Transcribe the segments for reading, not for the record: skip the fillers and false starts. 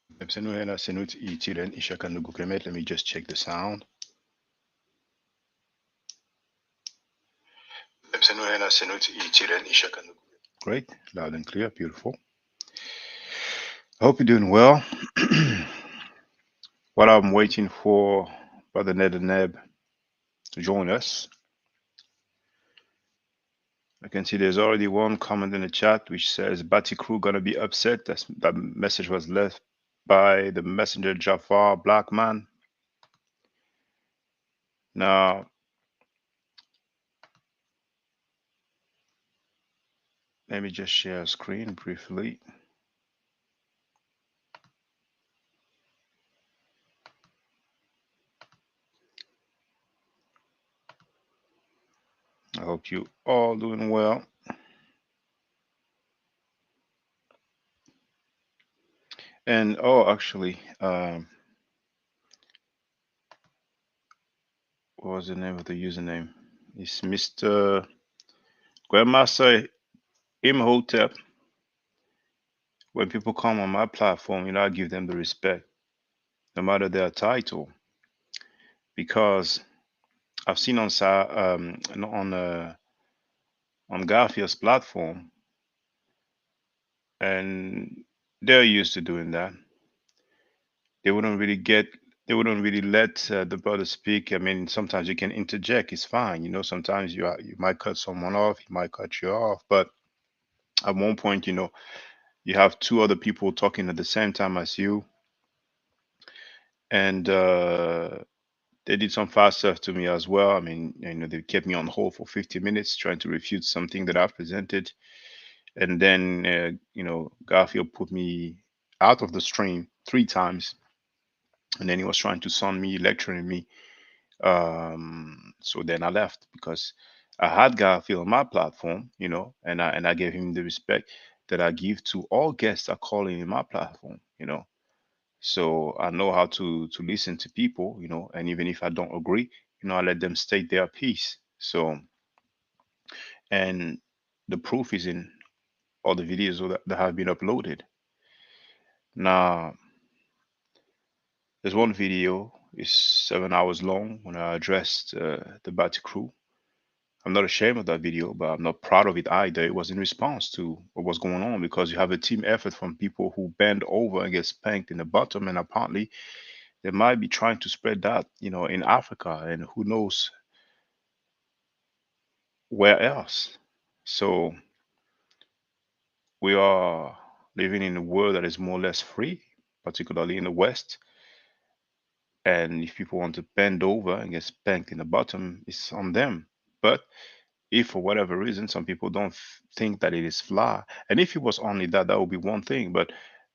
Let me just check the sound. Great, loud and clear, beautiful. I hope you're doing well. While I'm waiting for Brother Ned and Neb to join us, I can see there's already one comment in the chat which says Bati crew gonna be upset. That message was left by the messenger Jafar Blackman. Now, let me just share a screen briefly. I hope you all doing well. And oh, actually, what was the name of the username? It's Mr. Grandmaster Imhotep. When people come on my platform, I give them the respect, no matter their title, because I've seen on Garfield's platform, and they're used to doing that. They wouldn't really get, they wouldn't really let the brother speak. I mean, sometimes you can interject; it's fine. Sometimes you might cut someone off, he might cut you off, but at one point, you have two other people talking at the same time as you, and they did some fast stuff to me as well. I mean, they kept me on hold for 50 minutes trying to refute something that I've presented. And then, Garfield put me out of the stream 3 times. And then he was trying to sound me, lecturing me. So then I left because I had Garfield on my platform, and I gave him the respect that I give to all guests that call in my platform. So I know how to listen to people, and even if I don't agree, I let them state their piece. So, and the proof is in all the videos that have been uploaded. Now, there's one video, it's 7 hours long, when I addressed the Bati crew. I'm not ashamed of that video, but I'm not proud of it either. It was in response to what was going on because you have a team effort from people who bend over and get spanked in the bottom, and apparently they might be trying to spread that, in Africa and who knows where else. So we are living in a world that is more or less free, particularly in the West. And if people want to bend over and get spanked in the bottom, it's on them. But if for whatever reason some people don't think that it is fly, and if it was only that, that would be one thing. But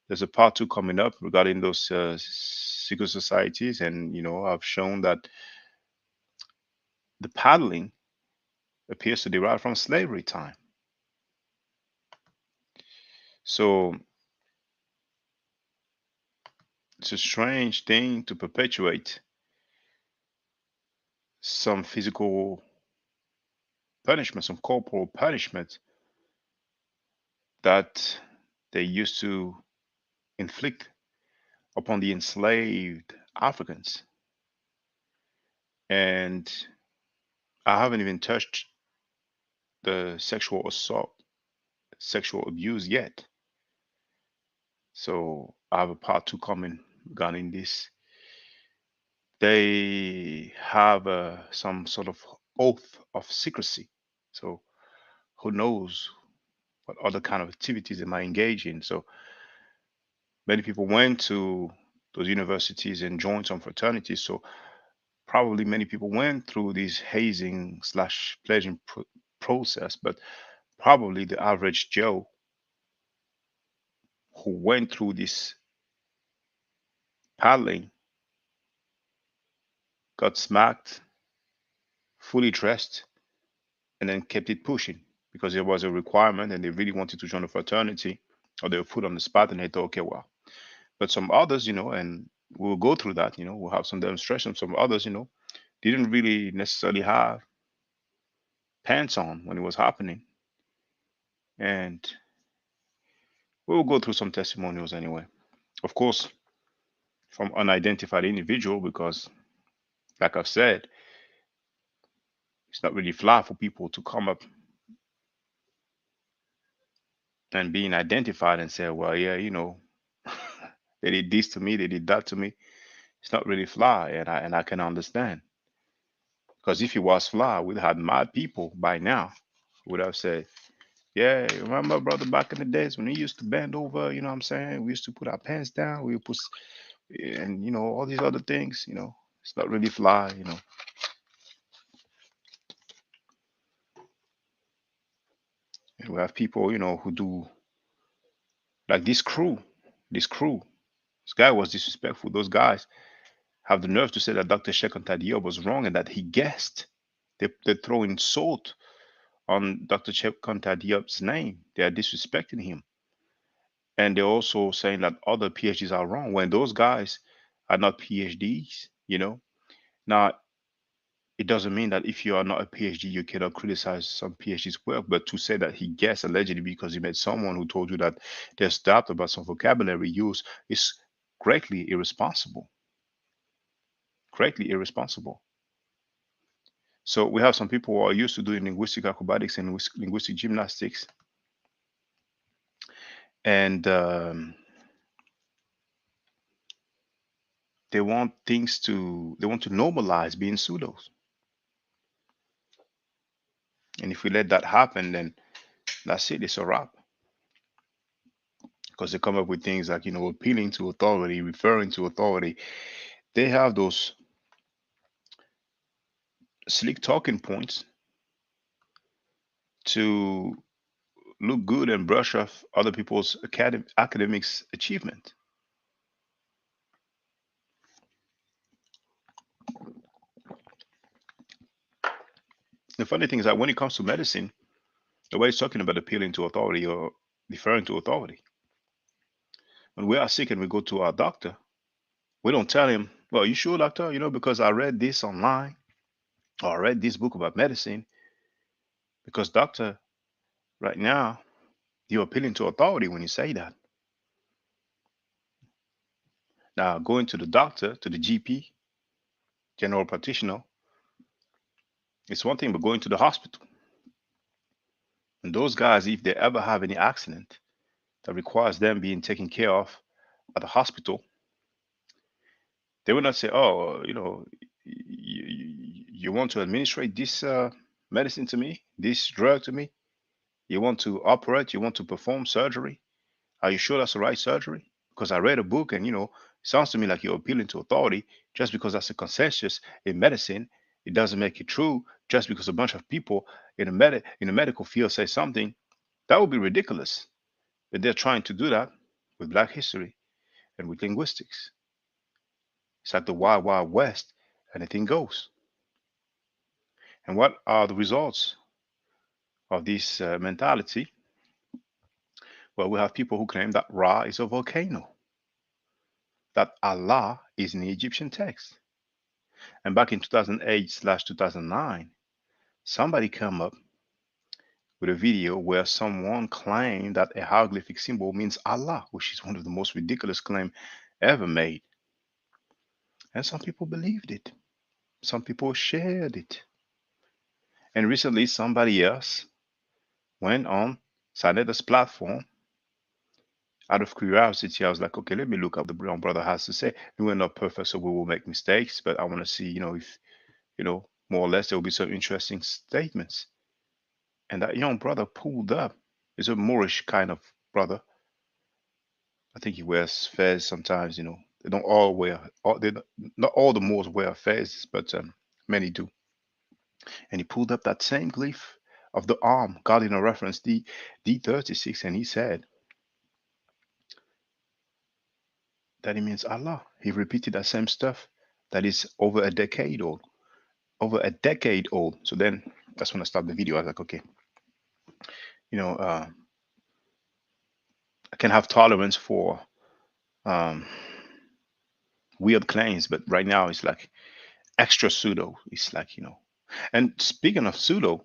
there's a part two coming up regarding those secret societies, and I've shown that the paddling appears to derive from slavery time. So it's a strange thing to perpetuate some physical punishment, some corporal punishment that they used to inflict upon the enslaved Africans. And I haven't even touched the sexual assault, sexual abuse yet. So I have a part two coming regarding this. They have some sort of oath of secrecy. So who knows what other kind of activities they might engage in. So many people went to those universities and joined some fraternities. So probably many people went through this hazing slash pledging process, but probably the average Joe who went through this paddling got smacked, fully dressed, and then kept it pushing because there was a requirement and they really wanted to join a fraternity, or they were put on the spot and they thought, okay, well. But some others, and we'll go through that, we'll have some demonstrations. Some others, didn't really necessarily have pants on when it was happening. And we'll go through some testimonials anyway. Of course, from unidentified individual because, like I've said, it's not really fly for people to come up and being identified and say, well, yeah, they did this to me, they did that to me. It's not really fly, and I can understand because if it was fly, we'd have mad people by now. Would have said, yeah, remember, brother, back in the days when we used to bend over, you know what I'm saying? We used to put our pants down, we would put, and all these other things, it's not really fly. And we have people, who do like this crew. This guy was disrespectful. Those guys have the nerve to say that Dr. Shekhar Diop was wrong and that he guessed. They're throwing salt on Dr. Shekhar Diop's name. They are disrespecting him. And they're also saying that other PhDs are wrong when those guys are not PhDs. Now, it doesn't mean that if you are not a PhD, you cannot criticize some PhD's work, but to say that he guessed allegedly because he met someone who told you that there's doubt about some vocabulary use is greatly irresponsible. Greatly irresponsible. So we have some people who are used to doing linguistic acrobatics and linguistic gymnastics, and they want to normalize being pseudos. And if we let that happen, then that's it. It's a wrap. Because they come up with things like appealing to authority, referring to authority. They have those slick talking points to look good and brush off other people's academics achievement. The funny thing is that when it comes to medicine, nobody's talking about appealing to authority or deferring to authority. When we are sick and we go to our doctor, we don't tell him, well, you sure, doctor? Because I read this online or I read this book about medicine. Because, doctor, right now, you're appealing to authority when you say that. Now, going to the doctor, to the GP, general practitioner, it's one thing, but going to the hospital. And those guys, if they ever have any accident that requires them being taken care of at the hospital, they will not say, oh, you want to administrate this medicine to me, this drug to me? You want to operate? You want to perform surgery? Are you sure that's the right surgery? Because I read a book and, it sounds to me like you're appealing to authority just because that's a consensus in medicine. It doesn't make it true just because a bunch of people in the medical field say something. That would be ridiculous. But they're trying to do that with Black history and with linguistics. It's like the wild, wild west. Anything goes. And what are the results of this mentality? Well, we have people who claim that Ra is a volcano, that Allah is in the Egyptian text. And back in 2008/2009, somebody came up with a video where someone claimed that a hieroglyphic symbol means Allah, which is one of the most ridiculous claims ever made. And some people believed it. Some people shared it. And recently, somebody else went on Saneda's platform. Out of curiosity, I was like, okay, let me look up the brown brother has to say. We're not perfect, so we will make mistakes, but I want to see, if, more or less there will be some interesting statements. And that young brother pulled up. He's a Moorish kind of brother. I think he wears fez sometimes, They don't all wear, not all the Moors wear fez, but many do. And he pulled up that same glyph of the arm, cardinal reference D36, and he said that it means Allah. He repeated that same stuff that is over a decade old. Over a decade old. So then that's when I stopped the video. I was like, okay, you know, uh, I can have tolerance for um, weird claims, but right now it's like extra pseudo. It's like, And speaking of pseudo,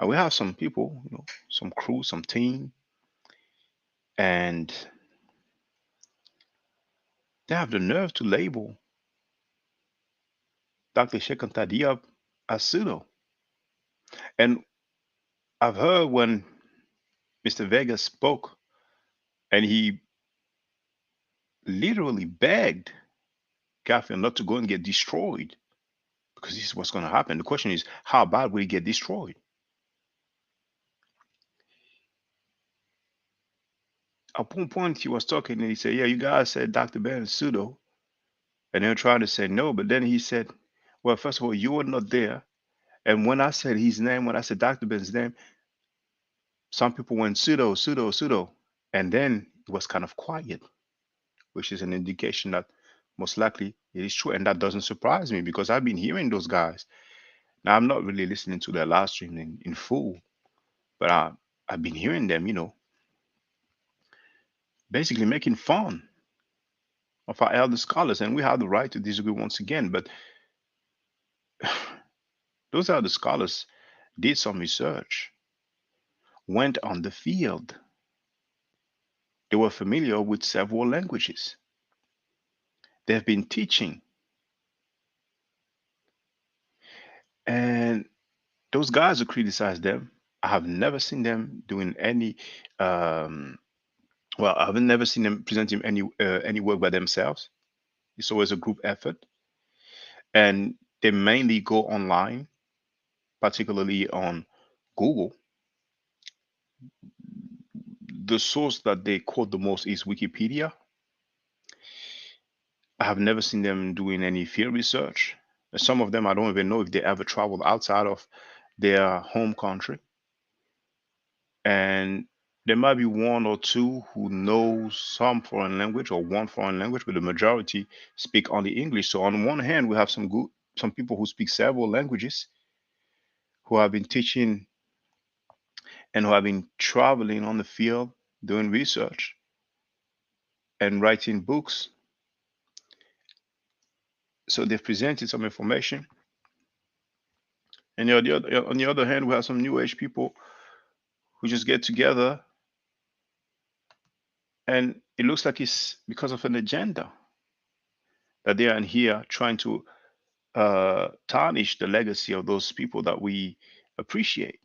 we have some people, some crew, some team, and They have the nerve to label Dr. Shekanta Diop as pseudo. And I've heard when Mr. Vega spoke and he literally begged Garfield not to go and get destroyed because this is what's going to happen. The question is, how bad will he get destroyed? At one point, he was talking and he said, "Yeah, you guys said Dr. Ben is pseudo." And they were trying to say no, but then he said, "Well, first of all, you were not there. And when I said his name, when I said Dr. Ben's name, some people went pseudo, pseudo, pseudo." And then it was kind of quiet, which is an indication that most likely it is true. And that doesn't surprise me because I've been hearing those guys. Now, I'm not really listening to their live stream in full, but I've been hearing them, basically making fun of our elder scholars. And we have the right to disagree once again. But those elder scholars did some research, went on the field. They were familiar with several languages. They've been teaching. And those guys who criticize them, I have never seen them doing any, um, well, I've never seen them presenting any work by themselves. It's always a group effort. And they mainly go online, particularly on Google. The source that they quote the most is Wikipedia. I have never seen them doing any field research. Some of them, I don't even know if they ever traveled outside of their home country. And there might be one or two who know some foreign language or one foreign language, but the majority speak only English. So on one hand, we have some people who speak several languages who have been teaching and who have been traveling on the field doing research and writing books. So they've presented some information. And on the other hand, we have some new age people who just get together and it looks like it's because of an agenda that they are in here trying to tarnish the legacy of those people that we appreciate.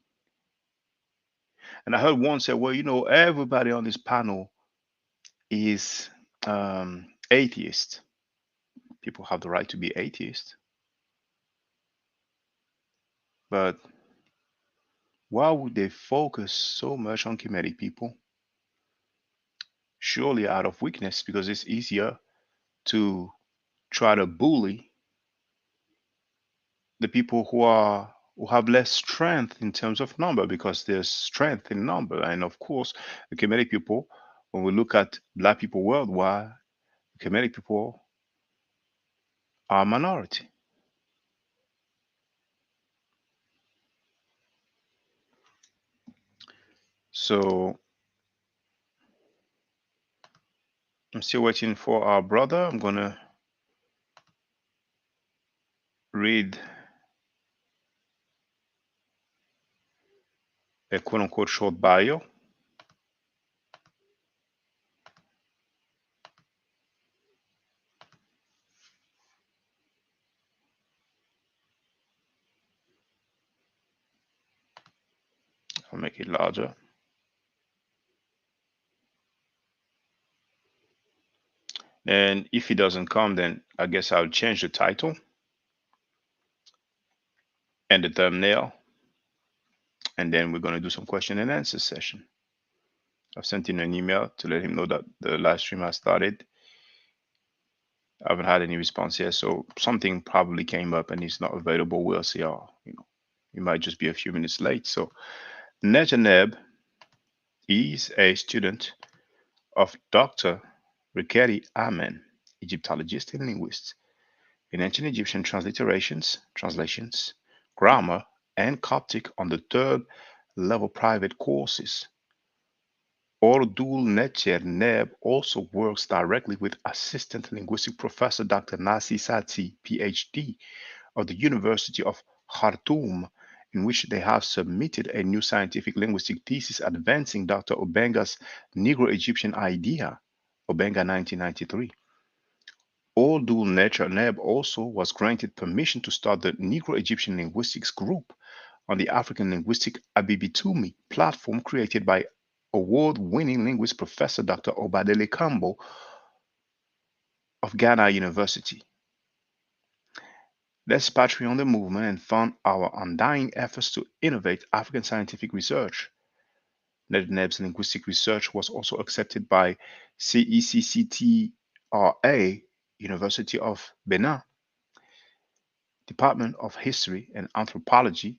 And I heard one say, well, everybody on this panel is atheist. People have the right to be atheist. But why would they focus so much on Kemetic people? Surely out of weakness, because it's easier to try to bully the people who have less strength in terms of number, because there's strength in number. And of course, the Kemetic people, when we look at Black people worldwide, Kemetic people are a minority. So I'm still waiting for our brother. I'm gonna read a quote unquote short bio. I'll make it larger. And if he doesn't come, then I guess I'll change the title and the thumbnail. And then we're gonna do some question and answer session. I've sent him an email to let him know that the live stream has started. I haven't had any response yet, so something probably came up and he's not available. We'll see. He might just be a few minutes late. So Netaneb is a student of Dr. Rikeri Amen, Egyptologist and linguist, in ancient Egyptian translations, grammar, and Coptic on the third level private courses. Ordul Necher Neb also works directly with Assistant Linguistic Professor Dr. Nasi Sati, PhD, of the University of Khartoum, in which they have submitted a new scientific linguistic thesis advancing Dr. Obenga's Negro Egyptian idea, Obenga 1993. Oldul Nature Neb also was granted permission to start the Negro Egyptian Linguistics Group on the African Linguistic Abibitumi platform created by award-winning linguist Professor Dr. Obadele Kambo of Ghana University. Let's Patreon the movement and fund our undying efforts to innovate African scientific research. NetNeb's linguistic research was also accepted by CECCTRA, University of Benin, Department of History and Anthropology,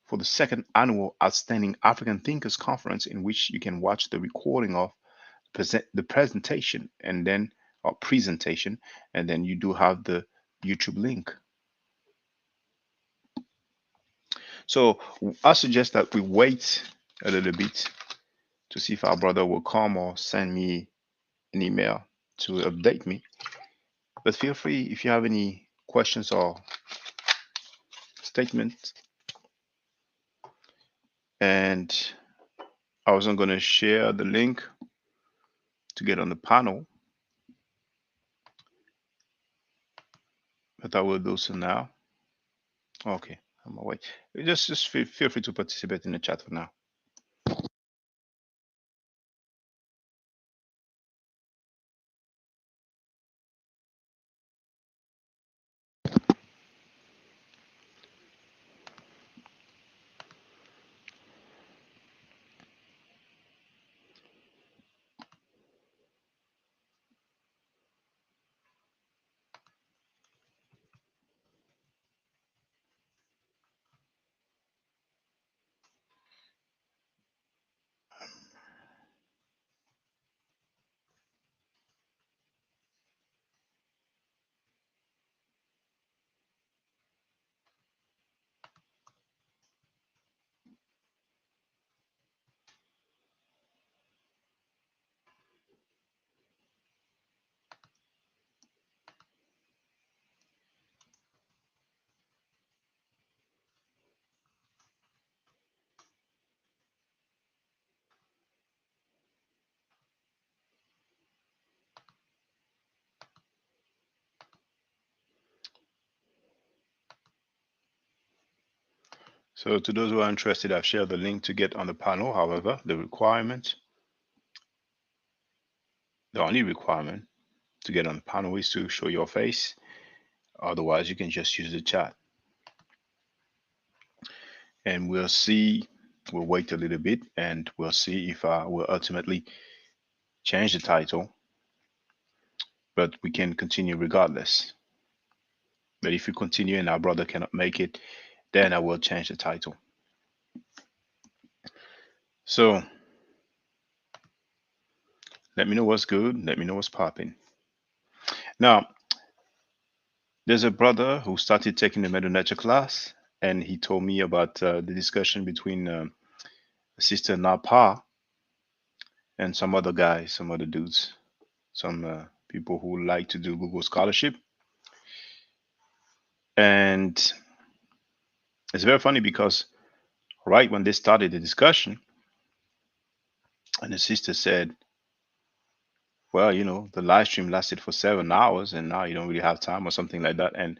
for the second annual Outstanding African Thinkers Conference, in which you can watch the recording of the presentation and then or presentation, and then you do have the YouTube link. So I suggest that we wait a little bit to see if our brother will come or send me an email to update me. But feel free if you have any questions or statements. And I wasn't going to share the link to get on the panel, but I will do so now. Okay, I'm away. Just feel free to participate in the chat for now. So to those who are interested, I've shared the link to get on the panel. However, the only requirement to get on the panel is to show your face. Otherwise, you can just use the chat. And we'll see. We'll wait a little bit and we'll see if I will ultimately change the title. But we can continue regardless. But if we continue and our brother cannot make it, then I will change the title. So let me know what's good. Let me know what's popping. Now, there's a brother who started taking the Meadow Nature class, and he told me about the discussion between Sister Napa and some other guys, some other dudes, some people who like to do Google Scholarship. And it's very funny because right when they started the discussion, and the sister said, well, the live stream lasted for 7 hours and now you don't really have time or something like that. And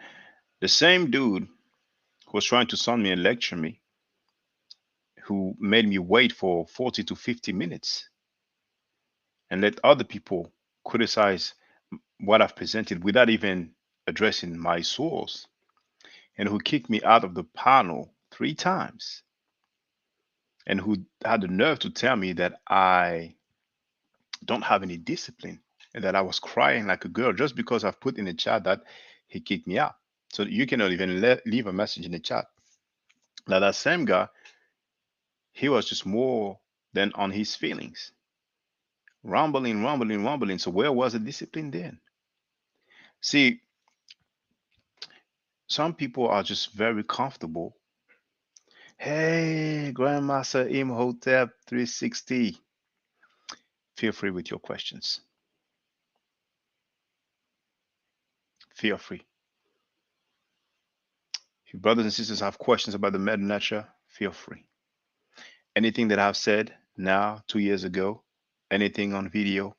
the same dude who was trying to sound me and lecture me, who made me wait for 40 to 50 minutes and let other people criticize what I've presented without even addressing my source, and who kicked me out of the panel 3 times, and who had the nerve to tell me that I don't have any discipline and that I was crying like a girl just because I've put in the chat that he kicked me out. So you cannot even leave a message in the chat. Now, that same guy, he was just more than on his feelings, rumbling, rumbling, rumbling. So, where was the discipline then? See, some people are just very comfortable. Hey, Grandmaster Imhotep 360. Feel free with your questions. Feel free. If your brothers and sisters have questions about the Meta Nature, feel free. Anything that I've said now, 2 years ago, anything on video,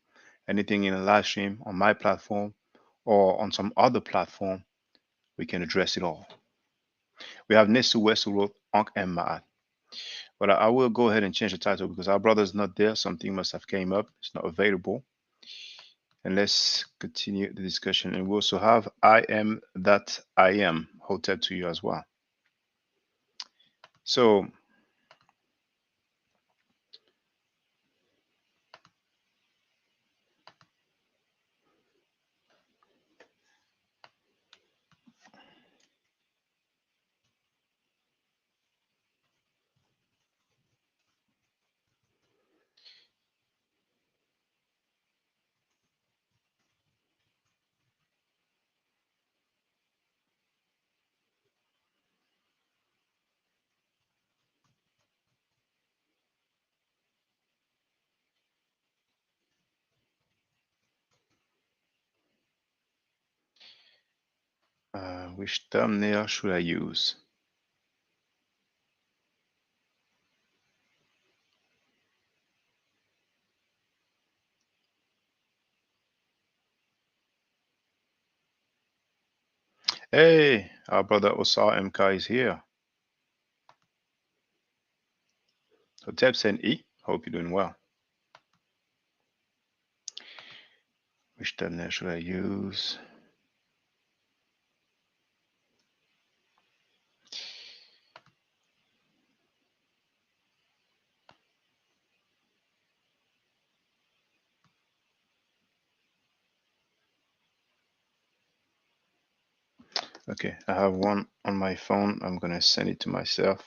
anything in a live stream on my platform, or on some other platform, we can address it all. We have Nesu West who wrote Ankh and Ma'at. But I will go ahead and change the title because our brother's not there. Something must have came up. It's not available. And let's continue the discussion. And we also have I am that I am hotel to you as well. So which thumbnail should I use? Hey, our brother Osar MK is here. Hotep and E. Hope you're doing well. Which thumbnail should I use? Okay, I have one on my phone. I'm gonna send it to myself.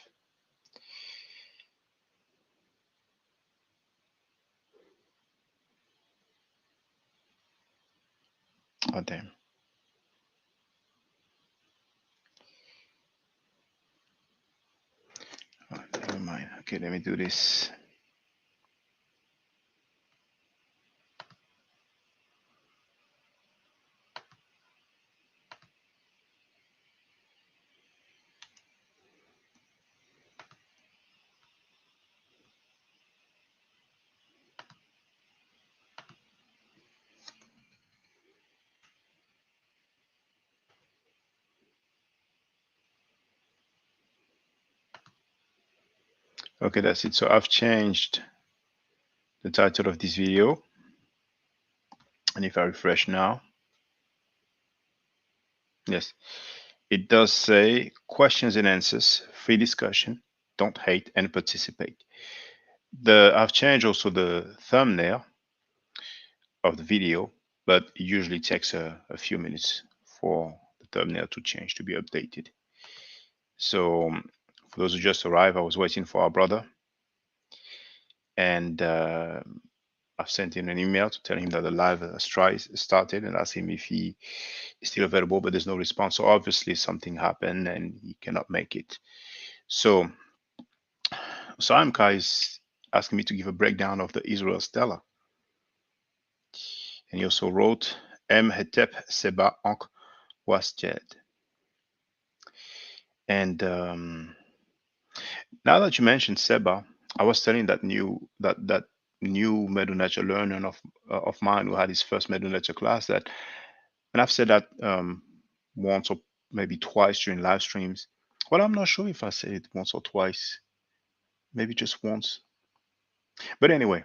Oh damn. Oh, never mind. Okay, let me do this. Okay, that's it. So I've changed the title of this video. And if I refresh now, yes, it does say questions and answers, free discussion, don't hate and participate. I've changed also the thumbnail of the video, but it usually takes a few minutes for the thumbnail to change, to be updated. So for those who just arrived, I was waiting for our brother, and I've sent him an email to tell him that the live started and ask him if he is still available, but there's no response. So obviously something happened and he cannot make it. So Saimka is asking me to give a breakdown of the Israel Stella. And he also wrote, M. Hetep Seba Ankh Wasjed. And now that you mentioned Seba, I was telling that new Medu Nature learner of mine who had his first Medu Nature class that, and I've said that once or maybe twice during live streams. Well, I'm not sure if I said it once or twice, maybe just once. But anyway,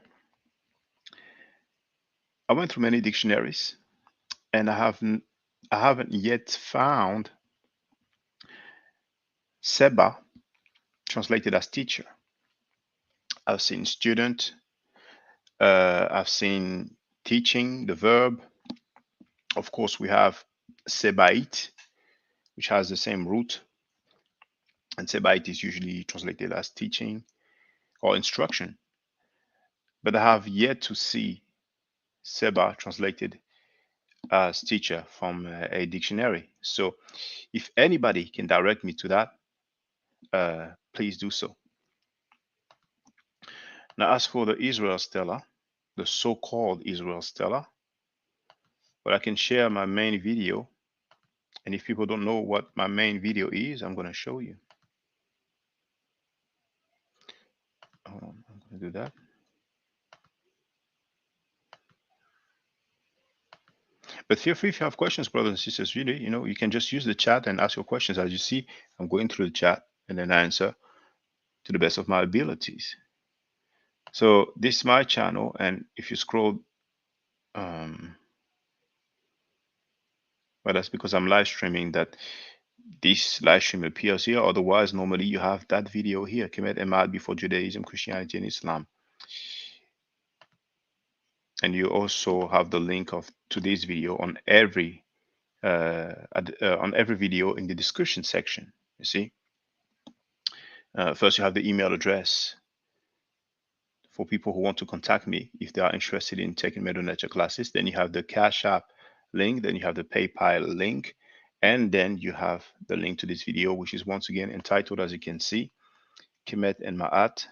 I went through many dictionaries, and I haven't yet found Seba translated as teacher. I've seen student, I've seen teaching, the verb. Of course, we have Sebait, which has the same root, and Sebait is usually translated as teaching or instruction. But I have yet to see Seba translated as teacher from a dictionary. So if anybody can direct me to that, please do so. Now, as for the Israel Stella, the so-called Israel Stella, well, I can share my main video. And if people don't know what my main video is, I'm going to show you. Hold on, I'm going to do that. But feel free if you have questions, brothers and sisters. Really, you can just use the chat and ask your questions. As you see, I'm going through the chat and then I answer to the best of my abilities. So this is my channel, and if you scroll, um, well, that's because I'm live streaming that this live stream appears here. Otherwise, normally you have that video here, Kemet Emad before Judaism, Christianity, and Islam. And you also have the link of today's video on every video in the description section. You see, first you have the email address for people who want to contact me if they are interested in taking Metal Nature classes. Then you have the Cash App link. Then you have the PayPal link. And then you have the link to this video, which is once again entitled, as you can see, Kemet and Ma'at,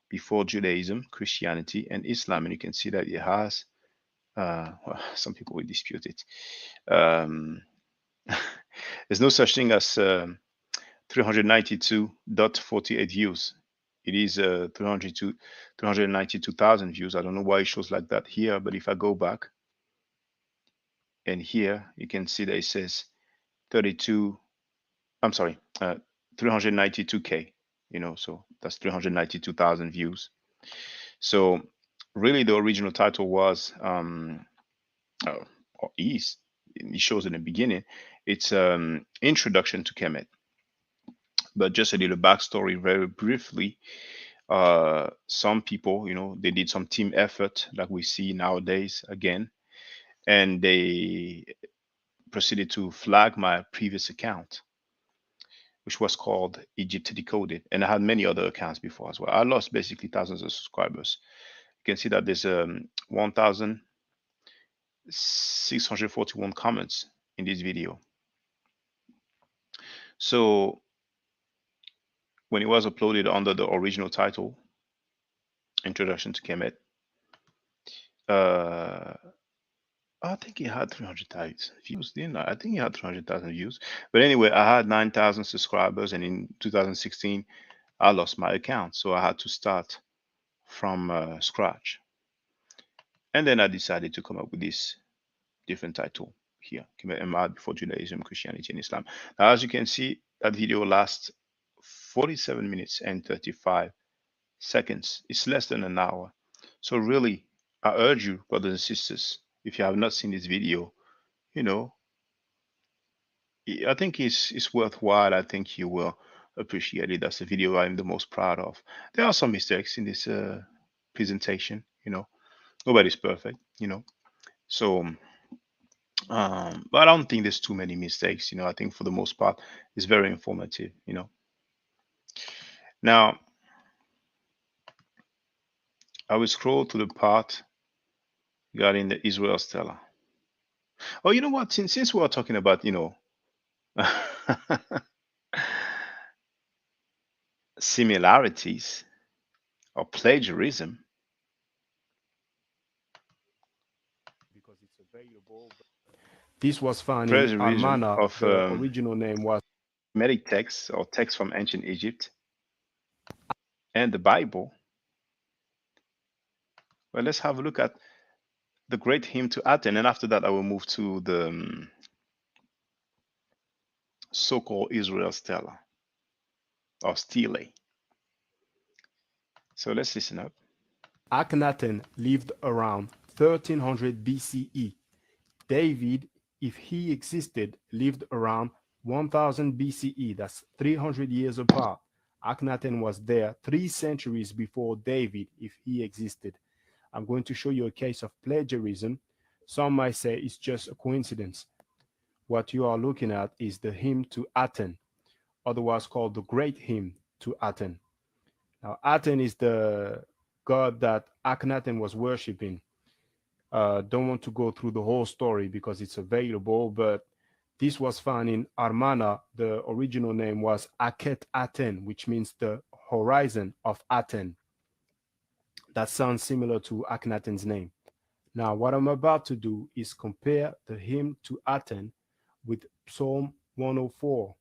Before Judaism, Christianity, and Islam. And you can see that it has, well, some people will dispute it. There's no such thing as 392.48 views. It is 392,000 views. I don't know why it shows like that here, but if I go back and here, you can see that it says 32, I'm sorry, 392K, so that's 392,000 views. So really the original title was, or is, it shows in the beginning, it's Introduction to Kemet. But just a little backstory very briefly. Some people, they did some team effort like we see nowadays again, and they proceeded to flag my previous account, which was called Egypt Decoded. And I had many other accounts before as well. I lost basically thousands of subscribers. You can see that there's 1,641 comments in this video. So when it was uploaded under the original title, Introduction to Kemet, I think he had 300,000 views, didn't I? I think he had 300,000 views. But anyway, I had 9,000 subscribers, and in 2016, I lost my account. So I had to start from scratch. And then I decided to come up with this different title here, Ahmad Before Judaism, Christianity, and Islam. Now, as you can see, that video lasts 47 minutes and 35 seconds. It's less than an hour. So really, I urge you, brothers and sisters, if you have not seen this video, you know, I think it's worthwhile. I think you will appreciate it. That's the video I'm the most proud of. There are some mistakes in this presentation. Nobody's perfect. So, but I don't think there's too many mistakes. I think for the most part, it's very informative. Now, I will scroll to the part regarding the Israel Stella. Oh, you know what? Since we are talking about, similarities or plagiarism, because it's available. This was found in plagiarism Armana. of The original name was Semitic texts or texts from ancient Egypt and the Bible. Well, let's have a look at the great hymn to Aten, and after that, I will move to the so-called Israel Stella or Stele. So let's listen up. Akhenaten lived around 1300 BCE. David, if he existed, lived around 1000 BCE. That's 300 years apart. Akhenaten was there 3 centuries before David, if he existed. I'm going to show you a case of plagiarism. Some might say it's just a coincidence. What you are looking at is the hymn to Aten, otherwise called the Great Hymn to Aten. Now, Aten is the god that Akhenaten was worshiping. Don't want to go through the whole story because it's available, but this was found in Armana. The original name was Akhet Aten, which means the horizon of Aten. That sounds similar to Akhenaten's name. Now, what I'm about to do is compare the hymn to Aten with Psalm 104,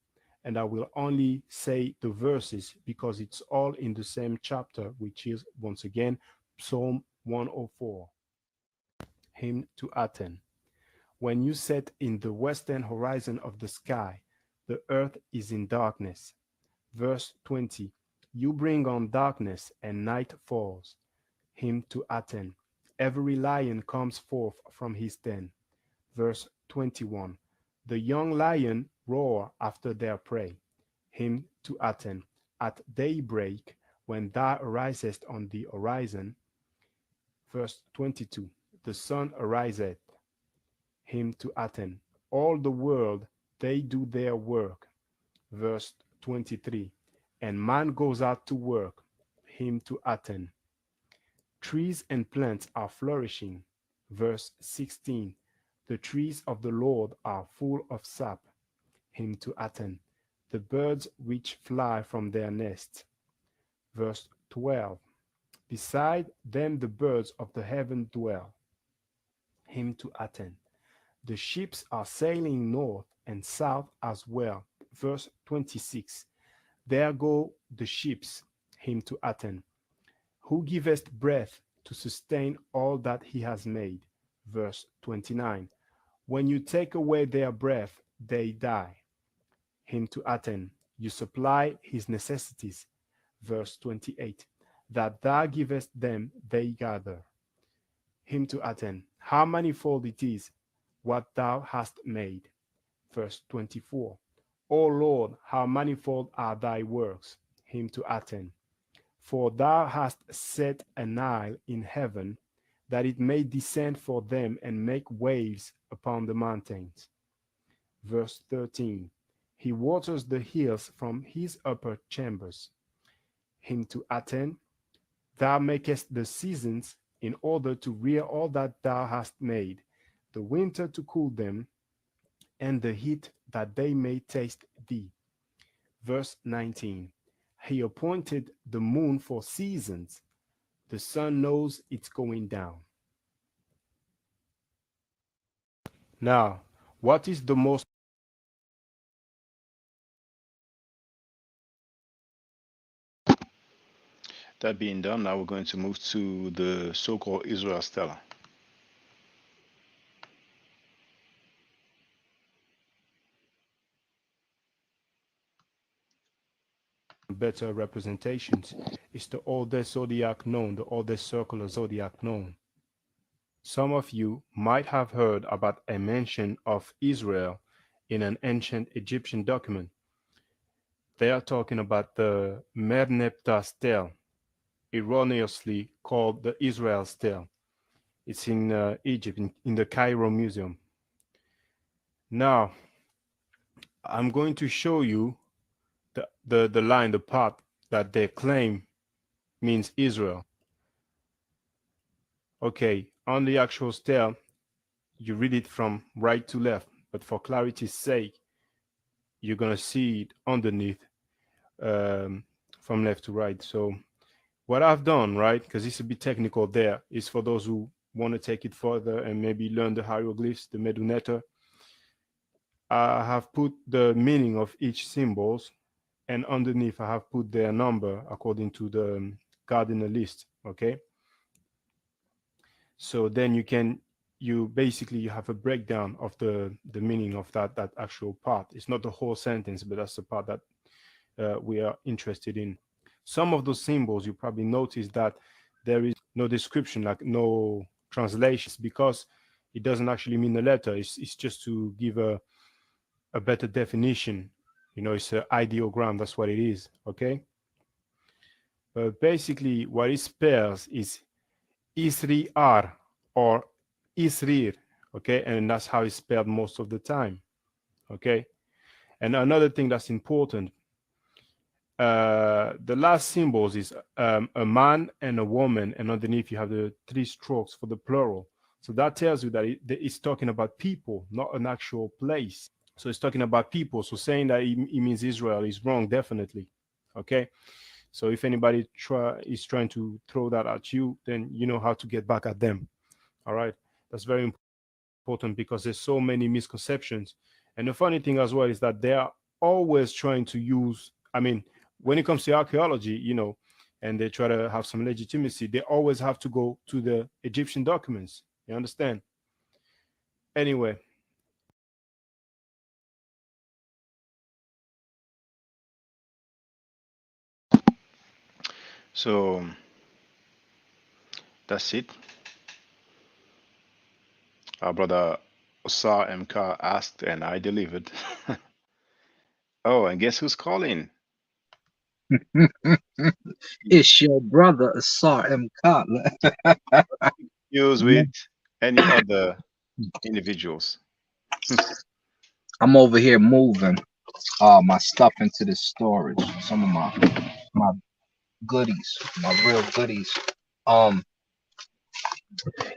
and I will only say the verses because it's all in the same chapter, which is once again Psalm 104, hymn to Aten. When you set in the western horizon of the sky, the earth is in darkness. Verse 20. You bring on darkness, and night falls. Him to Aten. Every lion comes forth from his den. Verse 21. The young lion roar after their prey. Him to Aten. At daybreak, when thou arisest on the horizon. Verse 22. The sun ariseth. Him to Aten. All the world, they do their work. Verse 23. And man goes out to work. Him to Aten. Trees and plants are flourishing. Verse 16. The trees of the Lord are full of sap. Him to Aten. The birds which fly from their nests. Verse 12. Beside them the birds of the heaven dwell. Him to Aten. The ships are sailing north and south as well. Verse 26. There go the ships. Him to Aten. Who giveth breath to sustain all that he has made. Verse 29. When you take away their breath, they die. Him to Aten. You supply his necessities. Verse 28. That thou givest them, they gather. Him to Aten. How manifold it is what thou hast made. Verse 24. O Lord, how manifold are thy works. Him to Aten. For thou hast set an isle in heaven, that it may descend for them and make waves upon the mountains. Verse 13. He waters the hills from his upper chambers. Him to Aten. Thou makest the seasons in order to rear all that thou hast made, the winter to cool them, and the heat that they may taste thee. Verse 19. He appointed the moon for seasons. The sun knows it's going down. Now, what is the most That being done, now we're going to move to the so-called Israel Stella. better representations is the oldest zodiac known, the oldest circular zodiac known? Some of you might have heard about a mention of Israel in an ancient Egyptian document. They are talking about the Merneptah stele, erroneously called the Israel stele. It's in Egypt, in the Cairo Museum. Now, I'm going to show you the line, the part that they claim means Israel. Okay, on the actual stele, you read it from right to left, but for clarity's sake, you're going to see it underneath um, from left to right. So what I've done, right, because it's a bit technical there, is for those who want to take it further and maybe learn the hieroglyphs, the Meduneta, I have put the meaning of each symbols, and underneath I have put their number according to the cardinal list. Okay, so then you basically you have a breakdown of the meaning of that actual part. It's not the whole sentence, but that's the part that we are interested in. Some of those symbols you probably notice that there is no description, like no translations, because it doesn't actually mean a letter. It's just to give a better definition. You know, it's an ideogram. That's what it is. Okay. But basically, what it spells is Isri-ar or Isrir. Okay. And that's how it's spelled most of the time. Okay. And another thing that's important, the last symbols is a man and a woman, and underneath you have the three strokes for the plural. So that tells you that it's talking about people, not an actual place. So it's talking about people. So saying that it means Israel is wrong, definitely. Okay. So if anybody is trying to throw that at you, then you know how to get back at them. All right. That's very important because there's so many misconceptions. And the funny thing as well is that they are always trying to use, I mean, when it comes to archaeology, you know, and they try to have some legitimacy, they always have to go to the Egyptian documents. You understand? Anyway, So that's it. Our brother Osar MK asked, and I delivered. Oh, and guess who's calling? It's your brother Asar M. Kotler. Use with any other individuals. I'm over here moving my stuff into the storage. Some of my goodies, my real goodies. Um,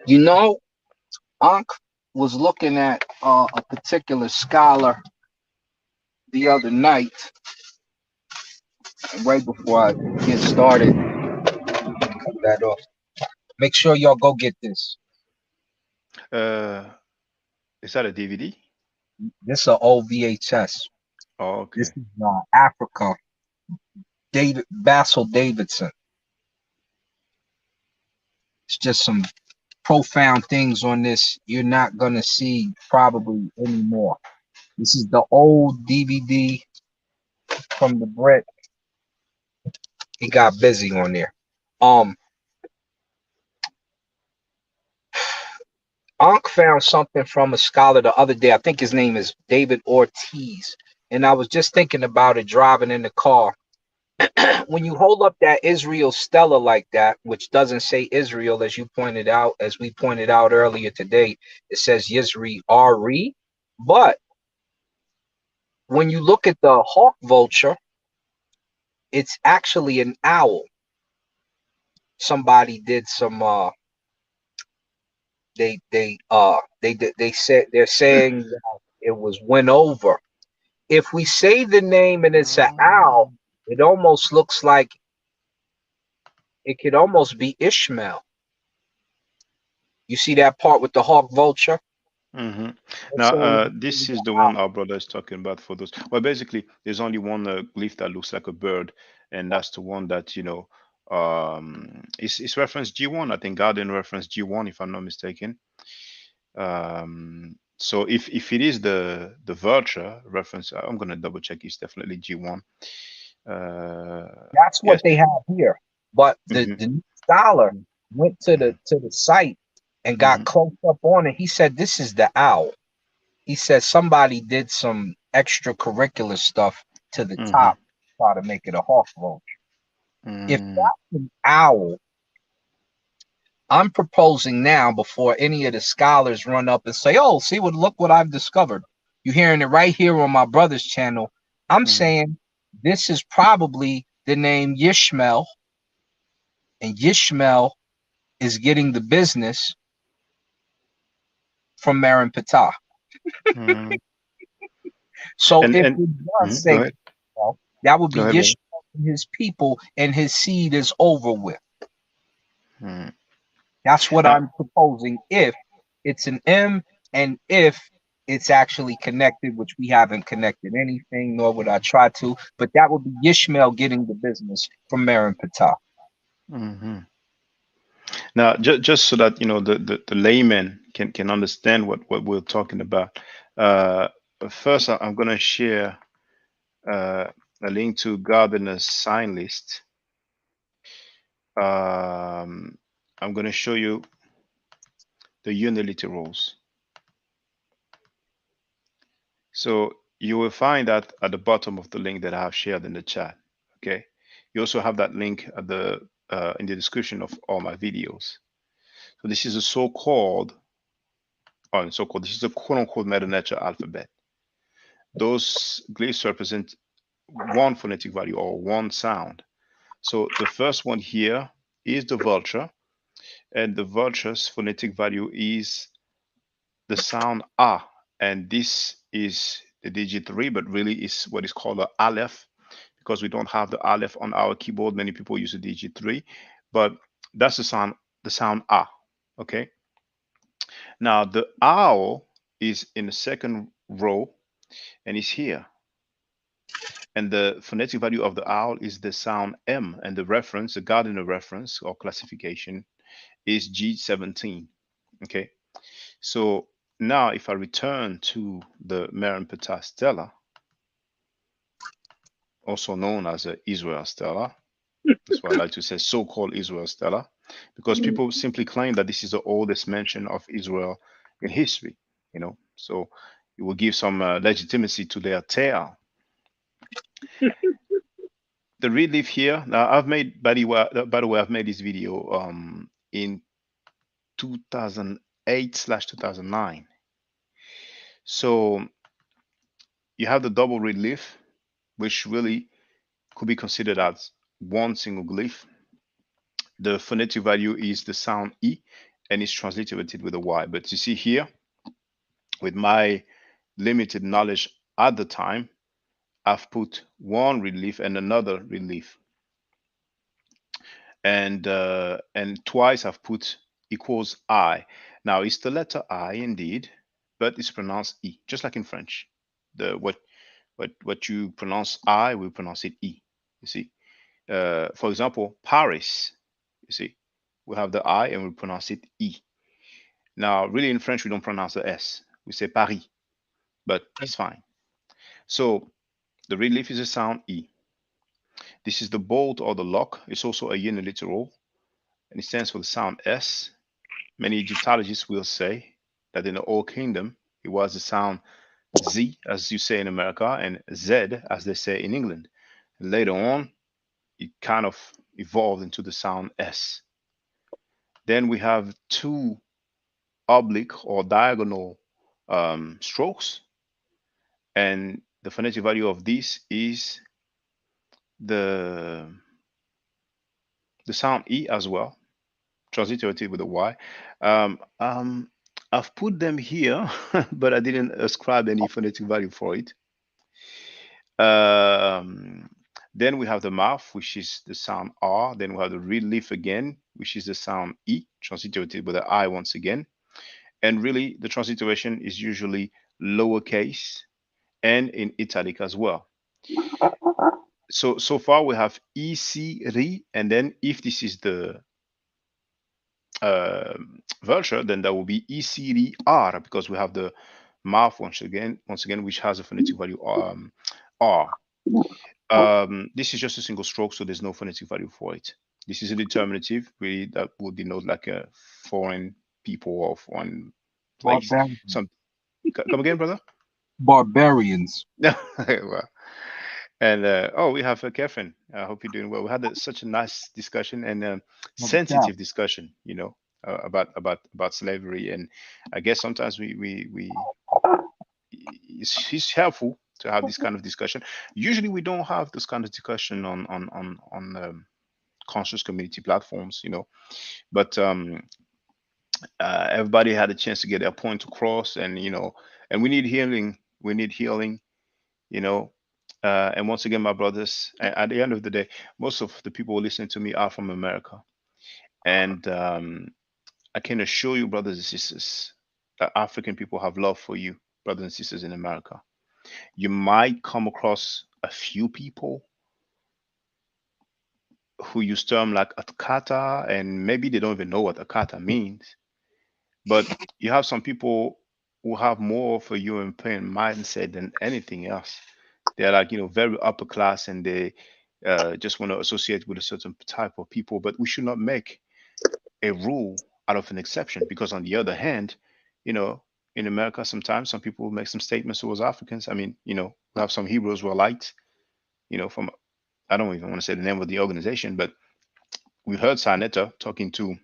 you know, Unc was looking at a particular scholar the other night, and right before I get started, cut that off. Make sure y'all go get this. Uh, is that a DVD? This is a old VHS. Oh, This okay. is Africa. David Basil Davidson. It's just some profound things on this you're not gonna see probably anymore. This is the old DVD from the Brit. He got busy on there. Um, Ankh found something from a scholar the other day. I think his name is David Ortiz. And I was just thinking about it driving in the car. When you hold up that Israel Stella like that, which doesn't say Israel, as you pointed out, as we pointed out earlier today, it says Yisri Ari. But when you look at the hawk vulture, it's actually an owl. Somebody did some they said they're saying that it was went over. If we say the name and it's an owl, Um, it almost looks like it could almost be Ishmael. You see that part with the hawk vulture? hmm They're Now, saying it's this really is an the one owl. our brother is talking about for those. Well, basically, there's only one glyph that looks like a bird, and that's the one that, it's reference G1. I think Garden reference G1, if I'm not mistaken. So if it is the Vulture reference, I'm gonna double check. It's definitely G1. That's what Yes. they have here. But hmm the new scholar went to the site and got hmm close up on it. He said this is the owl. He said somebody did some extracurricular stuff to the hmm top, try to make it a hawk vulture. If mm that's an owl, I'm proposing now before any of the scholars run up and say, "Oh, see what look what I've discovered." You're hearing it right here on my brother's channel. I'm mm saying this is probably the name Yishmael, and Yishmael is getting the business from Marin Patah. mm So if and it does Go say ahead. Yishmael, that would Go be ahead, brother. Yishmael and his people, and his seed is over with. Mm. That's what Now, I'm proposing if it's an M and if it's actually connected, which we haven't connected anything, nor would I try to, but that would be Yishmael getting the business from Marin Patah. mhm. Now, just so that the layman can understand what we're talking about. Uh, First, I'm going to share uh, a link to Gardener's sign list. Um, I'm going to show you the uniliterals. So you will find that at the bottom of the link that I have shared in the chat. Okay. You also have that link at the in the description of all my videos. So this is a so-called this is a quote-unquote meta nature alphabet. Those glyphs represent one phonetic value or one sound. So the first one here is the vulture, and the vulture's phonetic value is the sound ah, and this is the digit 3, but really is what is called a aleph because we don't have the aleph on our keyboard. Many people use the digit 3, but that's the sound ah. Okay. Now the owl is in the second row and is here. And the phonetic value of the owl is the sound M, and the reference, the Gardner reference or classification, is G17. Okay, so now if I return to the Meron-Ptah stela, also known as the Israel stela, That's why I like to say so-called Israel Stella, because people simply claim that this is the oldest mention of Israel in history. So it will give some legitimacy to their tale. The relief here. Now, I've made, by the way, I've made this video in 2008/2009. So you have the double relief, which really could be considered as one single glyph. The phonetic value is the sound E, and it's transliterated with a Y. But you see here, with my limited knowledge at the time, I've put one relief and another relief, and twice I've put equals I. Now it's the letter I indeed, but it's pronounced E, just like in French. The what you pronounce I, we pronounce it E. You see, for example, Paris. You see, we have the I and we pronounce it E. Now, really in French, we don't pronounce the S. We say Paris, but it's fine. So the relief is a sound E. This is the bolt or the lock. It's also a uniliteral, and it stands for the sound S. Many Egyptologists will say that in the Old Kingdom, it was the sound Z, as you say in America, and Z, as they say in England. And later on, it kind of evolved into the sound S. Then we have two oblique or diagonal strokes, and the phonetic value of this is the the sound E as well, transliterated with a Y. Um, um, I've put them here, but I didn't ascribe any phonetic value for it. Um, then we have the mouth, which is the sound R. Then we have the relief again, which is the sound E, transliterated with the I once again. And really, the transliteration is usually lowercase and in italic as well. So far we have EC re, and then if this is the uh, vulture, then that will be EC R, because we have the mouth once again, which has a phonetic value R. This is just a single stroke, so there's no phonetic value for it. This is a determinative, really, that would denote like a foreign people or foreign place. Barbarians. Some come again, brother? Barbarians. Well, and oh, we have Catherine. I hope you're doing well. We had such a nice discussion and Of the cow. sensitive discussion, about slavery. And I guess sometimes it's helpful to have this kind of discussion. Usually, we don't have this kind of discussion on conscious community platforms, But everybody had a chance to get their point across, and we need healing. We need healing, you know. And once again, my brothers, at the end of the day, most of the people listening to me are from America. And I can assure you, brothers and sisters, that African people have love for you, brothers and sisters in America. You might come across a few people who use term like akata, and maybe they don't even know what akata means. But you have some people who have more of a European mindset than anything else. They're like, very upper class, and they just want to associate with a certain type of people. But we should not make a rule out of an exception, because on the other hand, you know, in America, sometimes some people make some statements towards Africans. I mean, we have some Hebrews who are light, from, I don't even want to say the name of the organization, but we heard Sanetta talking to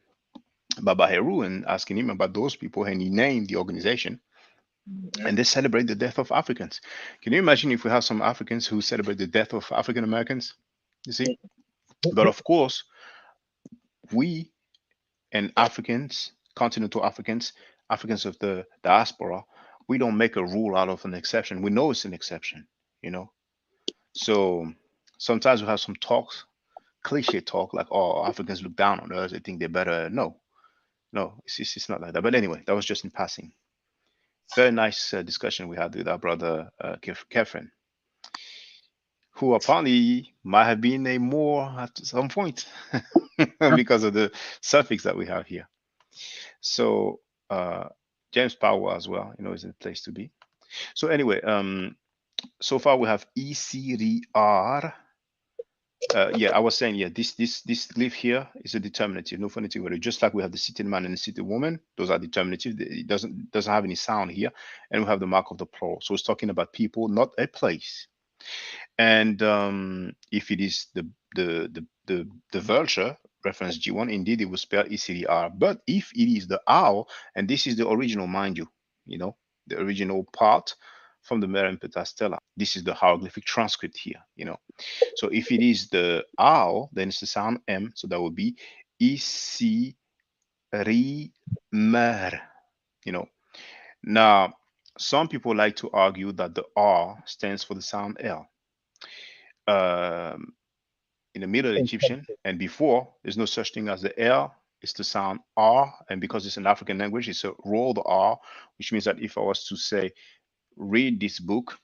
Baba Heru and asking him about those people, and he named the organization, and they celebrate the death of Africans. Can you imagine if we have some Africans who celebrate the death of African Americans? You see? But of course, we and Africans, continental Africans, Africans of the diaspora, we don't make a rule out of an exception. We know it's an exception, you know. So sometimes we have some talks, cliche talk, like, "Oh, Africans look down on us. They think they're better." No, no, it's not like that. But anyway, that was just in passing. Very nice discussion we had with our brother Kefren, who apparently might have been a Moor at some point because of the suffix that we have here. So James Power as well, is a place to be. So anyway, so far we have ECDR, Yeah, I was saying, yeah, this glyph here is a determinative, no phonitive word. Just like we have the seated man and the seated woman, those are determinative. It doesn't have any sound here, and we have the mark of the plural. So it's talking about people, not a place. And if it is the vulture, reference G1, indeed it will spell ECDR. But if it is the owl, and this is the original, mind you, the original part from the Merempeta Stela. This is the hieroglyphic transcript here, So if it is the owl, then it's the sound M, so that would be EC mer, you know. Now, some people like to argue that the R stands for the sound L. Um, in the Middle Egyptian and before, there's no such thing as the L. It's the sound R, and because it's an African language, it's a rolled R, which means that if I was to say read this book,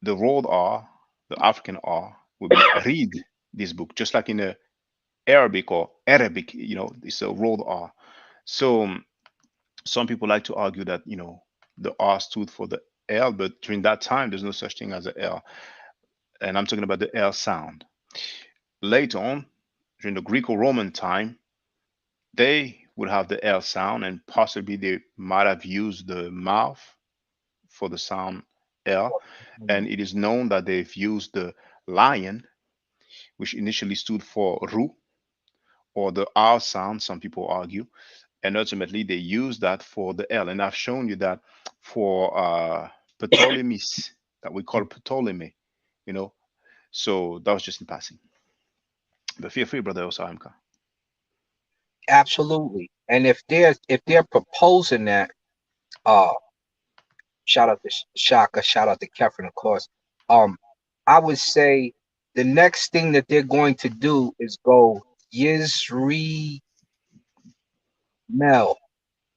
the rolled R, the African R, would be read this book, just like in the Arabic or Arabic, it's a rolled R. So some people like to argue that the R stood for the L, but during that time, there's no such thing as a L, and I'm talking about the L sound. Later on, during the Greco-Roman time, they would have the L sound, and possibly they might have used the mouth for the sound L. And it is known that they've used the lion, which initially stood for Ru, or the R sound, some people argue. And ultimately, they use that for the L. And I've shown you that for Ptolemies, that we call Ptolemy, you know. So that was just in passing. But feel free, brother Osaimka. Absolutely. And if they're proposing that, uh, shout out to Shaka, shout out to Kefren, of course. Um, I would say the next thing that they're going to do is go Yisrael,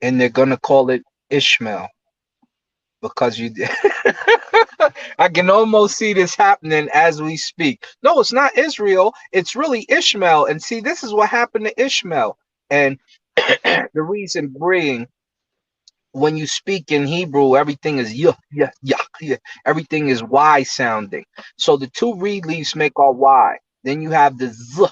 and they're gonna call it Ishmael because you. I can almost see this happening as we speak. No, it's not Israel. It's really Ishmael. And see, this is what happened to Ishmael. And the reason being, when you speak in Hebrew, everything is yuh, yeah, yeah, yeah. Everything is Y sounding. So the two reed leaves make all Y. Then you have the z,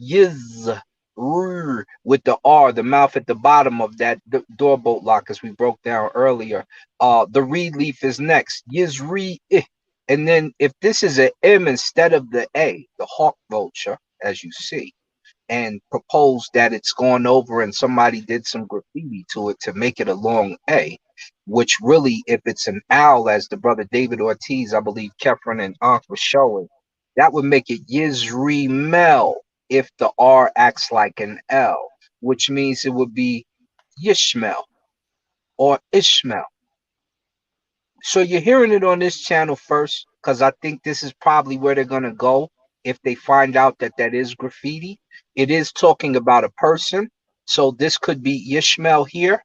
yiz, with the R, the mouth at the bottom of that door bolt lock, as we broke down earlier. The reed leaf is next. Yizri, and then if this is an M instead of the A, the hawk vulture, as you see, and proposed that it's gone over and somebody did some graffiti to it to make it a long A, which really, if it's an owl, as the brother David Ortiz, I believe Kefren and Ankh was showing, that would make it Yisrael if the R acts like an L, which means it would be Yishmael or Ishmael. So you're hearing it on this channel first, because I think this is probably where they're gonna go if they find out that that is graffiti. It is talking about a person, so this could be Ishmael here,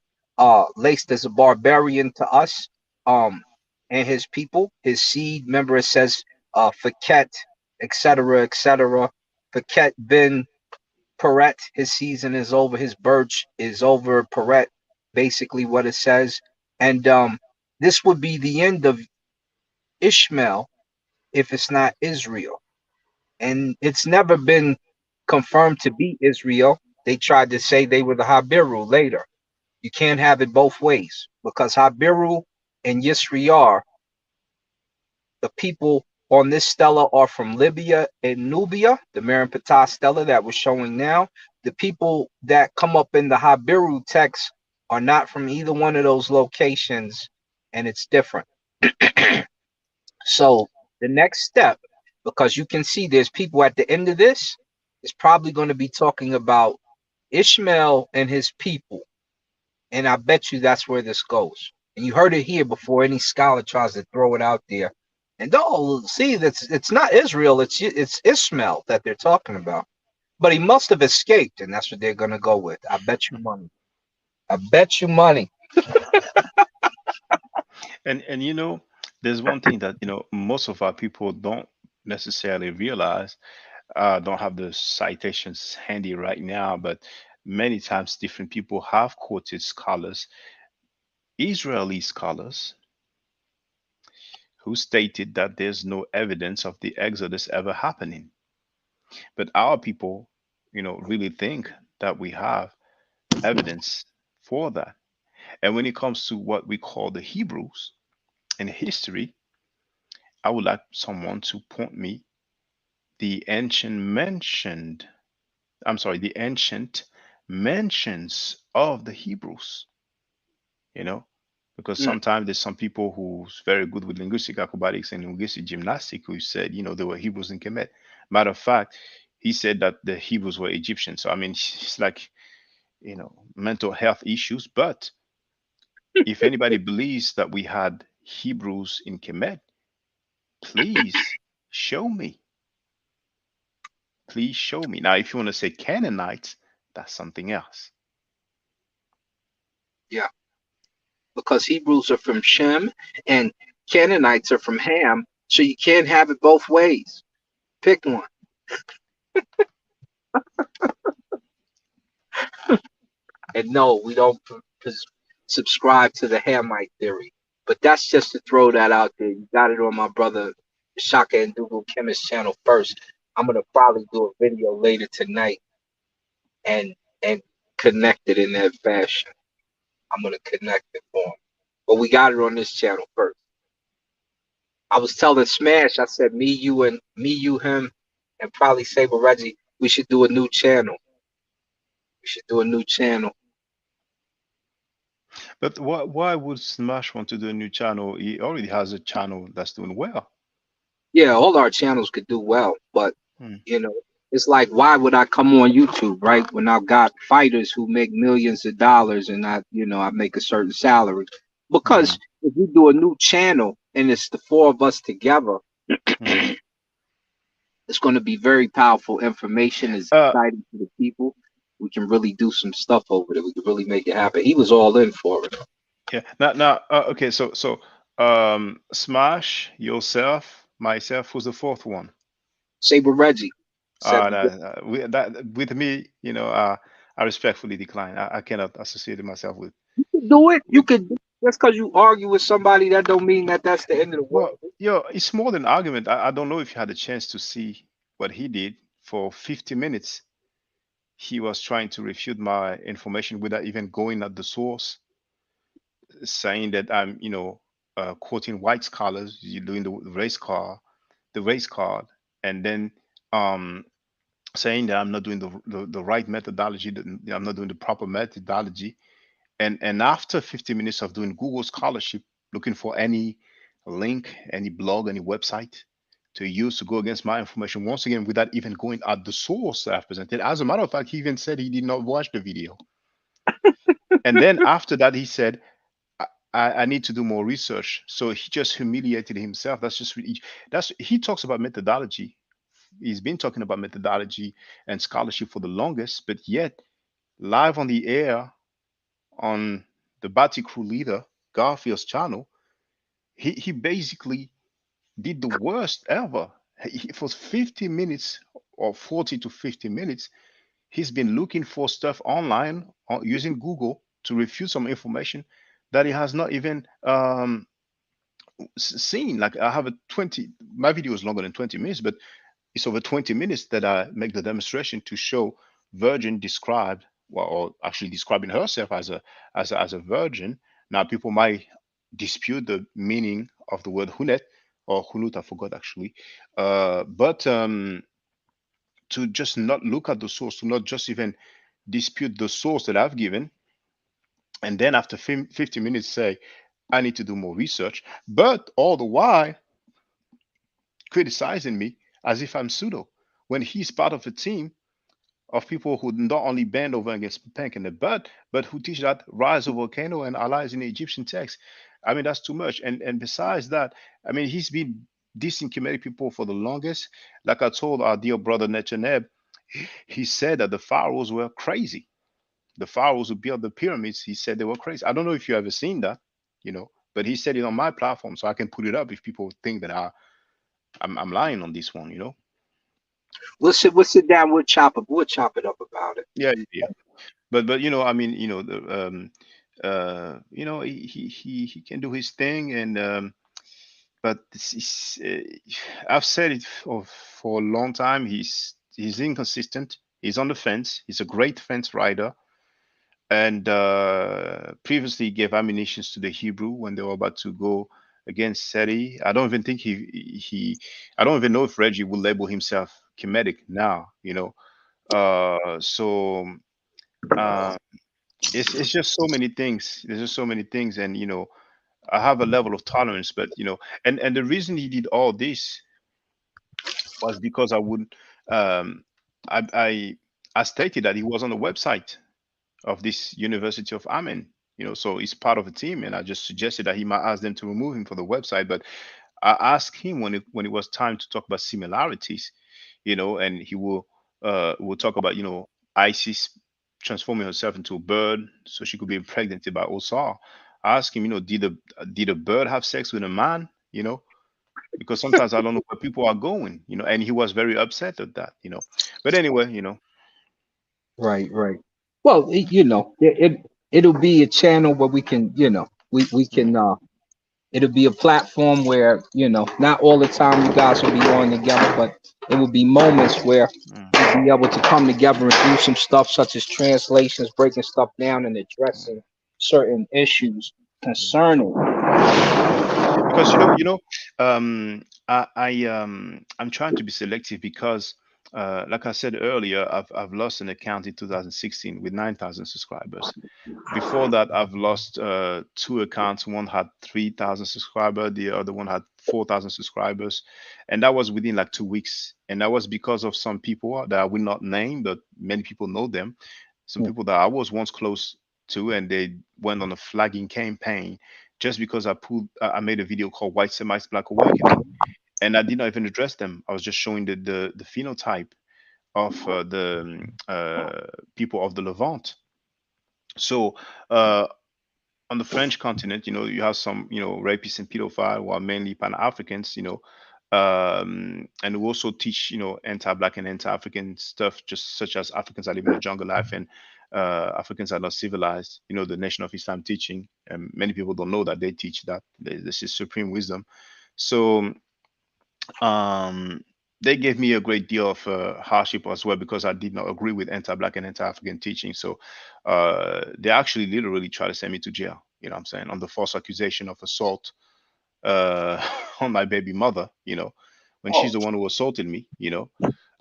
laced as a barbarian to us, and his people, his seed. Remember, it says Faket, etc., etc. Faket bin Peret, his season is over, his birch is over. Peret, basically what it says, and this would be the end of Ishmael if it's not Israel. And it's never been confirmed to be Israel. They tried to say they were the Habiru later. You can't have it both ways because Habiru and Yisrael, the people on this stela, are from Libya and Nubia, the Merenptah stela that we're showing now. The people that come up in the Habiru text are not from either one of those locations, and it's different. So the next step, because you can see there's people at the end of this, is probably going to be talking about Ishmael and his people. And I bet you that's where this goes. And you heard it here before any scholar tries to throw it out there. And oh, see, that's it's not Israel, it's Ishmael that they're talking about. But he must have escaped, and that's what they're gonna go with. I bet you money. I bet you money. And there's one thing that most of our people don't necessarily realize. Don't have the citations handy right now, but many times different people have quoted scholars, Israeli scholars, who stated that there's no evidence of the Exodus ever happening. But our people, really think that we have evidence for that. And when it comes to what we call the Hebrews in history, I would like someone to point me the the ancient mentions of the Hebrews, you know, because Mm. sometimes there's some people who's very good with linguistic acrobatics and linguistic gymnastics who said, they were Hebrews in Kemet. Matter of fact, he said that the Hebrews were Egyptians. So I mean, it's like, mental health issues. But if anybody believes that we had Hebrews in Kemet, please show me. Please show me. Now, if you want to say Canaanites, that's something else. Yeah, because Hebrews are from Shem and Canaanites are from Ham, so you can't have it both ways. Pick one. And no, we don't subscribe to the Hamite theory. But that's just to throw that out there. You got it on my brother Shaka and Dougal Chemist channel first. I'm gonna probably do a video later tonight and and connect it in that fashion. I'm gonna connect it for him. But we got it on this channel first. I was telling Smash, I said me, you, him, and probably Saber Reggie, we should do a new channel. We should do a new channel. But why would Smash want to do a new channel? He already has a channel that's doing well. Yeah, all our channels could do well, but Hmm. you know, it's like why would I come on YouTube, right? When I've got fighters who make millions of dollars and I make a certain salary. Hmm. Because if you do a new channel and it's the four of us together, Hmm. it's going to be very powerful information. It's Uh, exciting to the people. We can really do some stuff over there. We can really make it happen. He was all in for it. yeah. Now, okay. Smash, yourself, myself. Who's the fourth one? Saber Reggie said we did. With me, I respectfully decline. I cannot associate myself with You could do it. You with. could. Just because you argue with somebody, that don't mean that that's the end of the world. Well, it's more than argument. I don't know if you had a chance to see what he did for 50 minutes. He was trying to refute my information without even going at the source, saying that I'm, quoting white scholars, you doing the race card, and then um, saying that I'm not doing the right methodology, that I'm not doing the proper methodology. And after 50 minutes of doing Google scholarship, looking for any link, any blog, any website to use to go against my information, once again, without even going at the source that I've presented. As a matter of fact, he even said he did not watch the video. And then after that, he said, I need to do more research. So he just humiliated himself. He talks about methodology. He's been talking about methodology and scholarship for the longest, but yet live on the air on the Batty Crew leader Garfield's channel, he basically did the worst ever. For 50 minutes or 40 to 50 minutes, he's been looking for stuff online using Google to refute some information that he has not even seen. Like I have a 20, my video is longer than 20 minutes, but it's over 20 minutes that I make the demonstration to show Virgin described, well, or actually describing herself as a virgin. Now people might dispute the meaning of the word hunet or hunut, I forgot actually. But to just not look at the source, to not just even dispute the source that I've given, and then after 50 minutes say, I need to do more research, but all the while criticizing me as if I'm pseudo, when he's part of a team of people who not only bend over against Pank in the butt, but who teach that rise of volcano and allies in the Egyptian text. I mean, that's too much. And besides that, I mean, he's been dissing Kemetic people for the longest. Like I told our dear brother Nechaneb, he said that the pharaohs were crazy. The pharaohs who built the pyramids, he said they were crazy. I don't know if you ever seen that, but he said it on my platform, so I can put it up if people think that I'm lying on this one. We'll sit down. We'll chop it up about it. Yeah, yeah, yeah. But I mean, he can do his thing, and but I've said it for a long time. he's inconsistent. He's on the fence. He's a great fence rider, and previously he gave ammunitions to the Hebrew when they were about to go against Seti. I don't even think I don't even know if Reggie will label himself Kemetic now. So uh, it's just so many things. There's just so many things, and I have a level of tolerance, but and the reason he did all this was because I would um, I stated that he was on the website of this University of Amen. So he's part of a team, and I just suggested that he might ask them to remove him from the website. But I asked him when it was time to talk about similarities, and he will talk about Isis transforming herself into a bird so she could be impregnated by Osar. I asked him, did a bird have sex with a man? Because sometimes I don't know where people are going, and he was very upset at that. But anyway, Right, right. Well, it'll be a channel where we can, we can mm, it'll be a platform where, not all the time you guys will be on together, but it will be moments where mm, we'll be able to come together and do some stuff such as translations, breaking stuff down and mm, addressing certain issues mm. concerning. Yeah, because I'm trying to be selective because, like I said earlier, I've lost an account in 2016 with 9,000 subscribers. Before that, I've lost two accounts. One had 3,000 subscribers, the other one had 4,000 subscribers, and that was within like 2 weeks. And that was because of some people that I will not name, but many people know them. Some people that I was once close to, and they went on a flagging campaign just because I made a video called White Semites Black Awakening, and I did not even address them. I was just showing the phenotype of the people of the Levant. So uh, on the French continent, you have some, rapists and pedophiles who are mainly Pan Africans, and we also teach, anti-black and anti-African stuff, just such as Africans are living a jungle life and Africans are not civilized. The Nation of Islam teaching, and many people don't know that they teach that. This is supreme wisdom. So um, they gave me a great deal of hardship as well because I did not agree with anti-black and anti-African teaching. So they actually literally try to send me to jail. You know what I'm saying? On the false accusation of assault uh, on my baby mother. When she's Oh, the one who assaulted me.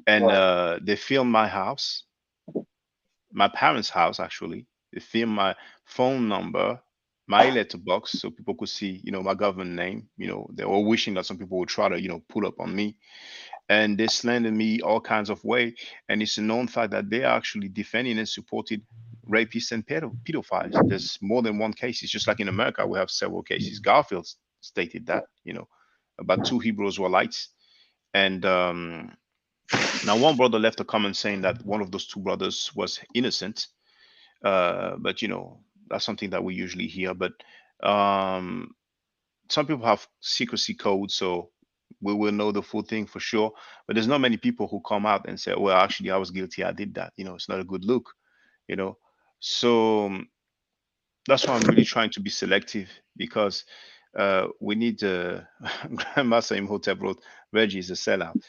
And right. they filmed my house, my parents' house actually. They filmed my phone number, my letterbox, so people could see, my government name. They were wishing that some people would try to, pull up on me, and they slandered me all kinds of way. And it's a known fact that they actually defending and supported rapists and pedophiles. There's more than one case. It's just like in America, we have several cases. Garfield stated that, about two Hebrew Israelites. And now one brother left a comment saying that one of those two brothers was innocent. But that's something that we usually hear. But um, some people have secrecy codes, so we will know the full thing for sure. But there's not many people who come out and say, "Well, actually, I was guilty. I did that." It's not a good look. You know, so that's why I'm really trying to be selective because we need Grandmaster Imhotep wrote, "Reggie is a sellout."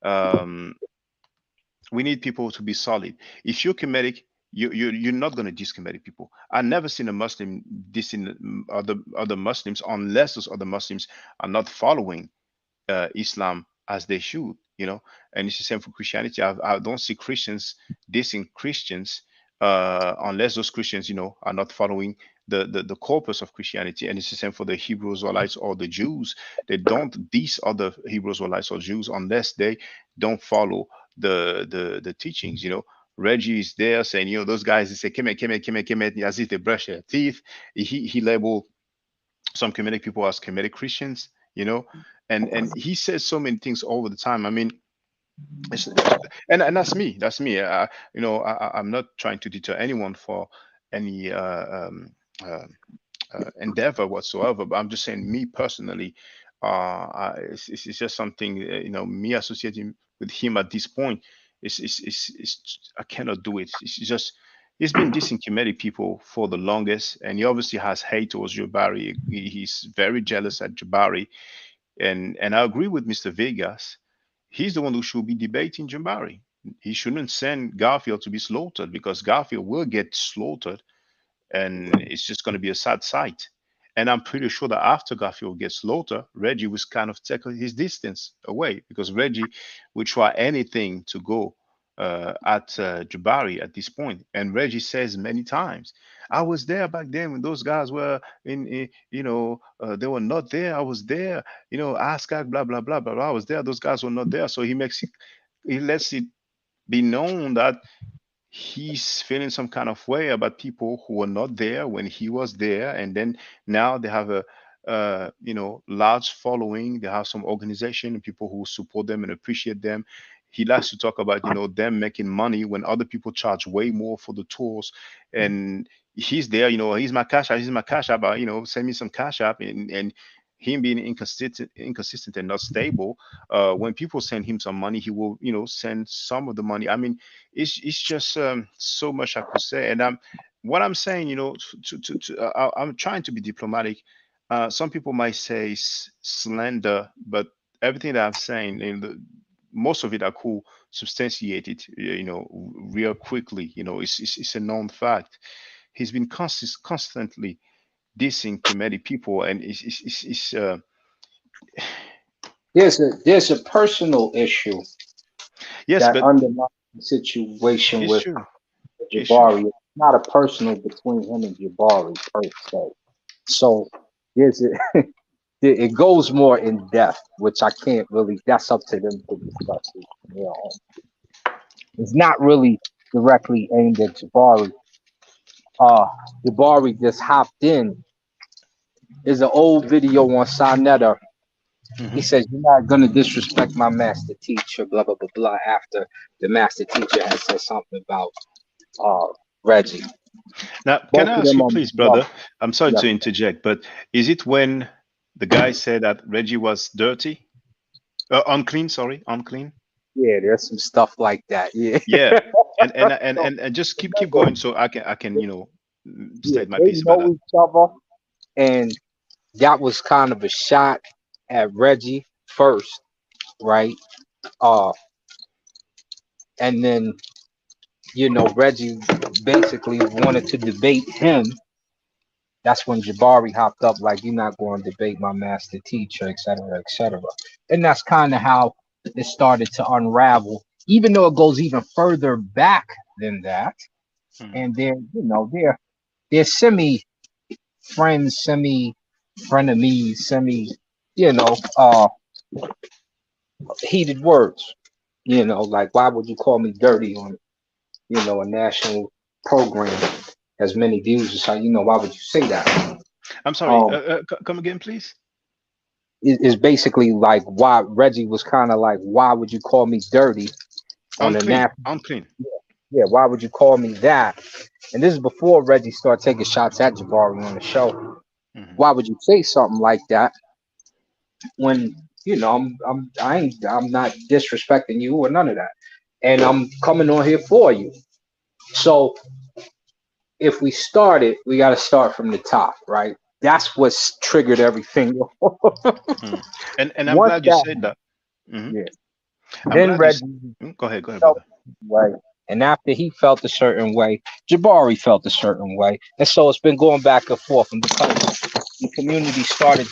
Um, we need people to be solid. If you're Kemetic, you're not going to diss Kemetic people. I've never seen a Muslim dissing other Muslims unless those other Muslims are not following Islam as they should, and it's the same for Christianity. I don't see Christians dissing Christians unless those Christians, are not following the corpus of Christianity. And it's the same for the Hebrew Israelites or the Jews. They don't diss other Hebrew Israelites or Jews unless they don't follow the teachings. Reggie is there saying, those guys, they say, Kemet, Kemet, Kemet, Kemet, as if they brush their teeth. He labeled some Kemetic people as Kemetic Christians, and he says so many things all the time. I mean, it's, and that's me. That's me. I'm not trying to deter anyone for any uh, endeavor whatsoever. But I'm just saying, me personally, it's just something. Me associating with him at this point is I cannot do it. It's just he's been dissing Kemetic people for the longest, and he obviously has hate towards Jabari. He's very jealous at Jabari, and I agree with Mr. Vegas. He's the one who should be debating Jabari. he shouldn't send Garfield to be slaughtered, because Garfield will get slaughtered, and it's just going to be a sad sight. And I'm pretty sure that after Garfield gets slaughtered, Reggie was kind of take his distance away, because Reggie would try anything to go at Jabari at this point. And Reggie says many times, "I was there back then when those guys were they were not there. I was there. Ask blah blah blah blah. I was there. Those guys were not there." So he lets it be known that he's feeling some kind of way about people who were not there when he was there, and then now they have a large following. They have some organization and people who support them and appreciate them. He likes to talk about them making money when other people charge way more for the tours, and he's there. He's my cash app, he's my cash app. Send me some cash app, and him being inconsistent and not stable. When people send him some money, he will send some of the money. I mean, it's just so much I could say. And what I'm saying, I'm trying to be diplomatic. Some people might say slander, but everything that I'm saying, most of it I could substantiate it, real quickly. It's a known fact. He's been constantly dissing Kemetic people, and There's a personal issue yes, that but underlies the situation it's with true. It's true. Jabari. It's not a personal between him and Jabari per se. So there's a, it goes more in depth, which I can't really. That's up to them to discuss. It's not really directly aimed at Jabari. Uh, Jabari just hopped in. There's an old video on Sonetta. He Hmm. says, "You're not gonna disrespect my master teacher." Blah blah blah blah. After the master teacher has said something about uh Reggie. Now, can Both I of ask them you, are please, well, brother? I'm sorry yeah, to interject, but is it when the guy said that Reggie was dirty, unclean? Sorry, unclean. yeah. There's some stuff like that. Yeah. Yeah, and So, and just keep remember, going, so I can yeah, state my they piece about know that. each other, and that was kind of a shot at Reggie first, right? Uh, and then Reggie basically wanted to debate him. That's when Jabari hopped up like, "You're not going to debate my master teacher," et cetera, et cetera. And that's kind of how it started to unravel, even though it goes even further back than that. Hmm. And they're semi friends, semi frenemies, semi, you know, uh, heated words. Like, why would you call me dirty on, a national program has many views? It's like, why would you say that? I'm sorry. Um, Come again, please. is basically like why Reggie was kind of like, why would you call me dirty on a Unclean, national? unclean. Yeah, why would you call me that? And this is before Reggie started taking shots at Jabari on the show. Hmm. Why would you say something like that when I'm not disrespecting you or none of that, and I'm coming on here for you. So if we started, we got to start from the top, right? That's what's triggered everything. Hmm. And I'm Once glad you that, said that. Hmm. yeah, I'm then glad you. Reggie Go ahead, felt brother. a way. And after he felt a certain way, Jabari felt a certain way. And so it's been going back and forth. And because the community started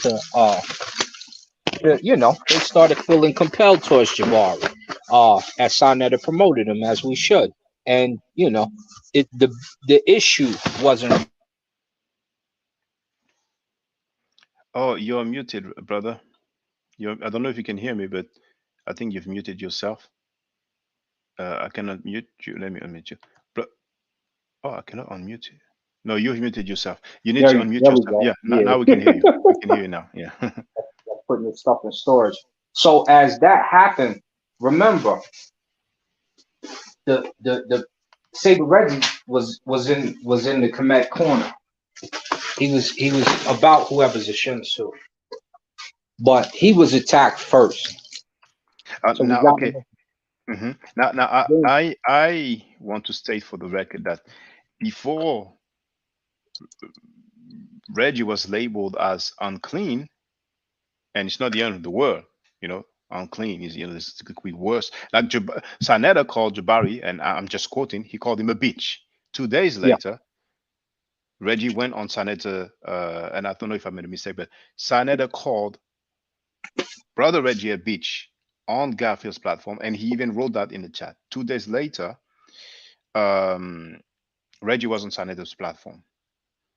they started feeling compelled towards Jabari. As Sonetta promoted him, as we should. And, the issue wasn't. Oh, you're muted, brother. I don't know if you can hear me, but I think you've muted yourself. I cannot mute you. Let me unmute you. Bro- Oh, I cannot unmute you. No, you've muted yourself. You need to unmute There we yourself. go. Yeah, now we Yeah. can hear you. We can hear you now. Yeah. Putting your stuff in storage. So as that happened, remember the Saber Reggie was in the command corner. He was about whoever's a Shinsu, but he was attacked first. So we Now, got okay. Now, I want to state for the record that before Reggie was labeled as unclean, and it's not the end of the world, you know. unclean. Is this could be worse. Like Saneda called Jabari, and I'm just quoting. He called him a bitch. 2 days Yeah, later, Reggie went on Saneda, and I don't know if I made a mistake, but Saneda called brother Reggie a bitch on Garfield's platform, and he even wrote that in the chat. 2 days later, um, Reggie was on Saneda's platform.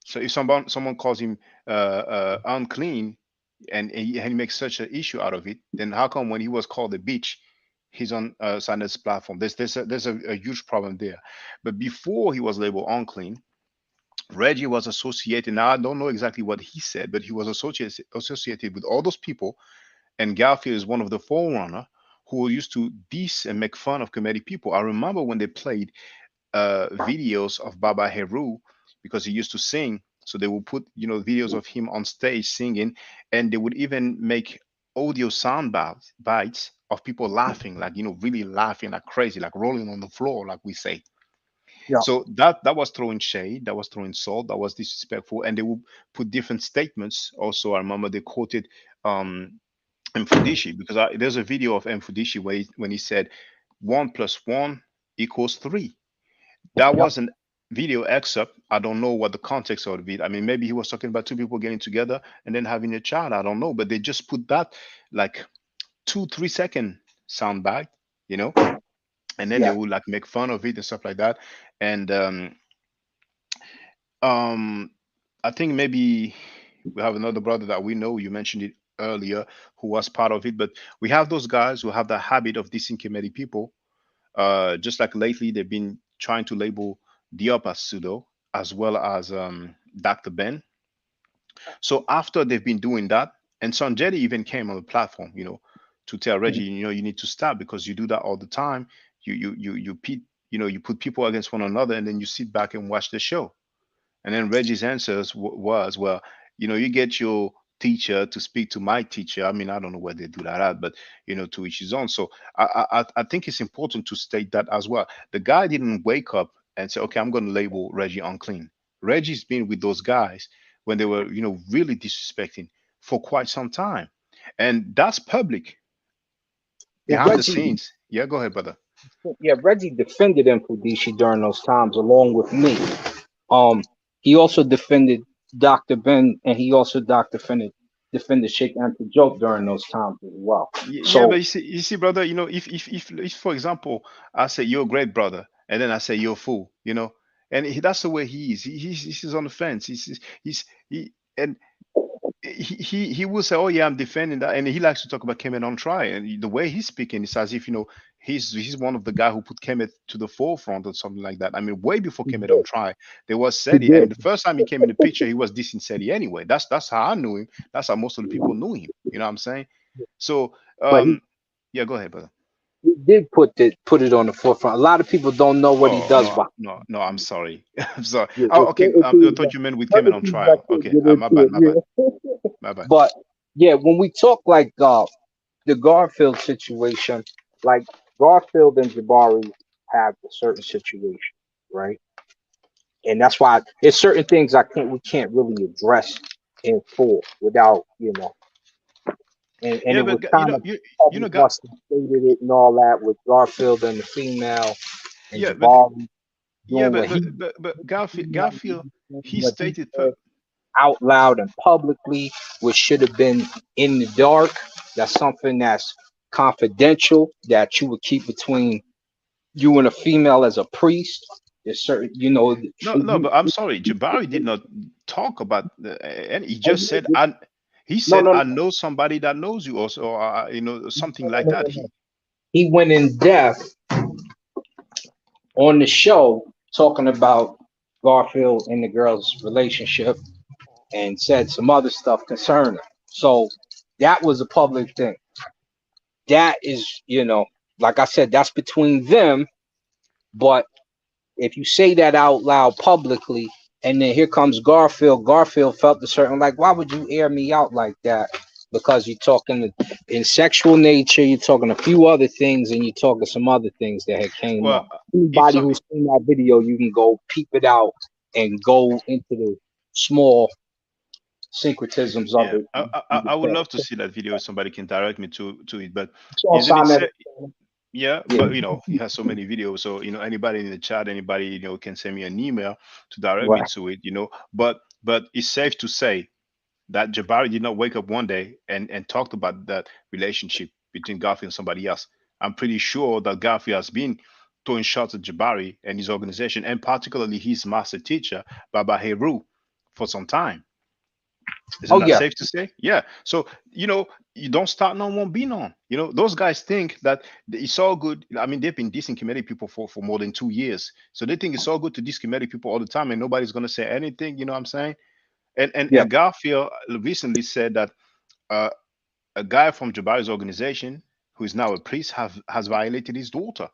So if someone calls him unclean, and he makes such an issue out of it, then how come when he was called a bitch, he's on Saneda's platform? There's a huge problem there. But before he was labeled unclean, Reggie was associated. Now I don't know exactly what he said, but he was associated with all those people, and Garfield is one of the forerunner who used to diss and make fun of comedic people. I remember when they played videos of Baba Heru because he used to sing. So they would put, videos of him on stage singing, and they would even make audio sound bites of people laughing, like, really laughing like crazy, like rolling on the floor, like we say. yeah, So that was throwing shade, that was throwing salt, that was disrespectful, and they would put different statements. Also, I remember they quoted Mfudishi, because there's a video of Mfudishi where when he said 1 plus 1 equals 3. That yeah. was an video excerpt. I don't know what the context of it. I mean, maybe he was talking about two people getting together and then having a child. I don't know, but they just put that like 2 3 second sound bite, you know, and then they Yeah. would like make fun of it and stuff like that. And um, I think maybe we have another brother that we know. You mentioned it earlier, who was part of it. But we have those guys who have the habit of dissing comedic people. Just like lately, they've been trying to label Diop as pseudo, as well as Dr. Ben. So after they've been doing that, and Sanjay even came on the platform, to tell Reggie, you need to stop because you do that all the time. You put people against one another, and then you sit back and watch the show. And then Reggie's answers was, well, you get your teacher to speak to my teacher. I mean, I don't know where they do that at, but to each his own. So I think it's important to state that as well. The guy didn't wake up and say, okay, I'm going to label Reggie unclean. Reggie's been with those guys when they were, really disrespecting for quite some time, and that's public Well, behind the Reggie, scenes. Yeah, go ahead, brother. yeah, Reggie defended Mfudishi during those times along with me. Um, he also defended Dr. Ben, and he also defended Sheikh Anta Joke during those times as well. Yeah, but So you see, brother, if for example, I say you're a great brother, and then I say you're a fool, and that's the way he is. He's on the fence. And he will say, "Oh yeah, I'm defending that," and he likes to talk about Kemet on trial. And the way he's speaking, it's as if he's one of the guy who put Kemet to the forefront or something like that. I mean, way before he Kemet on did. trial, there was He Seti, did. and the first time he came in the picture, he was dissing Seti anyway. That's how I knew him. That's how most of the people knew him. You know what I'm saying? So, But he, yeah, go ahead, brother. he did put it on the forefront. A lot of people don't know what he Oh does no, behind. no, no. I'm sorry. I'm sorry. Yeah, Oh, there's okay. certain I things thought that you meant with Kemet certain on things I trial. can't Okay, get my into bad, it. my bad, Yeah. my bad. But yeah, when we talk like the Garfield situation, like Garfield and Jabari have a certain situation, right? And that's why there's certain things we can't really address in full without, and Yeah, it but was kind of public God, must have stated it and all that with Garfield and the female and yeah, but Jabari yeah, doing but what but he but, but Garfield, what Garfield, he he stated, said out loud and publicly, which should have been in the dark. That's something that's confidential that you would keep between you and a female as a priest. There's certain, no, no, but I'm sorry, Jabari did not talk about, and he oh, just said, he no, said, no, no, I know somebody that knows you, also, or something no, like no, that. no, no. He went in depth on the show talking about Garfield and the girl's relationship and said some other stuff concerning. So that was a public thing. That is, like I said, that's between them. But if you say that out loud publicly, and then here comes Garfield, Garfield felt a certain like, why would you air me out like that? Because you're talking in sexual nature, you're talking a few other things, and you're talking some other things that had came Well, up. if Anybody so, who's seen that video, you can go peep it out and go into the small syncretisms of Yeah, it. I would love to see that video if somebody can direct me to it. But It's on isn't it Simon. said? Yeah, Yeah, but he has so many videos. So anybody in the chat, anybody can send me an email to direct me right. to it. But it's safe to say that Jabari did not wake up one day and talked about that relationship between Garfield and somebody else. I'm pretty sure that Garfield has been throwing shots at Jabari and his organization, and particularly his master teacher, Baba Heru, for some time. Isn't Oh that yeah, safe to say? Yeah. So, you don't start none, won't be none. Those guys think that it's all good. I mean, they've been dissing Kemetic people for more than 2 years. So they think it's all good to diss Kemetic people all the time and nobody's going to say anything. You know what I'm saying? yeah, And Garfield recently said that uh, a guy from Jabari's organization, who is now a priest, has violated his daughter.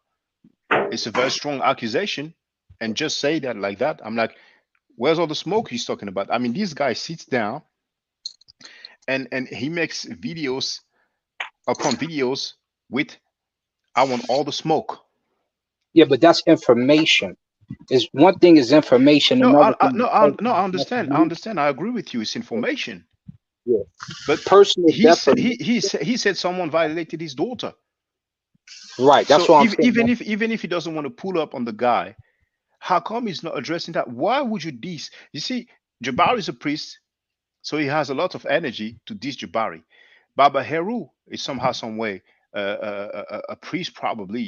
It's a very strong accusation. And just say that like that. I'm like, where's all the smoke he's talking about? I mean, this guy sits down and he makes videos upon videos with I want all the smoke. yeah. But that's information. Is one thing is information, No, another I thing no, is I, no, personal I understand. I definition. understand. I agree with you. It's information. Yeah, But personal he said definition. he said someone violated his daughter. Right. That's So what I'm even saying. even if he doesn't want to pull up on the guy, how come he's not addressing that? Why would you diss? You see, Jabari is a priest, so he has a lot of energy to diss Jabari. Baba Heru is somehow, some way a priest, probably,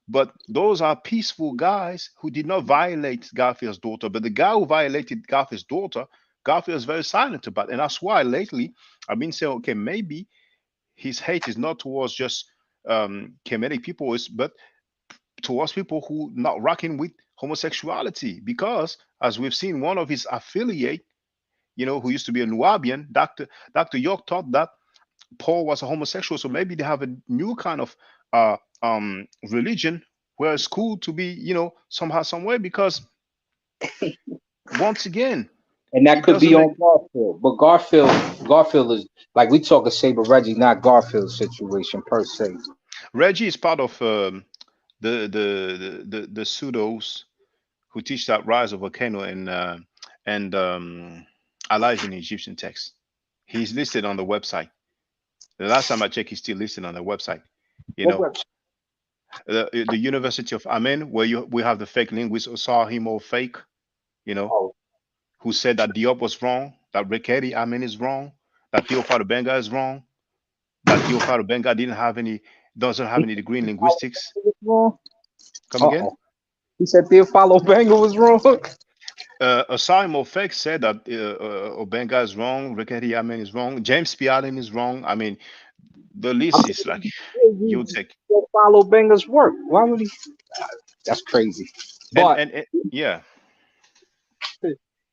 But those are peaceful guys who did not violate Garfield's daughter. But the guy who violated Garfield's daughter, Garfield is very silent about, and that's why lately I've been saying, okay, maybe his hate is not towards just Kemetic people, but towards people who not rocking with homosexuality. Because as we've seen, one of his affiliate, who used to be a Nubian, Dr. York, thought that Paul was a homosexual. So maybe they have a new kind of religion where it's cool to be, somehow, somewhere. Because once again, And that it could be doesn't make on Garfield. But Garfield is like we talk of Saber Reggie, not Garfield's situation per se. Reggie is part of the pseudos who teach that rise of volcano and alive in Egyptian text. He's listed on the website. The last time I checked, he's still listed on the website. You What know, website? the University of Amen, where we have the fake linguist Osahimo Fake, you know, Oh, who said that Diop was wrong, that Rekeri Amen is wrong, that Theophilo Benga is wrong, that Theophilo Benga doesn't have he any degree in said Theophilo linguistics. Banger was wrong. Come Uh again? oh. He said Theophilo Banger was wrong. Osahimo Fake said that Obenga is wrong, Rekeri Amen is wrong, James P. Allen is wrong. I mean, the I'm list is saying like, he you take. Theophilo Banger's work. Why would he? That's crazy. and But and, and yeah.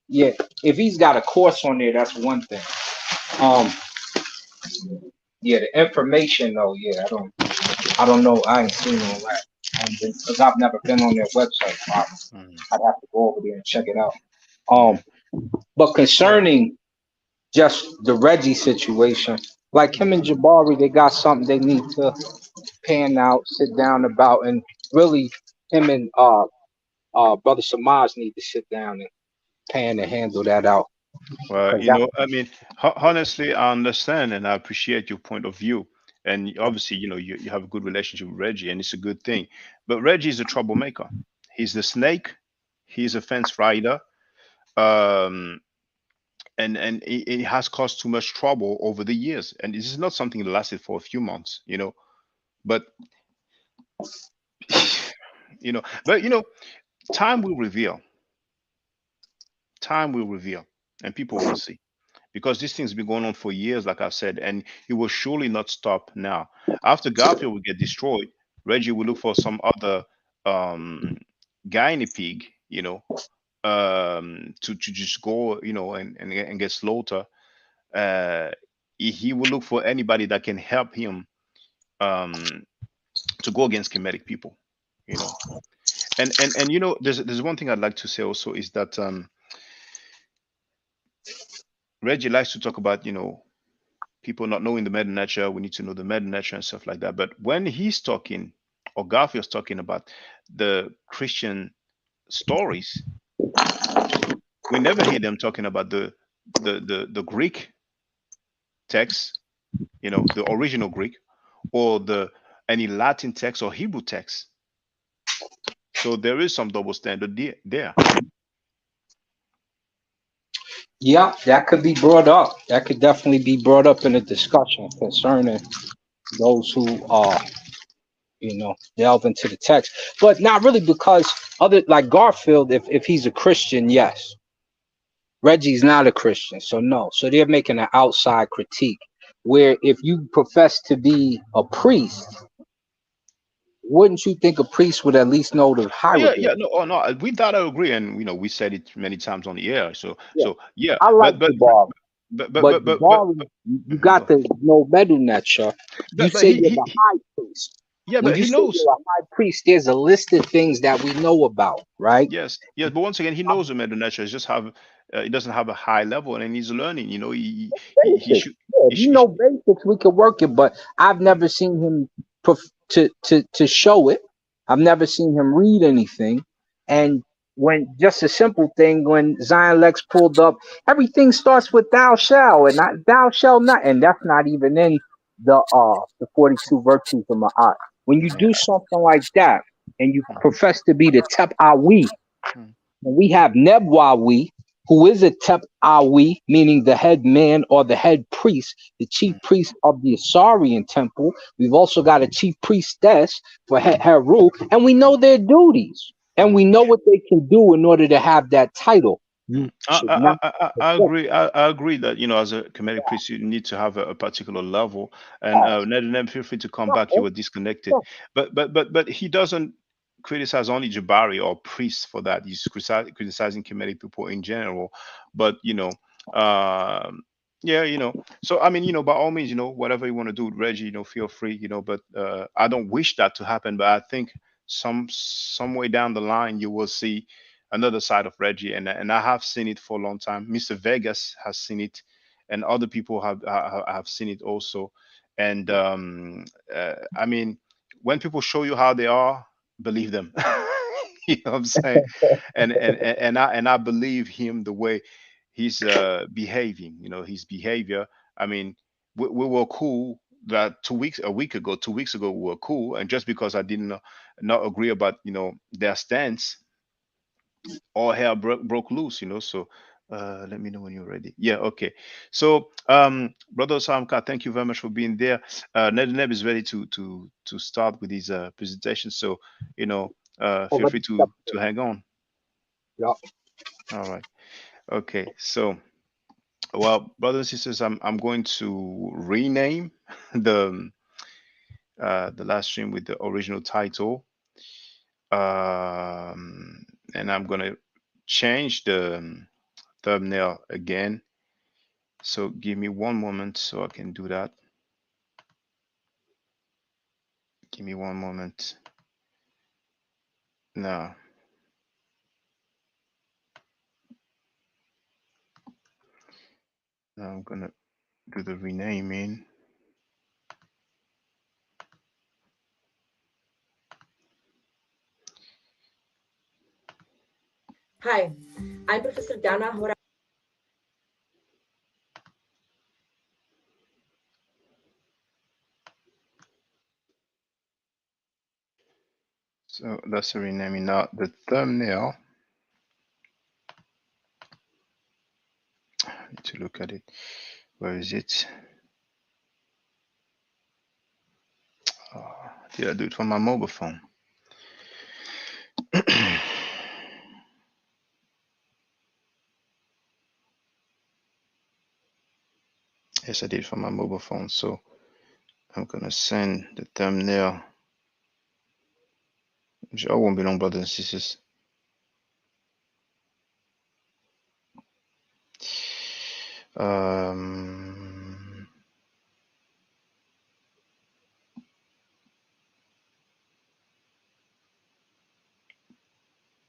yeah, if he's got a course on there, that's one thing. Um, yeah, the information though, yeah, I don't know. I ain't seen all that. Because I've never been on their website. Probably. Mhm. I'd have to go over there and check it out. Yeah. But Yeah. concerning just the Reggie situation, like him and Jabari, they got something they need to pan out, sit down about, and really him and brother Samaj need to sit down and pan and handle that out. Well, Cause that I mean, honestly, I understand and I appreciate your point of view. And obviously, you have a good relationship with Reggie, and it's a good thing. But Reggie is a troublemaker. He's the snake. He's a fence rider. Um, and it has caused too much trouble over the years. And this is not something that lasted for a few months. But but time will reveal. Time will reveal, and people will see. Because this thing's been going on for years, like I've said, and it will surely not stop now. After Garfield will get destroyed, Reggie will look for some other um, guinea pig, to just go, and get slaughtered. Uh, he will look for anybody that can help him um, to go against Kemetic people, you know. And there's one thing I'd like to say also is that Reggie likes to talk about people not knowing the meta nature. We need to know the meta nature and stuff like that. But when he's talking, or Garfield's talking about the Christian stories, we never hear them talking about the Greek text, the original Greek, or the any Latin text or Hebrew text. So there is some double standard there. Yeah, that could be brought up. That could definitely be brought up in a discussion concerning those who delve into the text. But not really, because other like Garfield, if he's a Christian, yes. Reggie's not a Christian, so no. So they're making an outside critique. Where if you profess to be a priest, wouldn't you think a priest would at least know the Oh yeah, hieroglyph? yeah, no, oh no, with that I agree, and we said it many times on the air. So, Yeah, yeah, I like but but Jabari, but but but but but but, Jabari, you mhm, got go. to know better than that, Chuck. You But say you're he, the he high priest. yeah, When but you he say knows. you're a high priest, there's a list of things that we know about, right? Yes, yes, but once again, he knows the method nature. It's just have he doesn't have a high level, and he's learning. He Basics. should. Yeah, if He you should know basics, we could work it. But I've never seen him to show it. I've never seen him read anything. And when just a simple thing, when Zion Lex pulled up, everything starts with "thou shall" and not "thou shall not," and that's not even in the 42 virtues of Ma'at. When you do something like that, and you profess to be the Tep Awi, Mm, we have Nebwawi, who is a Tep-Awi, meaning the head man or the head priest, the chief mm, priest of the Asarian temple. We've also got a chief priestess for Heru, and we know their duties, and mm, we know what they can do in order to have that title. mm. You should not I forget agree. I agree that as a comedic priest, you need to have a particular level. And that. Ned, feel free to come No, back. You were disconnected, but he doesn't criticize only Jabari or priests for that. He's criticizing comedic people in general. But um, yeah, So I mean, by all means, whatever you want to do with Reggie, feel free, But I don't wish that to happen. But I think some way down the line, you will see another side of Reggie, and I have seen it for a long time. Mr. Vegas has seen it, and other people have seen it also. And I mean, when people show you how they are, believe them. You know what I'm saying? And I believe him the way he's behaving. His behavior. I mean, we were cool that a week ago, 2 weeks ago, we were cool, and just because I didn't not agree about their stance, all hell broke loose. So let me know when you're ready. Yeah, okay. So brother Samka, thank you very much for being there. Neb is ready to start with his presentation, so feel over free to hang on. yeah. All right. Okay. So, well, brothers and sisters, I'm going to rename the the last stream with the original title, and I'm gonna change the thumbnail again. So give me one moment so I can do that. Give me one moment. Now, now I'm gonna do the renaming. Hi, I'm Professor Dana Hora. So that's the renaming. Now the thumbnail. I need to look at it. Where is it? Did I do it from my mobile phone? Yes, I did it from my mobile phone. So I'm gonna send the thumbnail. I won't be long, brothers and sisters. Um,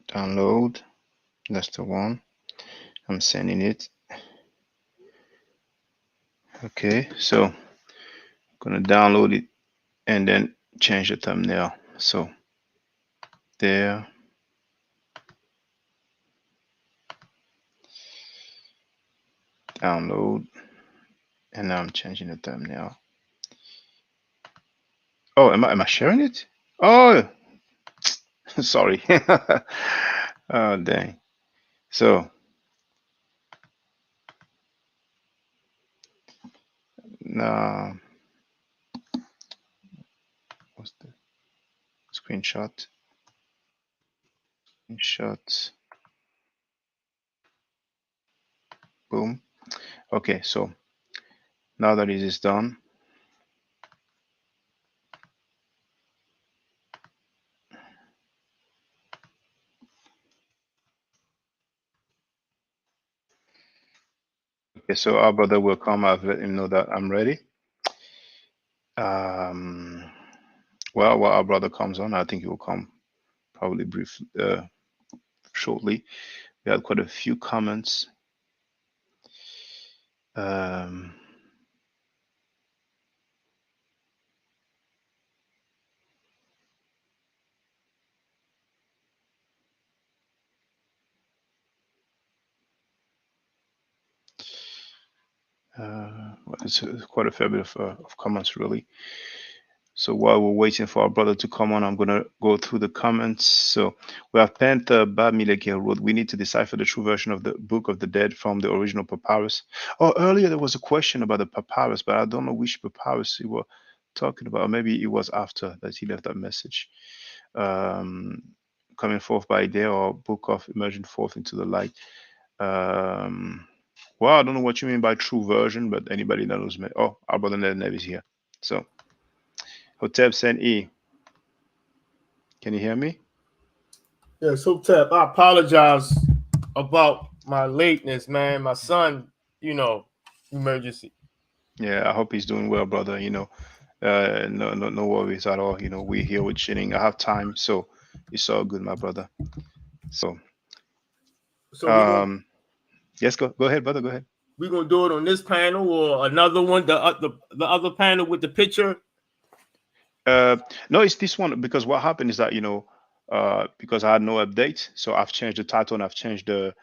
download. That's the one. I'm sending it. Okay, so I'm gonna download it and then change the thumbnail. So there. Download, and now I'm changing the thumbnail. Oh, am I sharing it? Oh, sorry. Oh, dang. So now, what's the screenshot? Screenshots. Boom. Okay, so now that it is done, okay, so our brother will come. I've let him know that I'm ready. Um, well, while our brother comes on, I think he will come probably shortly. We had quite a few comments. Um, well, it's quite a fair bit of comments, really. So while we're waiting for our brother to come on, I'm going to go through the comments. So we have Panther Bamileke wrote, we need to decipher the true version of the Book of the Dead from the original papyrus. Oh, earlier there was a question about the papyrus, but I don't know which papyrus you were talking about. Or maybe it was after that he left that message. Um, Coming forth by day or Book of Emerging Forth into the Light. Um, well, I don't know what you mean by true version, but anybody that knows me. Oh, our brother Nev is here. So Hotep sent E. Can you hear me? Yeah, so Tap, I apologize about my lateness, man. My son, emergency. Yeah, I hope he's doing well, brother. No worries at all. We're here with Chinning. I have time, so it's all good, my brother. So, So um, yes, go ahead, brother. Go ahead. we gonna do it on this panel or another one, the other panel with the picture. Uh, no, it's this one because what happened is that because I had no update, so I've changed the title and I've changed the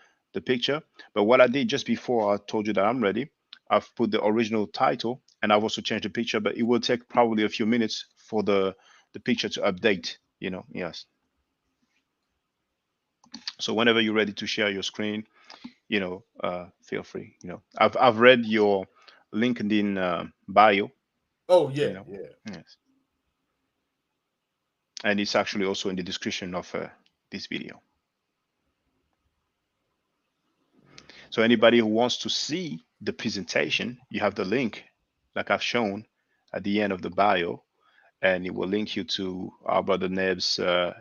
picture. But what I did just before I told you that I'm ready, I've put the original title and I've also changed the picture. But it will take probably a few minutes for the picture to update. Yes. So whenever you're ready to share your screen, feel free. I've read your LinkedIn bio. Oh You yeah, know, yeah. yes, and it's actually also in the description of this video. So anybody who wants to see the presentation, you have the link, like I've shown, at the end of the bio, and it will link you to our brother Neb's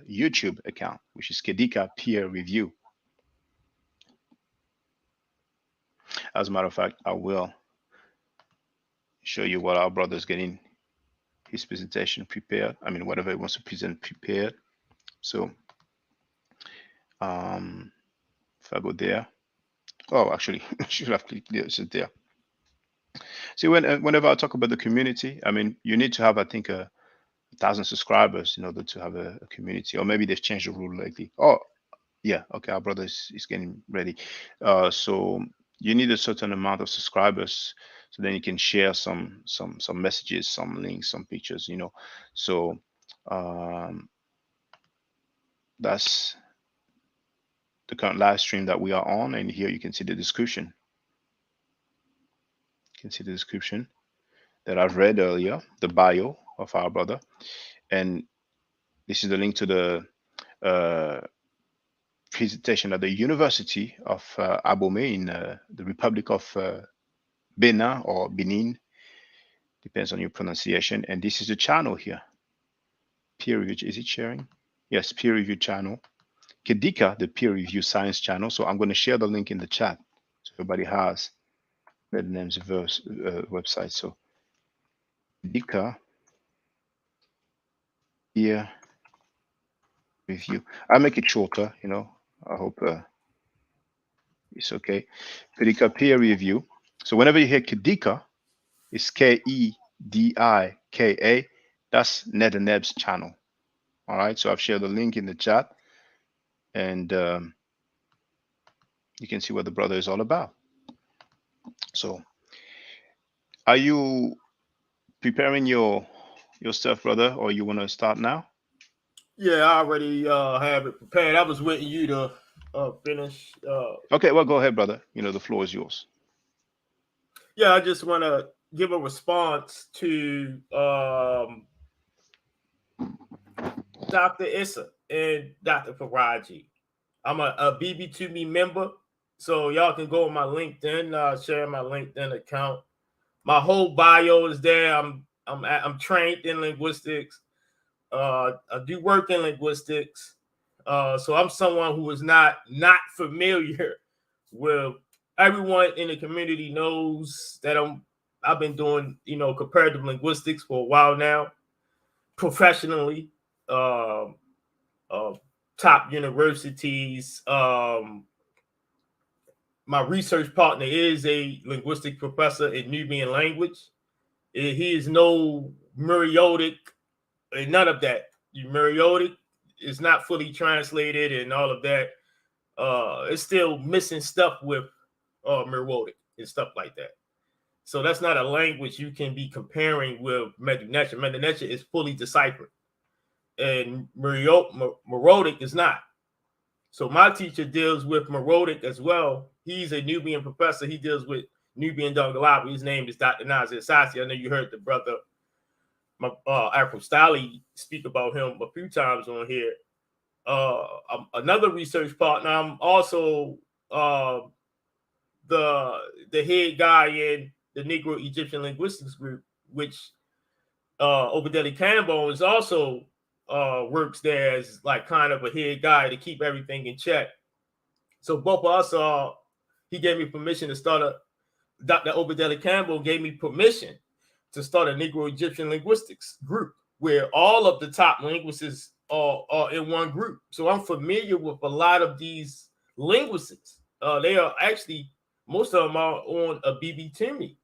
YouTube account, which is Kedika Peer Review. As a matter of fact, I will show you what our brother's getting his presentation prepared. I mean, whatever he wants to present prepared. So, if I go there, oh, actually, I should have clicked this there. See, whenever I talk about the community, I mean, you need to have, I think, 1,000 subscribers in order to have a community, or maybe they've changed the rule lately. Oh, yeah, okay, our brother is getting ready. So you need a certain amount of subscribers, so then you can share some messages, some links, some pictures. So um, that's the current live stream that we are on, and here you can see the description. You can see the description that I've read earlier, the bio of our brother, and this is the link to the uh, presentation at the University of Abomey in the Republic of Benin or Benin, depends on your pronunciation. And this is the channel here, peer review. Is it sharing? Yes, peer review channel. Kedika, the peer review science channel. So I'm going to share the link in the chat so everybody has the name's website. So Kedika peer review. I'll make it shorter. I hope it's okay. Kedika peer review. So whenever you hear Kedika, it's Kedika. That's NetherNeb's channel. All right. So I've shared the link in the chat, and you can see what the brother is all about. So, are you preparing your stuff, brother, or you want to start now? Yeah, I already have it prepared. I was waiting you to finish. Okay, well, go ahead, brother. The floor is yours. Yeah, I just want to give a response to Dr. Issa and Dr. Faraji. I'm a BB2Me member, so y'all can go on my LinkedIn, share my LinkedIn account. My whole bio is there. I'm trained in linguistics. I do work in linguistics. So I'm someone who is not familiar with everyone in the community knows that I've been doing comparative linguistics for a while now, professionally. Um, uh, Top universities. My research partner is a linguistic professor in Nubian language. He is no Muriotic and none of that. Muriotic is not fully translated and all of that. It's still missing stuff with Meroitic and stuff like that. So that's not a language you can be comparing with Medu Neter. Medu Neter is fully deciphered, and Meroitic is not. So my teacher deals with Meroitic as well. He's a Nubian professor. He deals with Nubian Dongalabi. His name is Dr. Nazir Sassi. I know you heard the brother Afro Stali speak about him a few times on here. Another research partner. I'm also the head guy in the Negro Egyptian Linguistics Group, which Obadeli Kambon is also works there as like kind of a head guy to keep everything in check. So both of us are. He gave me permission to start a. Dr. Obadeli Kambon gave me permission to start a Negro Egyptian linguistics group where all of the top linguists are in one group. So I'm familiar with a lot of these linguists. They are actually, most of them are on a BB2Me.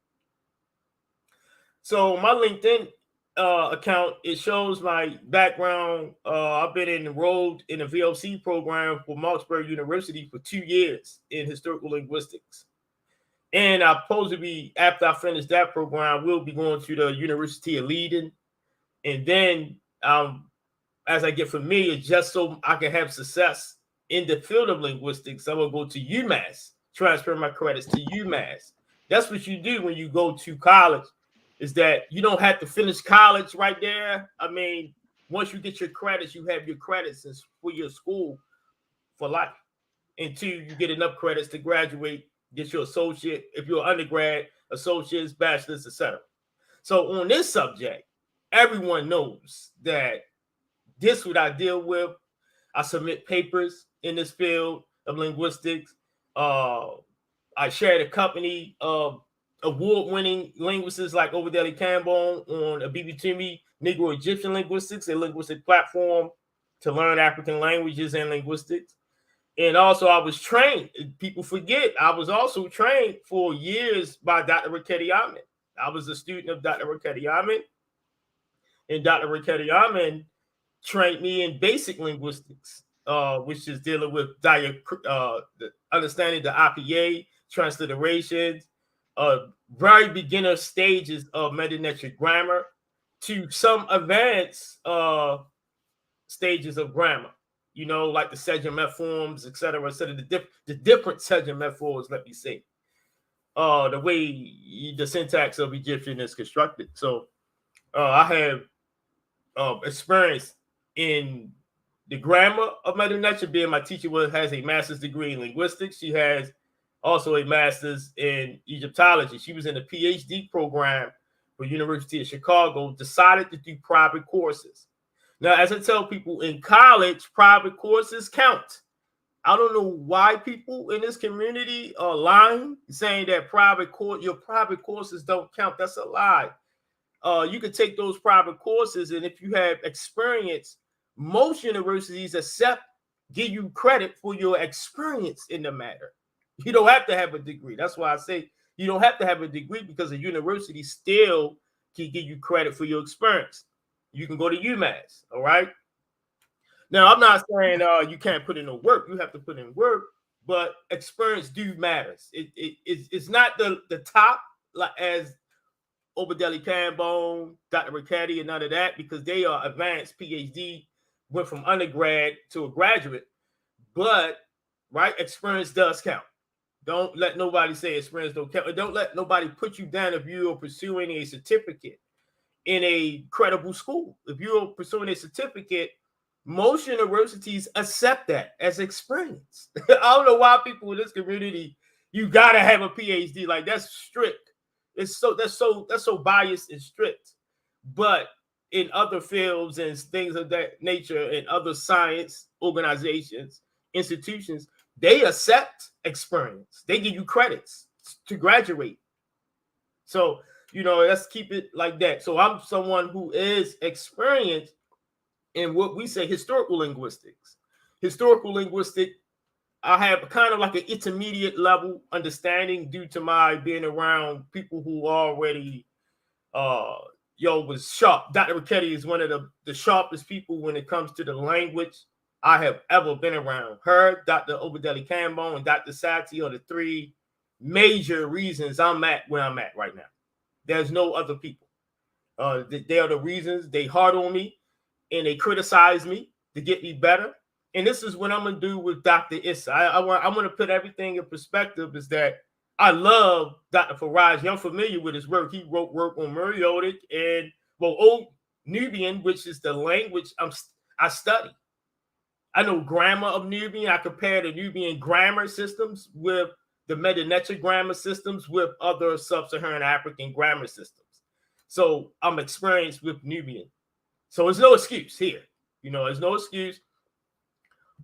So my LinkedIn account, it shows my background. I've been enrolled in a VLC program for Marksburg University for 2 years in historical linguistics. And I'm supposed to be, after I finish that program, we'll be going to the University of Leiden. And then as I get familiar, just so I can have success in the field of linguistics, I'm going to go to UMass, transfer my credits to UMass. That's what you do when you go to college, is that you don't have to finish college right there. I mean, once you get your credits, you have your credits for your school for life. Until you get enough credits to graduate, get your associate, if you're an undergrad, associates, bachelors, etc. So on this subject, everyone knows that this is what I deal with. I submit papers in this field of linguistics. I share the company of award-winning linguists like Obadeli Kambon on a BB2Me Negro Egyptian Linguistics, a linguistic platform to learn African languages and linguistics. And also, I was trained. People forget, I was also trained for years by Dr. Raketi Ahmed. I was a student of Dr. Raketi Ahmed, and Dr. Raketi Ahmed trained me in basic linguistics, which is dealing with understanding the IPA, transliterations, very beginner stages of metametric grammar to some advanced stages of grammar. Like the Sedgwick forms, etc., the different Sedgwick forms, let me say, the way the syntax of Egyptian is constructed. So I have experience in the grammar of Medu Neter, being my teacher has a master's degree in linguistics. She has also a master's in Egyptology. She was in a PhD program for University of Chicago, decided to do private courses. Now, as I tell people in college, private courses count. I don't know why people in this community are lying, saying that your private courses don't count. That's a lie. You can take those private courses, and if you have experience, most universities give you credit for your experience in the matter. You don't have to have a degree. That's why I say you don't have to have a degree, because a university still can give you credit for your experience. You can go to UMass, all right? Now, I'm not saying you can't put in no work. You have to put in work, but experience do matters. It's not the top, like as Obadeli Kambon, Dr. Riccati, and none of that, because they are advanced PhD, went from undergrad to a graduate. But right, experience does count. Don't let nobody say experience don't count. Don't let nobody put you down if you are pursuing a certificate in a credible school. If you're pursuing a certificate, most universities accept that as experience. I don't know why people in this community, you gotta have a PhD. Like, that's strict. It's so that's so biased and strict. But in other fields and things of that nature, in other science organizations, institutions, they accept experience. They give you credits to graduate. So, let's keep it like that. So I'm someone who is experienced in what we say historical linguistics. Historical linguistic, I have kind of like an intermediate level understanding due to my being around people who already was sharp. Dr. Riccati is one of the sharpest people when it comes to the language I have ever been around. Her, Dr. Obadeli Kambon, and Dr. Sati are the three major reasons I'm at where I'm at right now. There's no other people. They are the reasons. They hard on me and they criticize me to get me better. And this is what I'm going to do with Dr. Issa. I want to put everything in perspective, is that I love Dr. Faraji. I'm familiar with his work. He wrote work on Meroitic and, Old Nubian, which is the language I study. I know grammar of Nubian. I compare the Nubian grammar systems with the Medinetra grammar systems with other sub-Saharan African grammar systems. So I'm experienced with Nubian. So there's no excuse here. There's no excuse.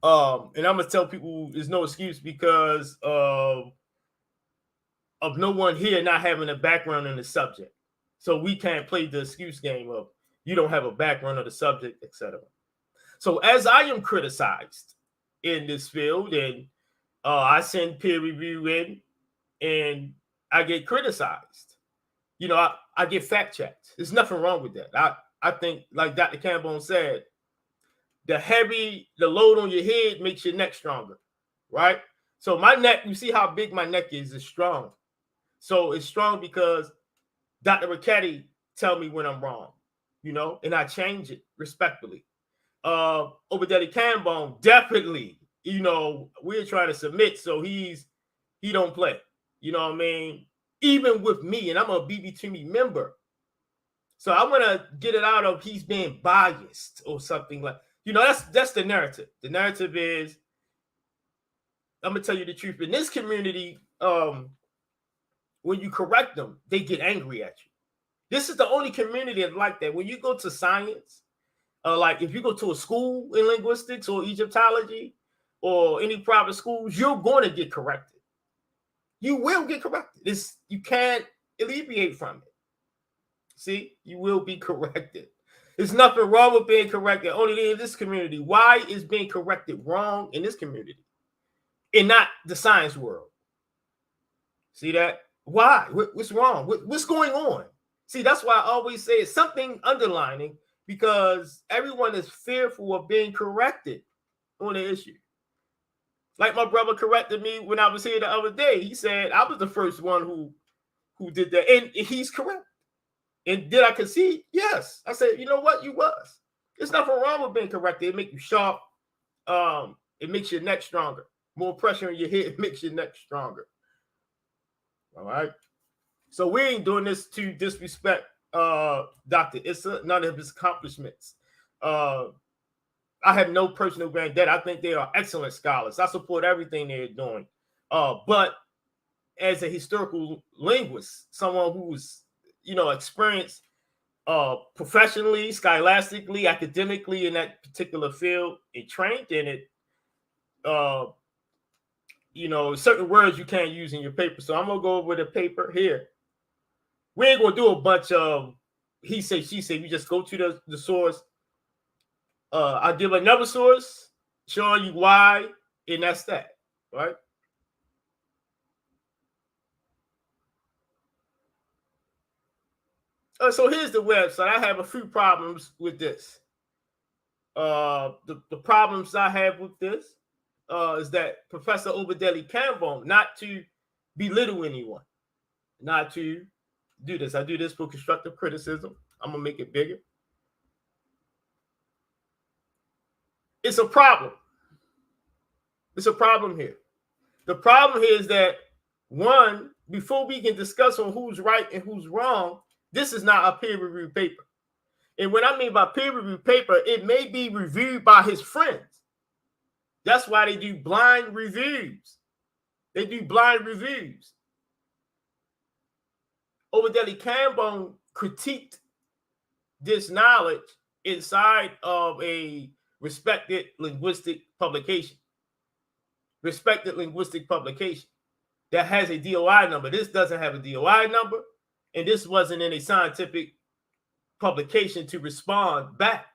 And I'm gonna tell people there's no excuse because of no one here not having a background in the subject. So we can't play the excuse game of you don't have a background of the subject, etc. So as I am criticized in this field, and I send peer review in, and I get criticized, I get fact checked. There's nothing wrong with that. I think, like Dr. Kambon said, the load on your head makes your neck stronger, right? So my neck, you see how big my neck is strong. So it's strong because Dr. Riccati tell me when I'm wrong, and I change it respectfully. Obadeli Kambon, definitely, we're trying to submit, so he don't play. You know what I mean? Even with me, and I'm a BB2Me member. So I want to get it out of he's being biased or something like, that's the narrative. The narrative is, I'm gonna tell you the truth. In this community, when you correct them, they get angry at you. This is the only community that's like that. When you go to science, like if you go to a school in linguistics or Egyptology or any private schools, you're going to get corrected. You will get corrected. You can't alleviate from it. See, you will be corrected. There's nothing wrong with being corrected, only in this community. Why is being corrected wrong in this community and not the science world? See that? Why? What's wrong? What's going on? See, that's why I always say it's something underlining, because everyone is fearful of being corrected on the issue. Like my brother corrected me when I was here the other day. He said I was the first one who did that, and he's correct. And did I concede? Yes. I said, you know what? You was. There's nothing wrong with being corrected. It makes you sharp. It makes your neck stronger. More pressure in your head makes your neck stronger. All right. So we ain't doing this to disrespect Dr. Issa, none of his accomplishments. I have no personal vendetta. I think they are excellent scholars. I support everything they're doing. But as a historical linguist, someone who's experienced professionally, scholastically, academically in that particular field and trained in it, certain words you can't use in your paper. So I'm gonna go over the paper here. We ain't gonna do a bunch of he say, she say. We just go to the source. I'll give another source showing you why, and that's that, right? So here's the website. I have a few problems with this. The problems I have with this is that Professor Obadeli Kambon, not to belittle anyone, not to do this. I do this for constructive criticism. I'm gonna make it bigger. It's a problem. It's a problem here. The problem here is that, one, before we can discuss on who's right and who's wrong, this is not a peer-reviewed paper. And what I mean by peer-reviewed paper, it may be reviewed by his friends. That's why they do blind reviews. They do blind reviews. Obadeli Kambon critiqued this knowledge inside of a respected linguistic publication. Respected linguistic publication that has a DOI number. This doesn't have a DOI number, and this wasn't in a scientific publication to respond back.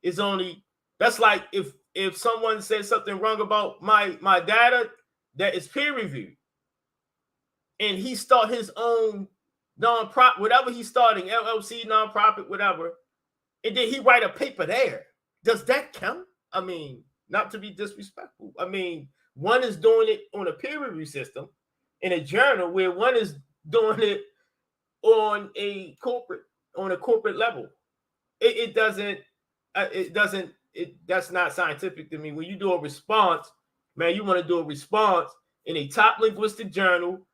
It's only, that's like if someone says something wrong about my data that is peer reviewed, and he start his own nonprofit, whatever he's starting, LLC, nonprofit, whatever, and then he write a paper there. Does that count? I mean, not to be disrespectful. I mean, one is doing it on a peer review system in a journal, where one is doing it on a corporate level. That's not scientific to me. When you do a response, man, you want to do a response in a top linguistic journal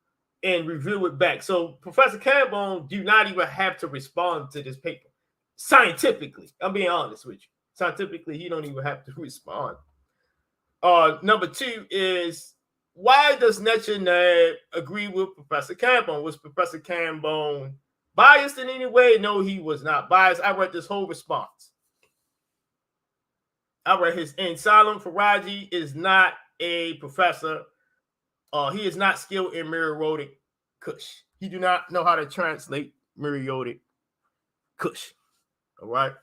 and review it back. So Professor Kambon do not even have to respond to this paper. Scientifically, I'm being honest with you. Scientifically, he don't even have to respond. Number two is, why does NetchaNab agree with Professor Kambon? Was Professor Kambon biased in any way? No, he was not biased. I read this whole response. I read his, and Salam Faraji is not a professor. He is not skilled in meroitic Kush. He do not know how to translate meroitic Kush. All right.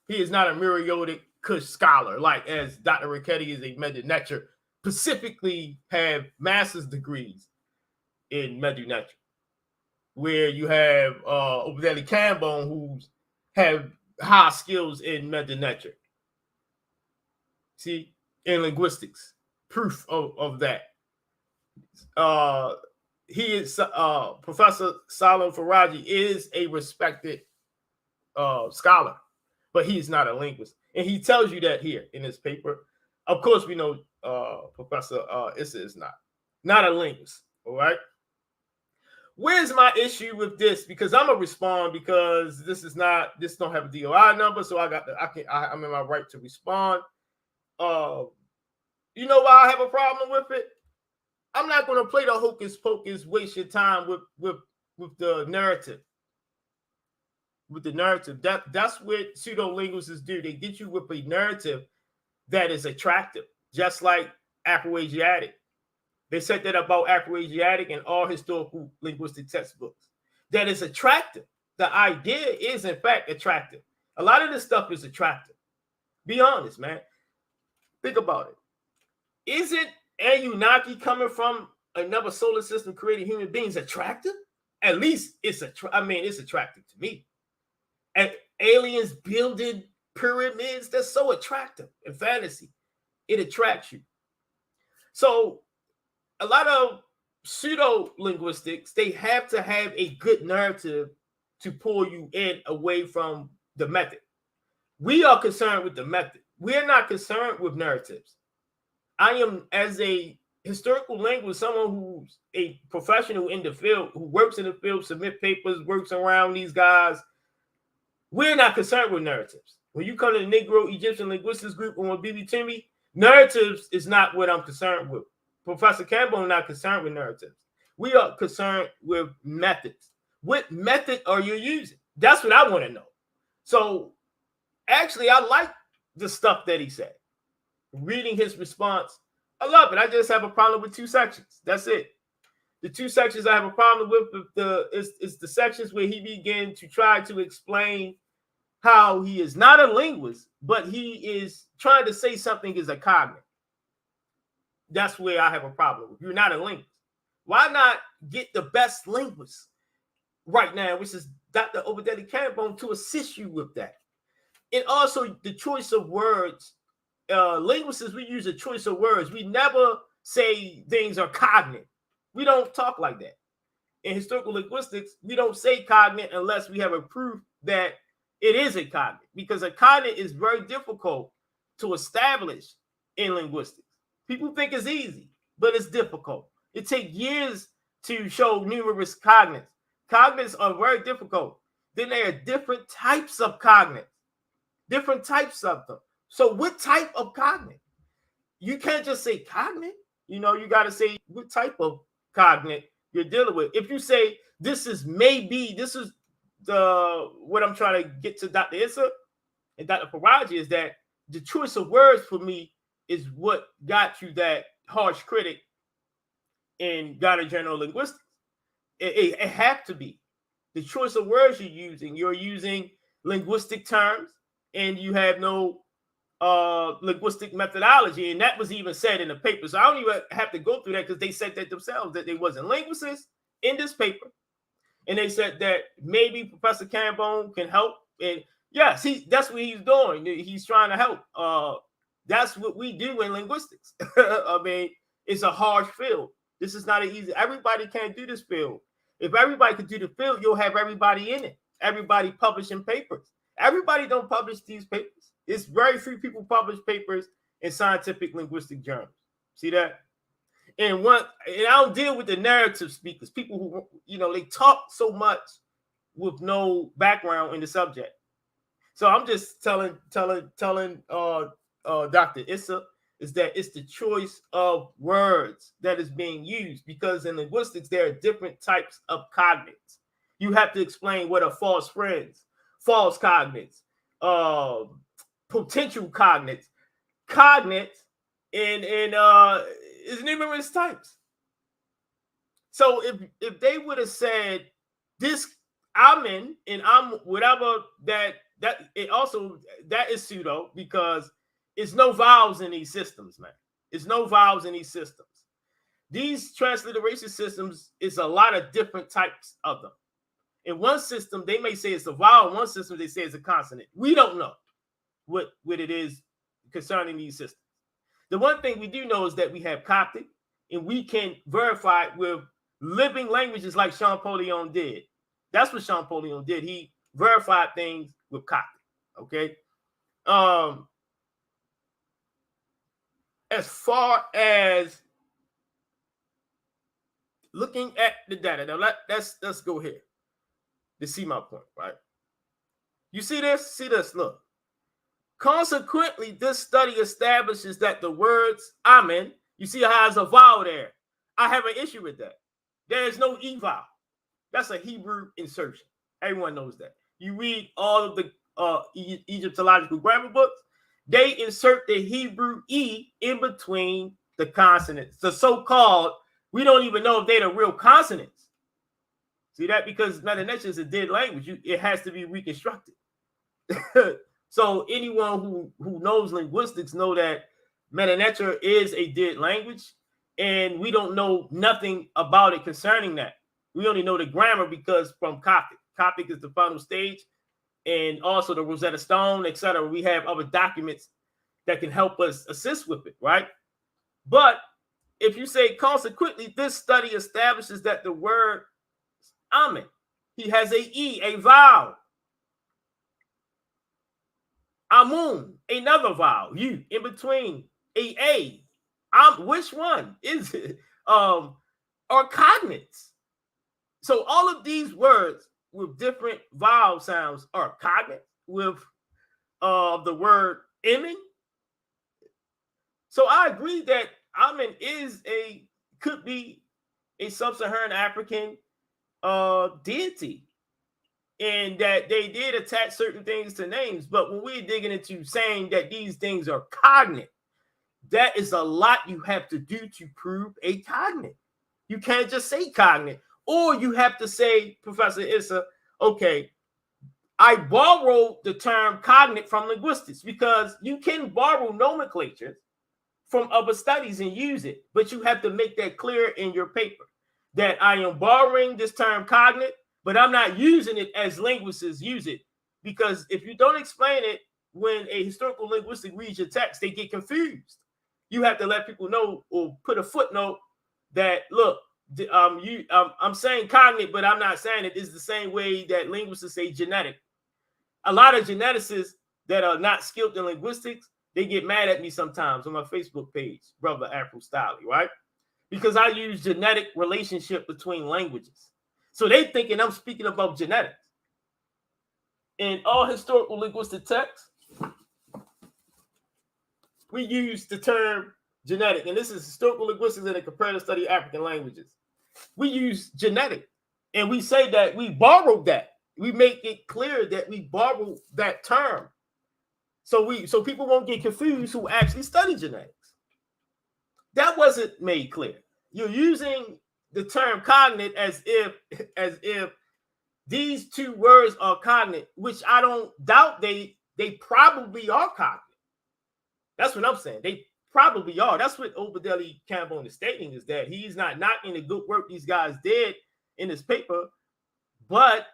He is not a meroitic Kush scholar, like as Dr. Ricchetti is a Medu Neter, specifically have master's degrees in Medu Neter, where you have Obadeli Kambon, who's have high skills in Medu Neter. See, in linguistics, proof of that. He is Professor Salam Faraji is a respected scholar, but he's not a linguist, and he tells you that here in his paper. Of course, we know Professor Issa is not a linguist. All right. Where's my issue with this? Because I'm gonna respond, because this don't have a DOI number, so I'm in my right to respond. You know why I have a problem with it? I'm not going to play the hocus pocus, waste your time with the narrative. With the narrative, that's what pseudo linguists do. They get you with a narrative that is attractive, just like Afroasiatic. They said that about Afroasiatic in all historical linguistic textbooks. That is attractive. The idea is, in fact, attractive. A lot of this stuff is attractive. Be honest, man. Think about it. Isn't Anunnaki coming from another solar system creating human beings attractive? At least it's attractive to me. And aliens building pyramids, that's so attractive in fantasy. It attracts you. So a lot of pseudo linguistics, they have to have a good narrative to pull you in away from the method. We are concerned with the method. We're not concerned with narratives. I am, as a historical linguist, someone who's a professional in the field, who works in the field, submit papers, works around these guys. We're not concerned with narratives. When you come to the Negro Egyptian Linguistics Group or BB Timmy, narratives is not what I'm concerned with. Professor Kambon is not concerned with narratives. We are concerned with methods. What method are you using? That's what I want to know. So actually, I like the stuff that he said. Reading his response, I love it. I just have a problem with two sections. That's it. The two sections I have a problem with is the sections where he began to try to explain how he is not a linguist, but he is trying to say something is a cognitive. That's where I have a problem with. You're not a linguist. Why not get the best linguist right now, which is Dr. Obadeli Kambon, to assist you with that? And also the choice of words linguists, we use a choice of words. We never say things are cognate. We don't talk like that. In historical linguistics, we don't say cognate unless we have a proof that it is a cognate, because a cognate is very difficult to establish in linguistics. People think it's easy, but it's difficult. It takes years to show numerous cognates. Cognates are very difficult. Then there are different types of cognates, different types of them. So what type of cognate? You can't just say cognate. You got to say what type of cognate you're dealing with. If you say this is maybe, this is what I'm trying to get to Dr. Issa and Dr. Faraji, is that the choice of words for me is what got you that harsh critic in Ghana General Linguistics. It had to be the choice of words you're using. You're using linguistic terms, and you have no linguistic methodology, and that was even said in the paper. So I don't even have to go through that, because they said that themselves, that they wasn't linguists in this paper, and they said that maybe Professor Kambon can help. And yes, that's what he's doing. He's trying to help. That's what we do in linguistics. I mean, it's a harsh field. This is not an easy. Everybody can't do this field. If everybody could do the field, you'll have everybody in it. Everybody publishing papers. Everybody don't publish these papers. It's very few people publish papers in scientific linguistic journals. See that? And I don't deal with the narrative speakers, people who, they talk so much with no background in the subject. So I'm just telling Dr. Issa is that it's the choice of words that is being used, because in linguistics, there are different types of cognates. You have to explain what are false friends, false cognates, potential cognates, and is numerous types. So if they would have said this, I'm in, and I'm whatever, that it also, that is pseudo, because it's no vowels in these systems, man. It's no vowels in these systems. These transliteration systems is a lot of different types of them. In one system, they may say it's a vowel. In one system, they say it's a consonant. We don't know what it is concerning these systems. The one thing we do know is that we have Coptic, and we can verify it with living languages like Champollion did. That's what Champollion did. He verified things with Coptic. Okay. As far as looking at the data, now let's go here to see my point, right? You see this? See this? Look. Consequently, this study establishes that the words amen, you see how there's a vowel there. I have an issue with that. There is no E vowel. That's a Hebrew insertion. Everyone knows that. You read all of the Egyptological grammar books, they insert the Hebrew E in between the consonants. The so-called, we don't even know if they're the real consonants. See that? Because Metanetia is a dead language. It has to be reconstructed. So anyone who knows linguistics know that Metanetia is a dead language, and we don't know nothing about it concerning that. We only know the grammar because from Coptic. Coptic is the final stage, and also the Rosetta Stone, etc. We have other documents that can help us assist with it, right? But if you say, consequently, this study establishes that the word amen, he has a E, a vowel. Amun, another vowel, U, in between, a. Which one is it? Are cognates. So all of these words with different vowel sounds are cognate with the word emin. So I agree that amen could be a sub-Saharan African deity, and that they did attach certain things to names. But when we're digging into saying that these things are cognate, that is a lot you have to do to prove a cognate. You can't just say cognate, or you have to say, Professor Issa, okay, I borrowed the term cognate from linguistics, because you can borrow nomenclature from other studies and use it, but you have to make that clear in your paper that I am borrowing this term cognate, but I'm not using it as linguists use it, because if you don't explain it when a historical linguistic reads your text, they get confused. You have to let people know or put a footnote that, look, I'm saying cognate, but I'm not saying it is the same way that linguists say genetic. A lot of geneticists that are not skilled in linguistics, they get mad at me sometimes on my Facebook page, Brother Afro Styley, right? Because I use genetic relationship between languages. So they thinking I'm speaking about genetics. In all historical linguistic texts, we use the term genetic, and this is historical linguistics and a comparative study of African languages. We use genetic, and we say that we borrowed that. We make it clear that we borrowed that term, so people won't get confused who actually study genetics. That wasn't made clear. You're using the term cognate as if these two words are cognate, which I don't doubt they probably are cognate. That's what I'm saying. They probably are. That's what Obadeli Kambon is stating, is that he's not knocking the good work these guys did in this paper, but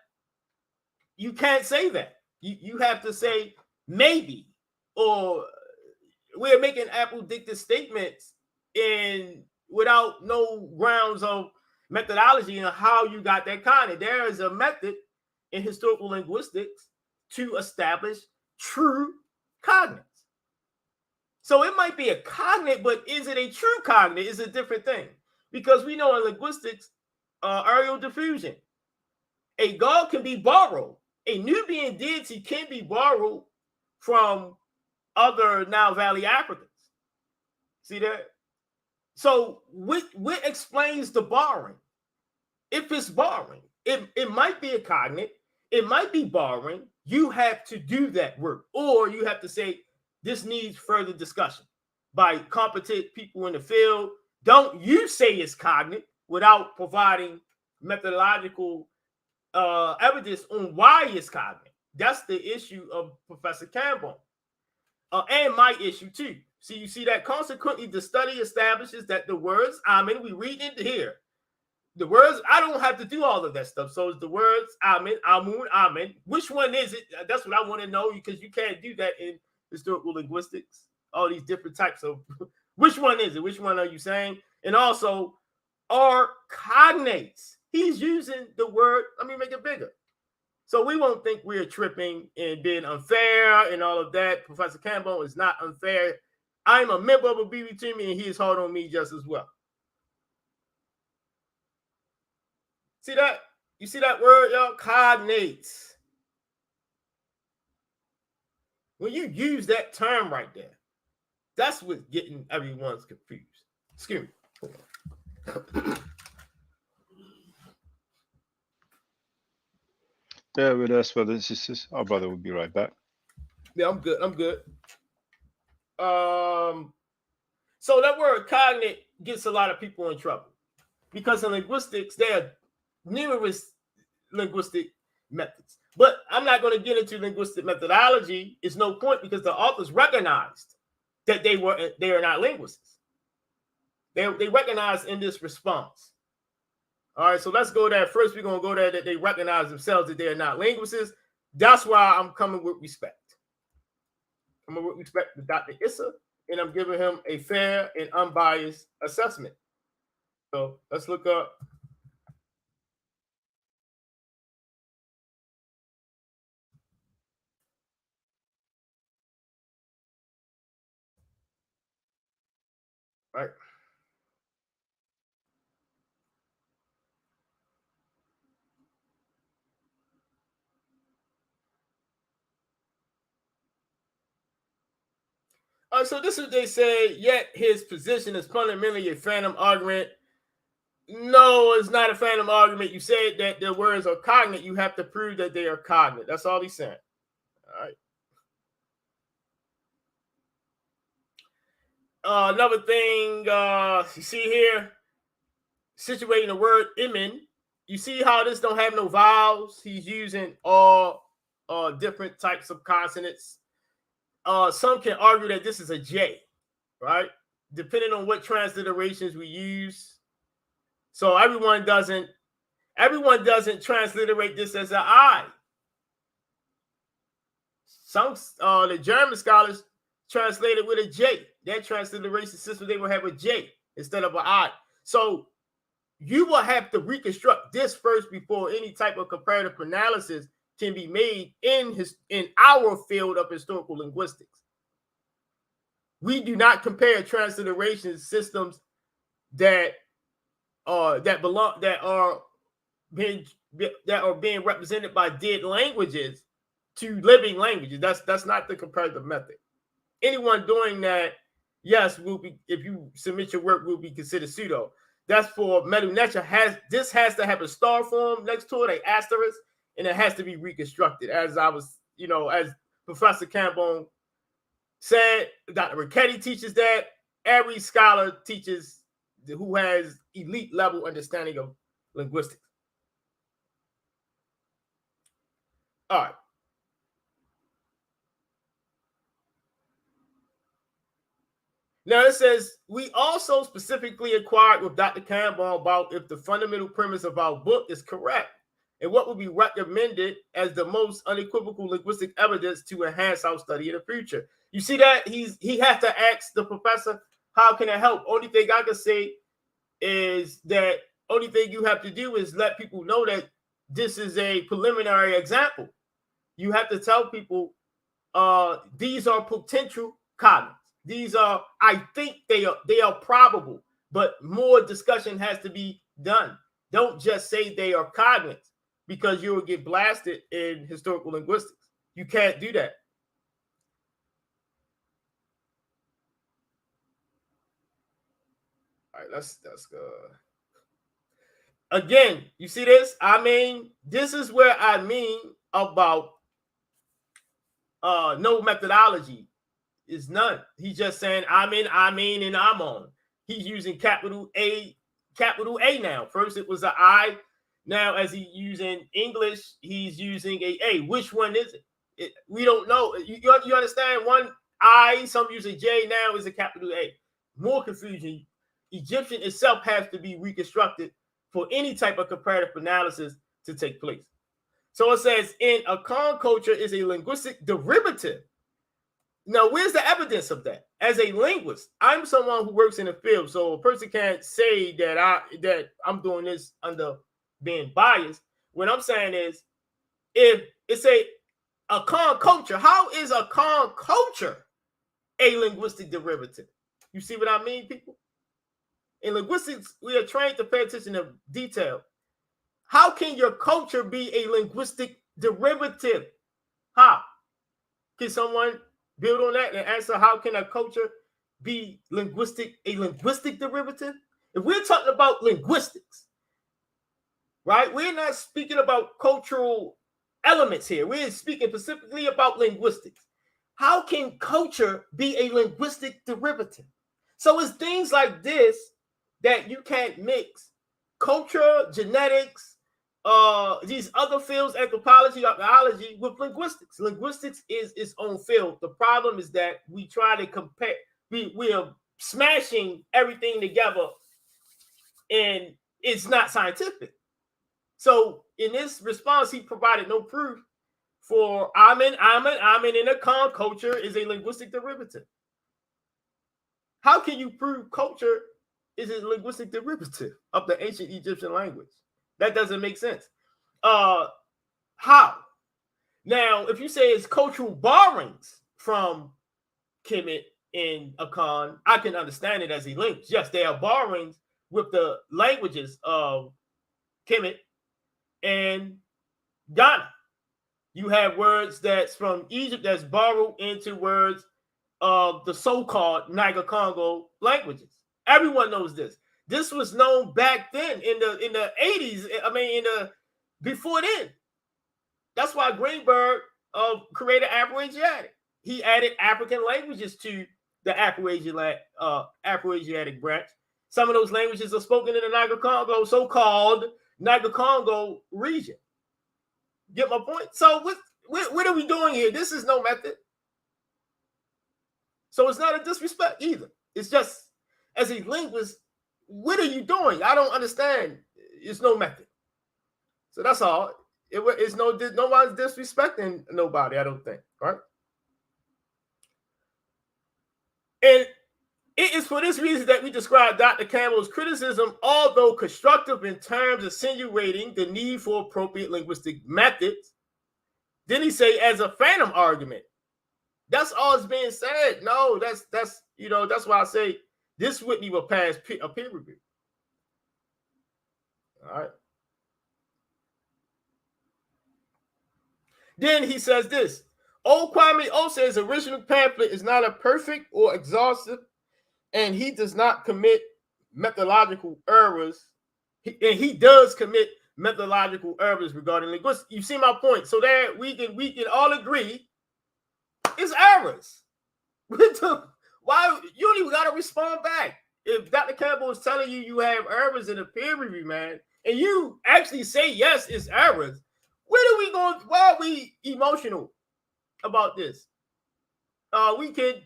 you can't say that. You have to say maybe, or we're making apodictic statements without no grounds of methodology and how you got that cognate. There is a method in historical linguistics to establish true cognates. So it might be a cognate, but is it a true cognate is a different thing. Because we know in linguistics, aerial diffusion, a god can be borrowed. A Nubian deity can be borrowed from other Nile Valley Africans. See that? So what explains the borrowing? If it's borrowing, it might be a cognate, it might be borrowing. You have to do that work, or you have to say, this needs further discussion by competent people in the field. Don't you say it's cognate without providing methodological evidence on why it's cognate. That's the issue of Professor Kambon, and my issue too. So you see that consequently, the study establishes that the words amen, we read it here. The words, I don't have to do all of that stuff. So it's the words amen, amun, amen. Which one is it? That's what I want to know, because you can't do that in historical linguistics. All these different types of which one is it? Which one are you saying? And also, are cognates. He's using the word, let me make it bigger. So we won't think we're tripping and being unfair and all of that. Professor Kambon is not unfair. I'm a member of a BB team, and he is hard on me just as well. See that? You see that word, y'all? Cognates. When you use that term right there, that's what's getting everyone's confused. Excuse me. Bear with us, brothers and sisters. Our brother will be right back. Yeah, I'm good. I'm good. So that word cognate gets a lot of people in trouble, because in linguistics there are numerous linguistic methods. But I'm not going to get into linguistic methodology. It's no point, because the authors recognized that they are not linguists. They recognized in this response. All right, so let's go there. First, we're going to go there that they recognize themselves that they are not linguists. That's why I'm coming with respect. I'm going to respect to Dr. Issa, and I'm giving him a fair and unbiased assessment. So let's look up. All right. So this is what they say, yet his position is fundamentally a phantom argument. No, it's not a phantom argument. You said that the words are cognate. You have to prove that they are cognate. That's all he's saying. All right. Another thing you see here, situating the word imen. You see how this don't have no vowels? He's using all different types of consonants. Some can argue that this is a J, right? Depending on what transliterations we use. So everyone doesn't transliterate this as an I. Some the German scholars translated with a J. That transliteration system, they will have a J instead of an I. So you will have to reconstruct this first before any type of comparative analysis can be made in our field of historical linguistics. We do not compare transliteration systems that are being represented by dead languages to living languages. That's not the comparative method. Anyone doing that, yes, will be, if you submit your work, will be considered pseudo. That's for Medu-Neter. This has to have a star form next to it, an asterisk, and it has to be reconstructed. As I was, as Professor Kambon said, Dr. Richetti teaches that. Every scholar teaches who has elite level understanding of linguistics. All right. Now it says, we also specifically inquired with Dr. Kambon about if the fundamental premise of our book is correct and what would be recommended as the most unequivocal linguistic evidence to enhance our study in the future. You see that? He has to ask the professor, how can I help? Only thing I can say is that only thing you have to do is let people know that this is a preliminary example. You have to tell people these are potential cognates. These are, I think they are probable, but more discussion has to be done. Don't just say they are cognates because you will get blasted in historical linguistics. You can't do that. All right, let's go. Again, you see this? I mean, this is where I mean about no methodology. Is none. He's just saying I'm in, I mean, and I'm on. He's using capital A now. First it was an I. Now, as he's using English, he's using a. Which one is it? We don't know. You understand? One I, some use a J, now is a capital A. More confusion. Egyptian itself has to be reconstructed for any type of comparative analysis to take place. So it says, in Akan culture is a linguistic derivative. Now, where's the evidence of that? As a linguist, I'm someone who works in the field, so a person can't say that I'm doing this under being biased. What I'm saying is, if it's a Akan culture, how is Akan culture a linguistic derivative? You see what I mean, people? In linguistics, we are trained to pay attention to detail. How can your culture be a linguistic derivative? How? Can someone build on that and answer how can a culture be a linguistic derivative? If we're talking about linguistics, right? We're not speaking about cultural elements here. We're speaking specifically about linguistics. How can culture be a linguistic derivative? So it's things like this that you can't mix. Culture, genetics, these other fields, anthropology, archaeology, with linguistics. Linguistics is its own field. The problem is that we try to compare. We are smashing everything together, and it's not scientific. So in this response, he provided no proof for Amen in Akan culture is a linguistic derivative. How can you prove culture is a linguistic derivative of the ancient Egyptian language? That doesn't make sense. How? Now, if you say it's cultural borrowings from Kemet and Akan, I can understand it as a link. Yes, they are borrowings with the languages of Kemet and Ghana. You have words that's from Egypt that's borrowed into words of the so-called Niger-Congo languages. Everyone knows this. This was known back then in the 80s. I mean, before then. That's why Greenberg created Afro-Asiatic. He added African languages to the Afro-Asiatic branch. Some of those languages are spoken in the Niger-Congo, so-called Niger-Congo region. Get my point? So what are we doing here? This is no method. So it's not a disrespect either. It's just, as a linguist, what are you doing? I don't understand. It's no method. So that's all. It's no one's disrespecting nobody, I don't think. Right? And it is for this reason that we describe Dr. Campbell's criticism, although constructive in terms insinuating the need for appropriate linguistic methods. Then he say as a phantom argument. That's all that's being said. No, that's that's why I say this wouldn't even pass a peer review. All right. Then he says this. Old Kwame Ose's original pamphlet is not a perfect or exhaustive, and he does not commit methodological errors. He does commit methodological errors regarding linguistics. You see my point. So there we can all agree it's errors. Why you don't even got to respond back? If Dr. Campbell is telling you you have errors in a peer review, man, and you actually say yes, it's errors, where are we going? Why are we emotional about this? We could,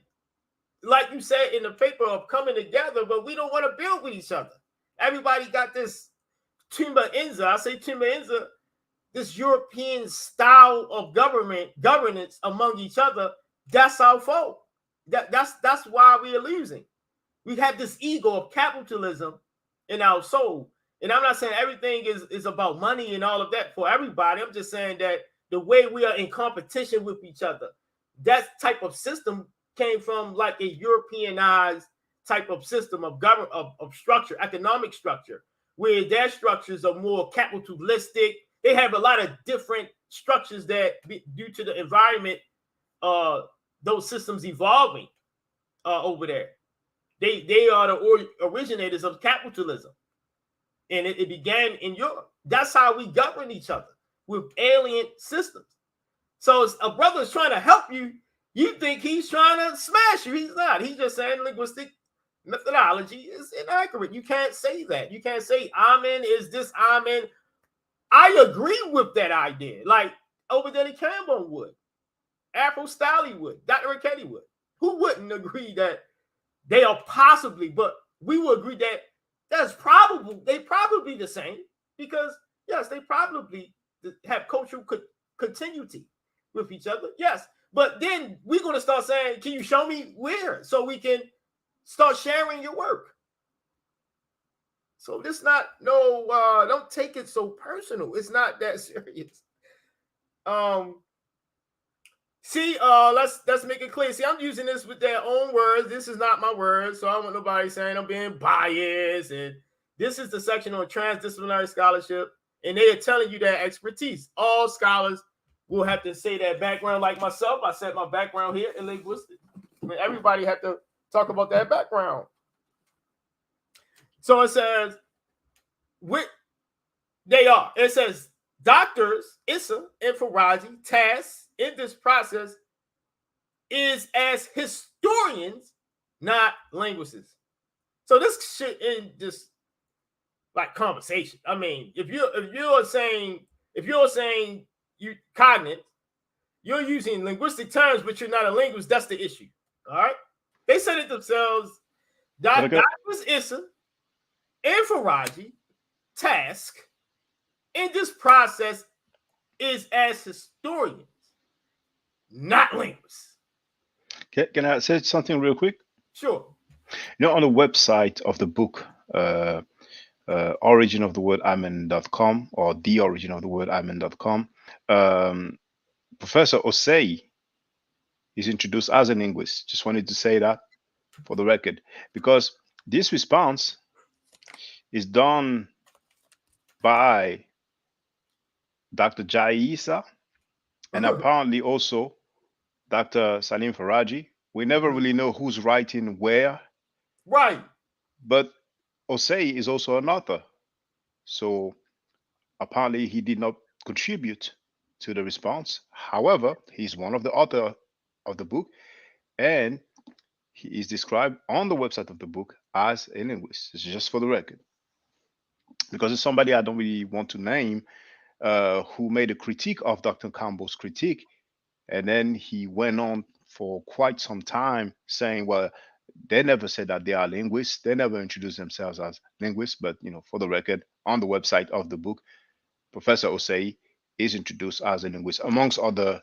like you said in the paper, of coming together, but we don't want to build with each other. Everybody got this Timba Inza. I say Timba Inza, this European style of governance among each other. That's our fault. That's why we are losing. We have this ego of capitalism in our soul. And I'm not saying everything is about money and all of that for everybody. I'm just saying that the way we are in competition with each other, that type of system came from like a Europeanized type of system of government of structure, economic structure, where their structures are more capitalistic. They have a lot of different structures that, due to the environment, those systems evolving over there. They are the originators of capitalism. And it began in Europe. That's how we govern each other, with alien systems. So a brother is trying to help you. You think he's trying to smash you. He's not. He's just saying linguistic methodology is inaccurate. You can't say that. You can't say Amen is this Amen. I agree with that idea. Like Obadiah Kambon would. Afro Staley would. Dr. Ricchetti would. Who wouldn't agree that they are possibly, but we will agree that that's probably, they probably the same, because yes, they probably have cultural continuity with each other. Yes. But then we're going to start saying, can you show me where, so we can start sharing your work? So this not, don't take it so personal. It's not that serious. See, let's make it clear. See, I'm using this with their own words. This is not my words, so I don't want nobody saying I'm being biased. And this is the section on transdisciplinary scholarship, and they are telling you their expertise. All scholars will have to say their background. Like myself, I said my background here in linguistics. I mean, everybody had to talk about their background. So it says, they are. It says, doctors Issa and Faraji tasks in this process is as historians, not linguists. So this shit in just like conversation. I mean, if you're saying you cognate, you're using linguistic terms, but you're not a linguist. That's the issue. All right. They said it themselves. Doctors Issa and Faraji task in this process is as historians, not linguists. Can I say something real quick? Sure. On the website of the book, originoftheword.amen.com, or theoriginoftheword.amen.com, Professor Osei is introduced as a linguist. Just wanted to say that for the record, because this response is done by Dr. Issa and apparently also Dr. Salim Faraji. We never really know who's writing where. Right. But Osei is also an author. So apparently he did not contribute to the response. However, he's one of the author of the book, and he is described on the website of the book as a linguist. It's just for the record. Because it's somebody I don't really want to name, who made a critique of Dr. Campbell's critique. And then he went on for quite some time saying, well, they never said that they are linguists. They never introduced themselves as linguists. But, for the record, on the website of the book, Professor Osei is introduced as a linguist, amongst other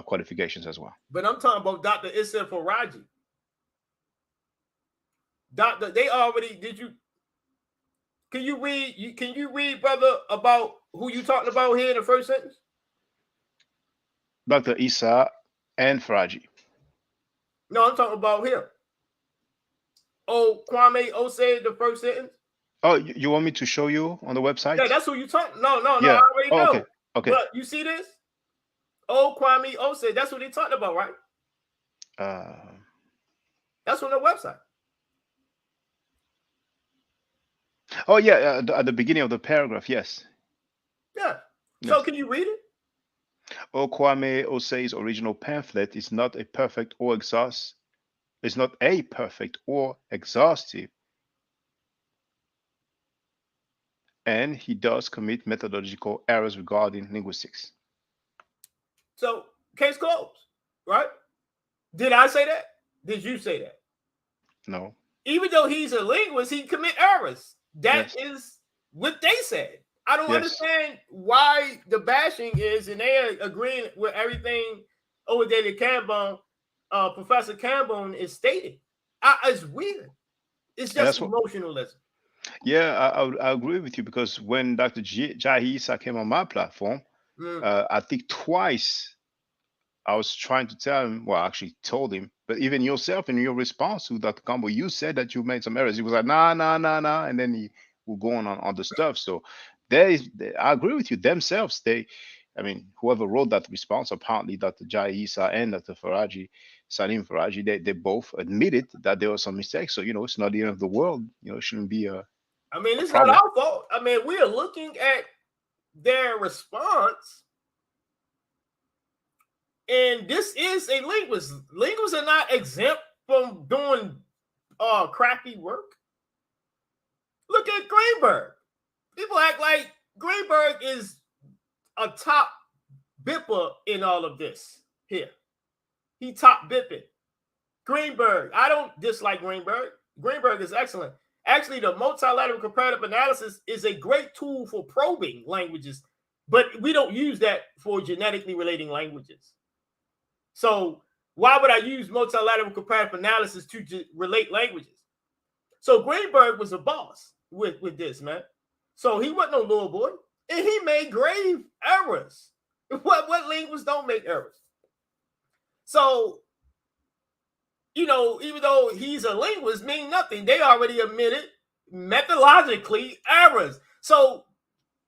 qualifications as well. But I'm talking about Dr. Issa Faraji. Doctor, they already did you. Can you read? Can you read, brother, about who you talking about here in the first sentence? Dr. Issa and Faraji. No, I'm talking about here. Oh, Kwame Osei, the first sentence. Oh, you want me to show you on the website? Yeah, that's who you talking. No, I Yeah. already Oh, know. okay. Okay. But you see this? Oh, Kwame Osei, that's what they talking about, right? That's on their website. Oh yeah, at the beginning of the paragraph, yes. Yeah. Yes. So can you read it? Kwame Osei's original pamphlet is not a perfect or exhaustive, and he does commit methodological errors regarding linguistics. So case closed, right? Did I say that? Did you say that? No. Even though he's a linguist, he commit errors. That is what they said. I don't understand why the bashing is, and they're agreeing with everything David Kambon, Professor Kambon is stating. It's weird. It's just emotionalism. Yeah, I agree with you, because when Dr. Jahi Issa came on my platform, I think twice I was trying to tell him, well, I actually told him, but even yourself in your response to Dr. Kambon, you said that you made some errors. He was like, nah, and then he will go on the stuff. So I agree with you. Themselves, whoever wrote that response, apparently Dr. Jahi Issa and Dr. Salim Faraji, they both admitted that there was some mistakes. So, it's not the end of the world. It shouldn't be it's not our fault. We are looking at their response, and this is a linguist. Linguists are not exempt from doing crappy work. Look at Greenberg. People act like Greenberg is a top bipper in all of this here. He top bipping. Greenberg. I don't dislike Greenberg. Greenberg is excellent. Actually, the multilateral comparative analysis is a great tool for probing languages, but we don't use that for genetically relating languages. So why would I use multilateral comparative analysis to relate languages? So Greenberg was a boss with this, man. So he wasn't no little boy, and he made grave errors. What linguists don't make errors? So, even though he's a linguist, mean nothing. They already admitted methodologically errors. So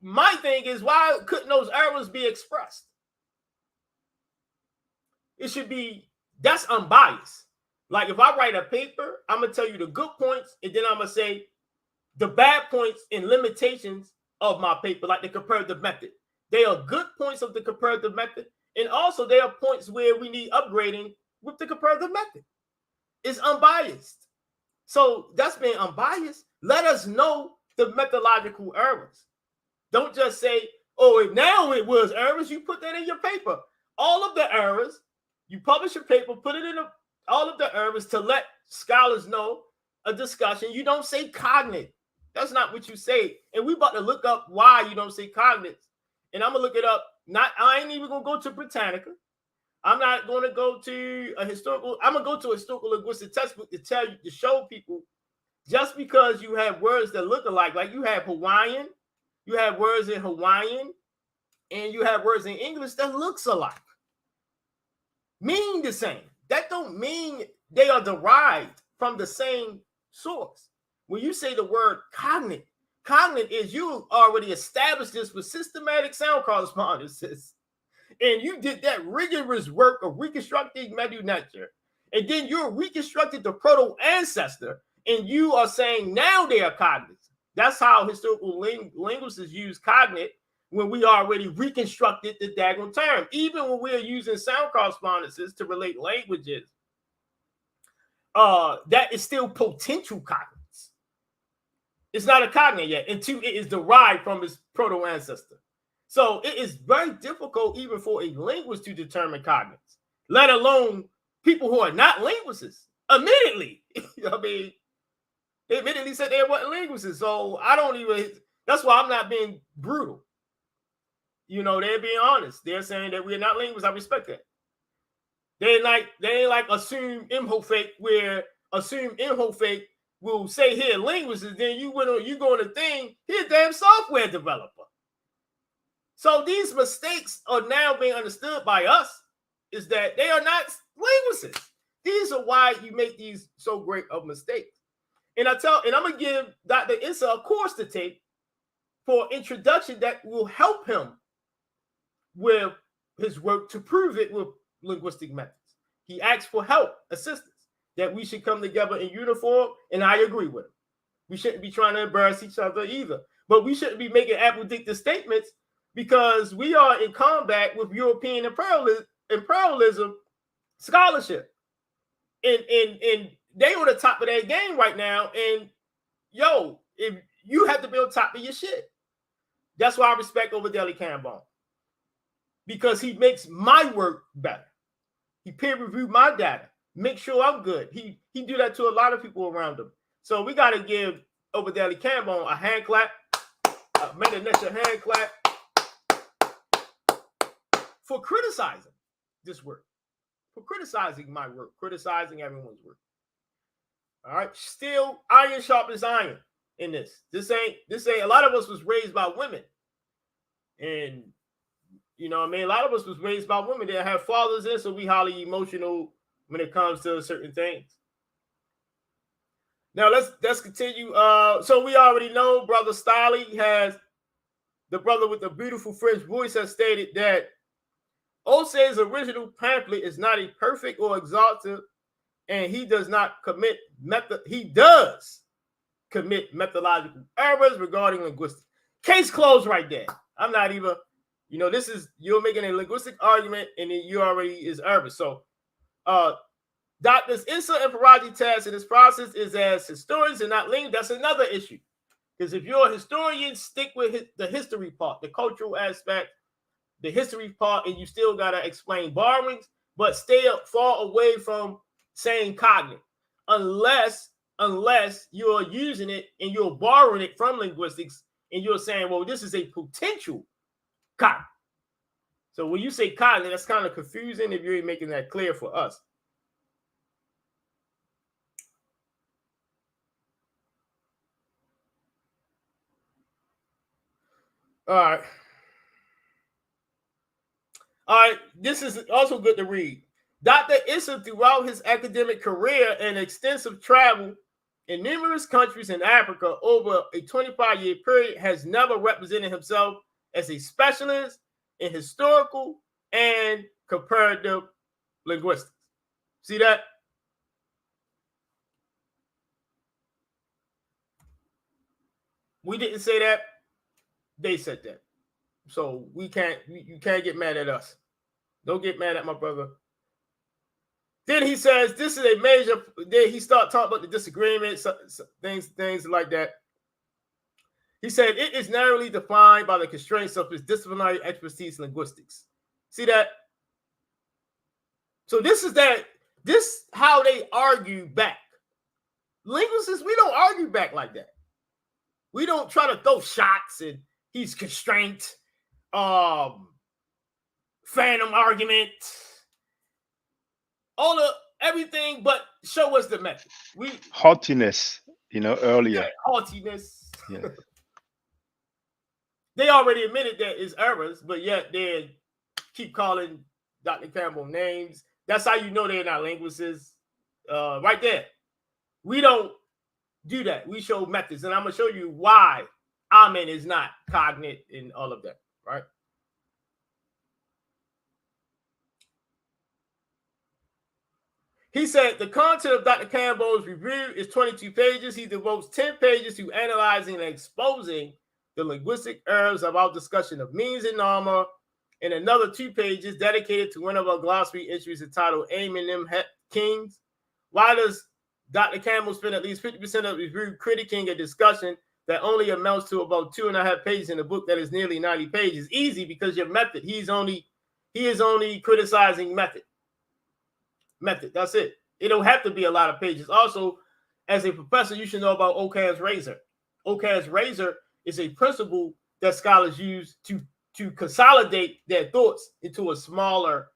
my thing is, why couldn't those errors be expressed? It should be, that's unbiased. Like if I write a paper, I'm going to tell you the good points, and then I'm going to say the bad points and limitations of my paper, like the comparative method. They are good points of the comparative method, and also there are points where we need upgrading with the comparative method. It's unbiased. So that's being unbiased. Let us know the methodological errors. Don't just say, oh, now it was errors. You put that in your paper. All of the errors, you publish your paper, put it in all of the errors to let scholars know a discussion. You don't say cognate. That's not what you say. And we about to look up why you don't say cognates. And I'm going to look it up. I ain't even going to go to Britannica. I'm not going to go to I'm going to go to a historical linguistic textbook to show people, just because you have words that look alike, like you have Hawaiian, you have words in Hawaiian, and you have words in English that looks alike, mean the same. That don't mean they are derived from the same source. When you say the word cognate is you already established this with systematic sound correspondences. And you did that rigorous work of reconstructing Medu Nature. And then you're reconstructed the proto-ancestor. And you are saying now they are cognates. That's how historical linguists use cognate, when we already reconstructed the daggone term. Even when we're using sound correspondences to relate languages, that is still potential cognates. It's not a cognate yet until it is derived from its proto-ancestor. So it is very difficult even for a linguist to determine cognates, let alone people who are not linguists. Admittedly, they admittedly said they weren't linguists. So that's why I'm not being brutal. They're being honest. They're saying that we're not linguists. I respect that. They ain't like assume imhotep, where assume imhotep will say here linguist, then you go on a thing, he's a damn software developer. So these mistakes are now being understood by us, is that they are not linguists. These are why you make these so great of mistakes. And I'm gonna give Dr. Issa a course to take for introduction that will help him with his work to prove it with linguistic methods. He asked for help, assistance, that we should come together in uniform, and I agree with him. We shouldn't be trying to embarrass each other either, but we shouldn't be making apodictic statements because we are in combat with European imperialism scholarship, and they on the top of their game right now. And yo, if you have to be on top of your shit, that's why I respect Obadeli Kambon, because he makes my work better. He peer reviewed my data, make sure I'm good. He do that to a lot of people around him. So we got to give Obadeli Kambon a hand clap, make a next hand clap for criticizing this work, for criticizing my work, criticizing everyone's work. All right, still iron sharpens iron in this. This ain't. A lot of us was raised by women, and you know what I mean. A lot of us was raised by women that have fathers in, so we highly emotional when it comes to certain things. Now let's continue. So we already know Brother Stiley has, the brother with the beautiful French voice, has stated that Osei's original pamphlet is not a perfect or exhaustive, and he does commit methodological errors regarding linguistics. Case closed right there. I'm not even, this is, you're making a linguistic argument and then you already is error. So Doctors Issa and Faraji task in this process is as historians and not linguists. That's another issue. Because if you're a historian, stick with the history part, the cultural aspect, the history part, and you still got to explain borrowings, but stay far away from saying cognate, unless you're using it and you're borrowing it from linguistics and you're saying, well, this is a potential cognate. So when you say cognate, that's kind of confusing if you're making that clear for us. All right. This is also good to read. Dr. Issa, throughout his academic career and extensive travel in numerous countries in Africa over a 25-year period, has never represented himself as a specialist in historical and comparative linguistics. See that? We didn't say that. They said that. So you can't get mad at us. Don't get mad at my brother. Then he says this is a major. Then he started talking about the disagreements, things like that. He said it is narrowly defined by the constraints of his disciplinary expertise in linguistics. See that? So this is how they argue back. Linguists, we don't argue back like that. We don't try to throw shots and he's constrained, phantom argument, all of everything, but show us the method. Haughtiness, earlier. Yeah, haughtiness. Yeah. They already admitted that it's errors, but yet they keep calling Dr. Campbell names. That's how you know they're not linguists. Right there. We don't do that. We show methods, and I'm gonna show you why Amen is not cognate in all of that, right? He said the content of Dr. Campbell's review is 22 pages. He devotes 10 pages to analyzing and exposing the linguistic errors of our discussion of means and norma, and another 2 pages dedicated to one of our glossary issues entitled Aiming Them Kings. Why does Dr. Campbell spend at least 50% of the review critiquing a discussion that only amounts to about 2.5 pages in a book that is nearly 90 pages? Easy, because your method. He is only criticizing method. That's it. It don't have to be a lot of pages. Also, as a professor, you should know about Occam's razor. Occam's razor is a principle that scholars use to consolidate their thoughts into a smaller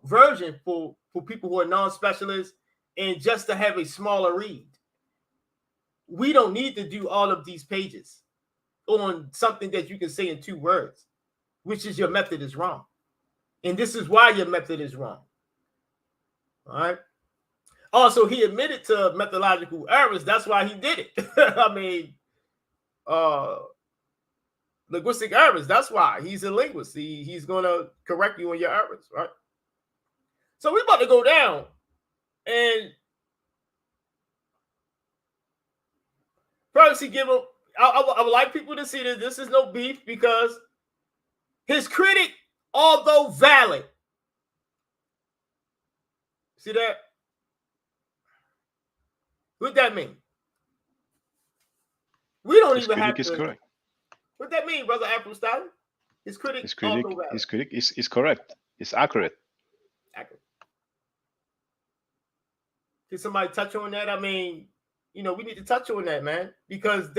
version for people who are non-specialists, and just to have a smaller read. we don't need to do all of these pages on something that you can say in 2 words, which is your method is wrong. And this is why your method is wrong. All right. Also, he admitted to methodological errors. That's why he did it. I mean, linguistic errors. That's why he's a linguist. He's going to correct you on your errors, right? So we're about to go down, and Privacy give him. I would like people to see that this is no beef, because his critic, although valid, see that? What that mean? We don't even have is to. correct. What that mean, brother Apple Style? His critic His critic is correct. It's accurate. Accurate. Did somebody touch on that? I mean, we need to touch on that, man, because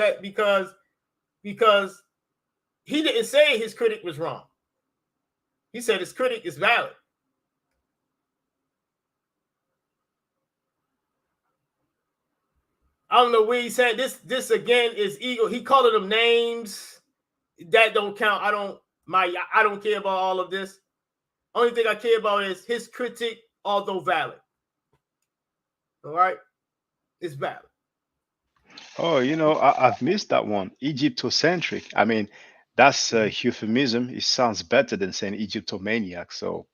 he didn't say his critic was wrong. He said his critic is valid. I don't know where he said this again is ego. He calling them names that don't count. I don't care about all of this. Only thing I care about is his critic, although valid. All right, it's valid. Oh, I've missed that one. Egyptocentric. I mean, that's a euphemism. It sounds better than saying Egyptomaniac. So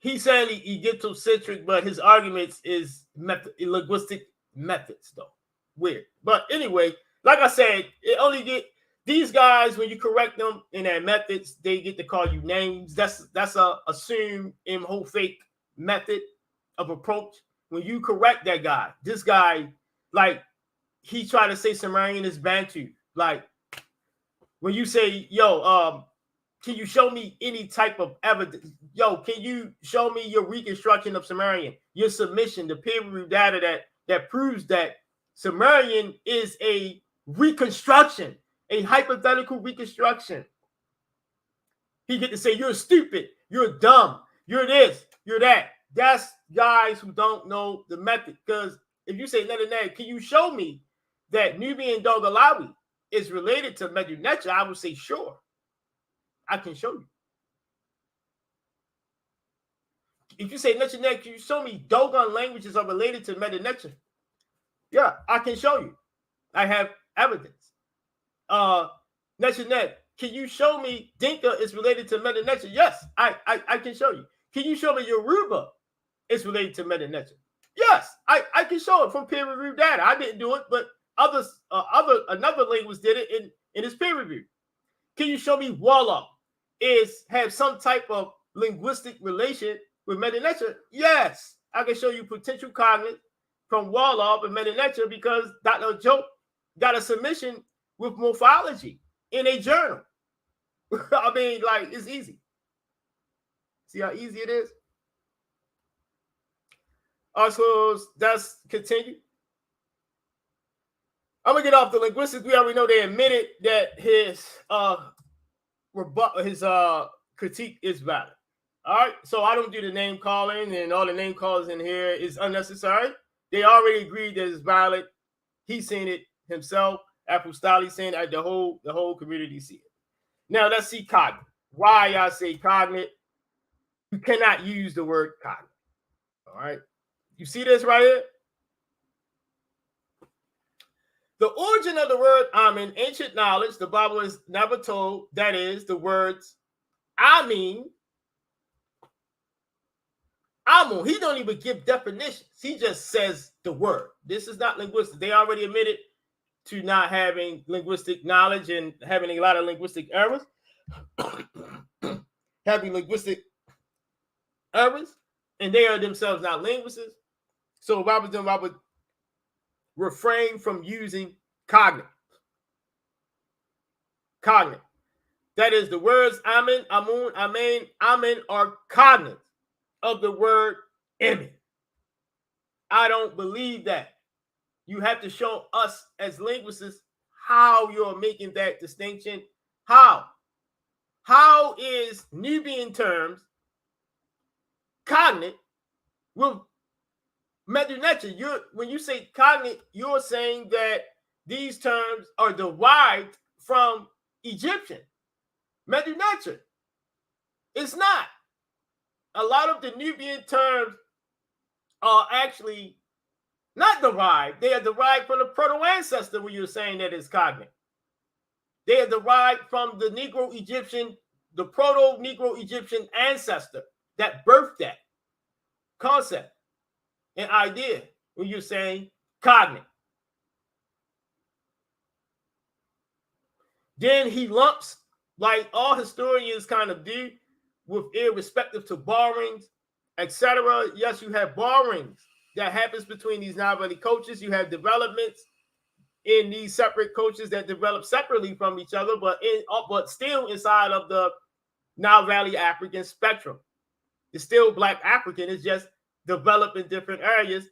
he said Egyptocentric, but his arguments is linguistic methods, though. Weird. But anyway, like I said, it only get these guys, when you correct them in their methods, they get to call you names. That's a assume in whole fake method of approach. When you correct that guy, this guy, like, he tried to say Sumerian is Bantu. Like, when you say, yo, can you show me any type of evidence? Yo, can you show me your reconstruction of Sumerian, your submission, the peer-reviewed data that proves that Sumerian is a reconstruction, a hypothetical reconstruction? He get to say, you're stupid, you're dumb, you're this, you're that. That's guys who don't know the method. Because if you say none of that, can you show me that Nubian Dogalawi is related to Medu-Neter? I would say, sure, I can show you. If you say Neter, can you show me Dogon languages are related to Medu-Neter? Yeah, I can show you. I have evidence. Neter, can you show me Dinka is related to Medu-Neter? Yes, I can show you. Can you show me Yoruba is related to Medu-Neter? Yes, I can show it from peer-reviewed data. I didn't do it, but another linguist did it in his peer review. Can you show me Wallach have some type of linguistic relation with Medu-Neter? Yes, I can show you potential cognates from Wallach and Medu-Neter, because Dr. Joe got a submission with morphology in a journal. I mean, like, it's easy. See how easy it is? So that's continue. I'm gonna get off the linguistics. We already know they admitted that his critique is valid. All right, so I don't do the name calling, and all the name calls in here is unnecessary. They already agreed that it's valid. He's seen it himself. Apostoli's saying that the whole community see it. Now let's see cognate. Why I say cognate? You cannot use the word cognate. All right, you see this right here? The origin of the word in ancient knowledge, the Bible is never told. That is the words Amun. He don't even give definitions. He just says the word. This is not linguistic. They already admitted to not having linguistic knowledge and having a lot of linguistic errors. Having linguistic errors, and they are themselves not linguists. So I would refrain from using cognate. Cognate. That is the words Amen, Amun, Amen, Amen are cognate of the word Emin. I don't believe that. You have to show us as linguists how you're making that distinction. How? How is Nubian terms cognate with Medunetra, when you say cognate, you're saying that these terms are derived from Egyptian. Medunetra, it's not. A lot of the Nubian terms are actually not derived. They are derived from the proto-ancestor when you're saying that it's cognate. They are derived from the Negro Egyptian, the proto-Negro Egyptian ancestor that birthed that concept and idea when you're saying cognate. Then he lumps, like all historians kind of do, with irrespective to borrowings, etc. Yes, you have borrowings that happens between these Nile Valley cultures. You have developments in these separate cultures that develop separately from each other, but still inside of the Nile Valley African spectrum. It's still Black African. It's just developed in different areas.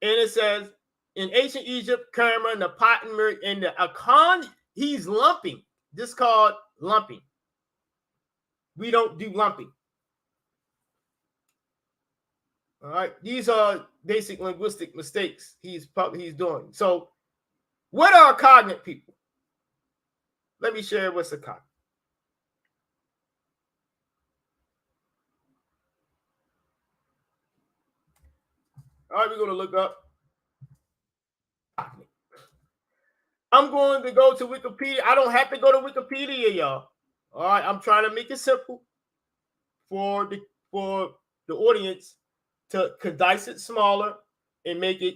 And it says in ancient Egypt, Kerma, Napatin, and the Akan, he's lumping. This is called lumping. We don't do lumping. All right. These are basic linguistic mistakes he's doing. So what are cognate people? Let me share what's a cognate. All right, we're going to look up. I'm going to go to Wikipedia. I don't have to go to Wikipedia, y'all. All right, I'm trying to make it simple for the audience to condense it smaller and make it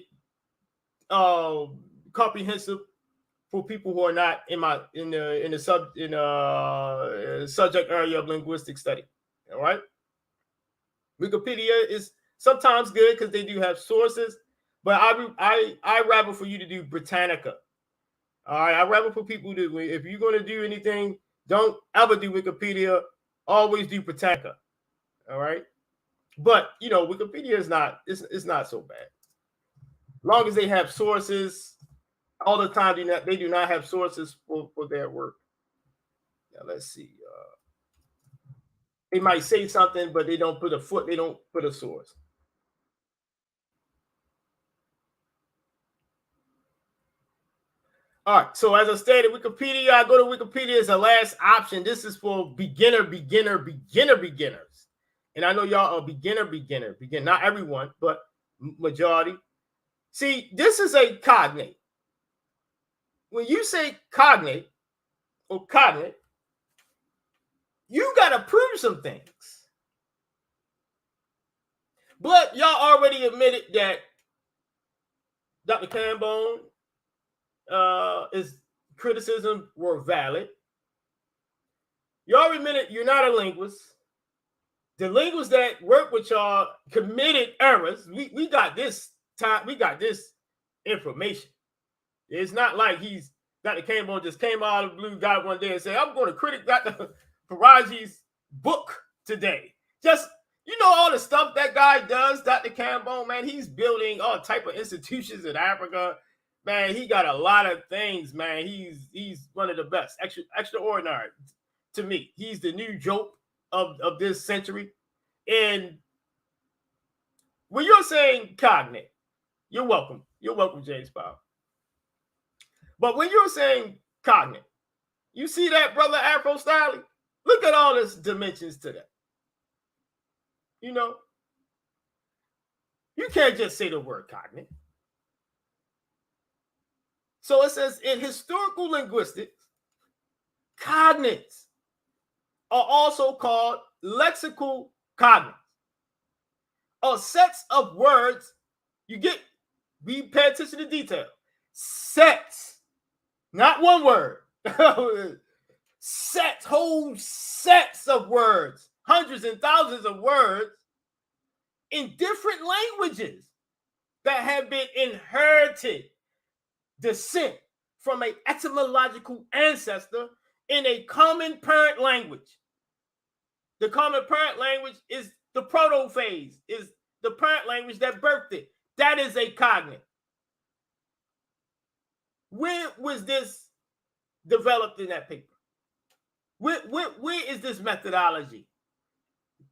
comprehensive for people who are not in the subject area of linguistic study. All right, Wikipedia is sometimes good because they do have sources, but I rather for you to do Britannica. All right, I'd rather for people to, if you're going to do anything, don't ever do Wikipedia. Always do Britannica. All right, but Wikipedia is not. It's not so bad. As long as they have sources, all the time they do not have sources for their work. Now let's see. They might say something, but they don't put a source. All right, so as I stated, Wikipedia, I go to Wikipedia as the last option. This is for beginners. And I know y'all are beginner. Not everyone, but majority. See, this is a cognate. When you say cognate or cognate, you got to prove some things. But y'all already admitted that Dr. Kambon, his criticisms were valid. You already admitted you're not a linguist. The linguists that work with y'all committed errors. We got this time. We got this information. It's not like Dr. Kambon just came out of the blue, got one day and said, "I'm going to critic Dr. Faraji's book today." Just all the stuff that guy does, Dr. Kambon, man. He's building all type of institutions in Africa. Man, he got a lot of things, man. He's one of the best, extraordinary to me. He's the new joke of this century. And when you're saying cognate, you're welcome. You're welcome, James Powell. But when you're saying cognate, you see that, brother Afro Styling? Look at all this dimensions to that. You can't just say the word cognate. So it says in historical linguistics, cognates are also called lexical cognates, or sets of words. We pay attention to detail. Sets, not one word. Sets, whole sets of words, hundreds and thousands of words in different languages that have been inherited descent from an etymological ancestor in a common parent language. The common parent language is the proto-phase, is the parent language that birthed it. That is a cognate. When was this developed in that paper? Where is this methodology?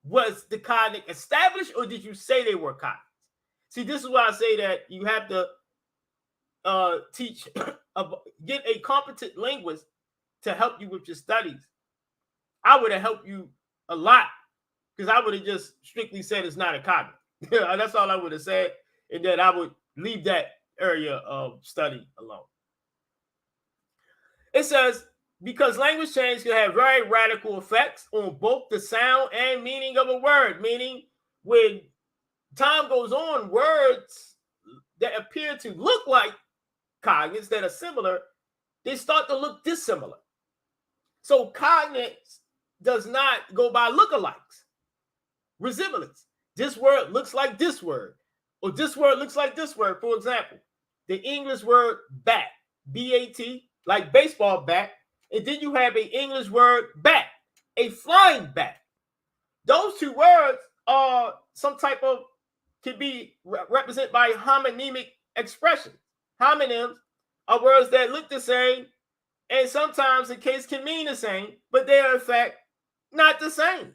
Was the cognate established, or did you say they were cognates? See, this is why I say that you have to teach, get a competent linguist to help you with your studies. I would have helped you a lot because I would have just strictly said it's not a cognitive. That's all I would have said, and then I would leave that area of study alone. It says, because language change can have very radical effects on both the sound and meaning of a word, meaning when time goes on, words that appear to look like cognates that are similar, they start to look dissimilar. So cognates does not go by lookalikes, resemblance. This word looks like this word, or this word looks like this word. For example, the English word bat, B-A-T, like baseball bat, and then you have an English word bat, a flying bat. Those two words are some type of, can be represented by homonymic expression. Homonyms are words that look the same, and sometimes the case can mean the same, but they are in fact not the same.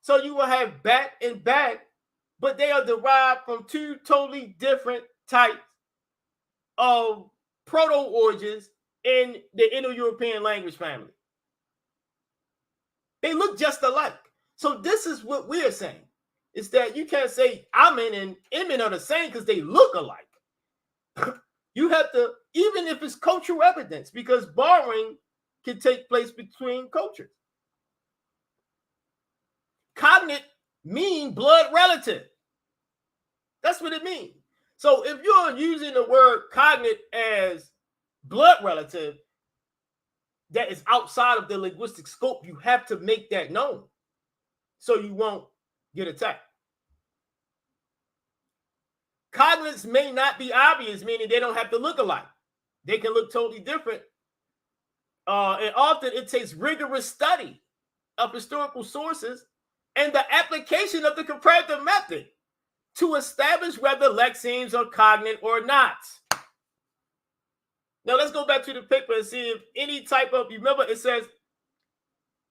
So you will have bat and bat, but they are derived from two totally different types of proto-origins in the Indo-European language family. They look just alike. So this is what we are saying, is that you can't say amen and imen are the same because they look alike. You have to, even if it's cultural evidence, because borrowing can take place between cultures. Cognate mean blood relative. That's what it means. So if you're using the word cognate as blood relative that is outside of the linguistic scope, you have to make that known so you won't get attacked. Cognates may not be obvious, meaning they don't have to look alike. They can look totally different. And often it takes rigorous study of historical sources and the application of the comparative method to establish whether lexemes are cognate or not. Now let's go back to the paper and see if any type of, you remember it says,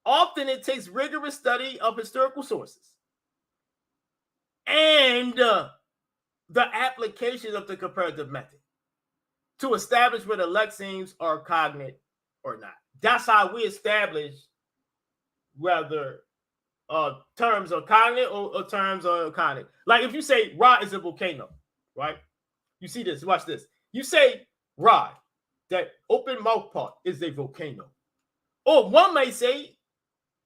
often it takes rigorous study of historical sources and the application of the comparative method to establish whether lexemes are cognate or not. That's how we establish whether terms are cognate or terms are cognate. Like if you say Ra is a volcano, right? You see this, watch this. You say Ra, that open mouth part is a volcano. Or one may say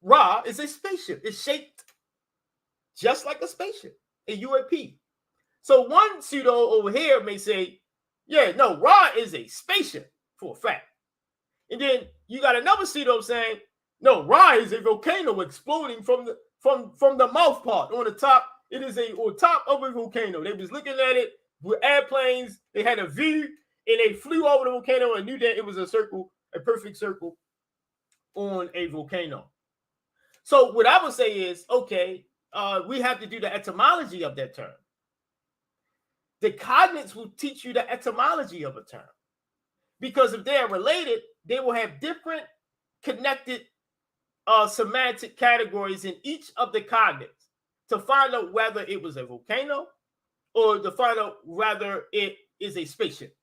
Ra is a spaceship. It's shaped just like a spaceship, a UAP. So one pseudo over here may say, yeah, no, Ra is a spaceship for a fact. And then you got another pseudo saying, no, Ra is a volcano exploding from the mouth part on the top. It is on top of a volcano. They was looking at it with airplanes. They had a view and they flew over the volcano and knew that it was a circle, a perfect circle on a volcano. So what I would say is, okay, we have to do the etymology of that term. The cognates will teach you the etymology of a term. Because if they are related, they will have different connected semantic categories in each of the cognates to find out whether it was a volcano or to find out whether it is a spaceship.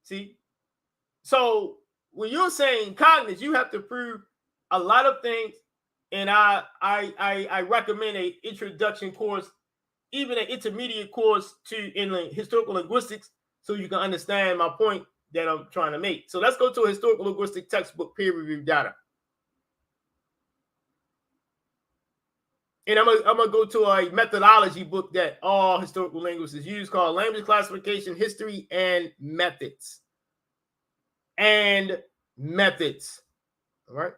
See? So when you're saying cognates, you have to prove a lot of things. And I recommend an introduction course, even an intermediate course in historical linguistics, so you can understand my point that I'm trying to make. So let's go to a historical linguistic textbook, peer-reviewed data. And I'm gonna go to a methodology book that all historical linguists use called Language Classification, History, and Methods. And Methods. All right.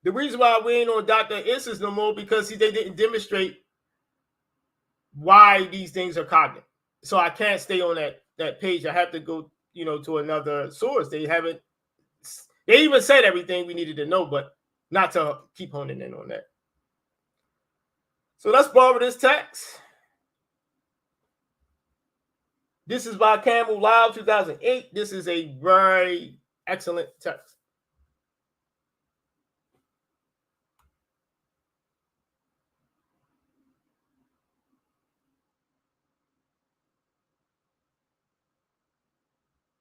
The reason why we ain't on Dr. Issa's no more because they didn't demonstrate why these things are cognate. So I can't stay on that page. I have to go, to another source. They even said everything we needed to know, but not to keep honing in on that. So let's borrow this text. This is by Campbell Live 2008. This is a very excellent text.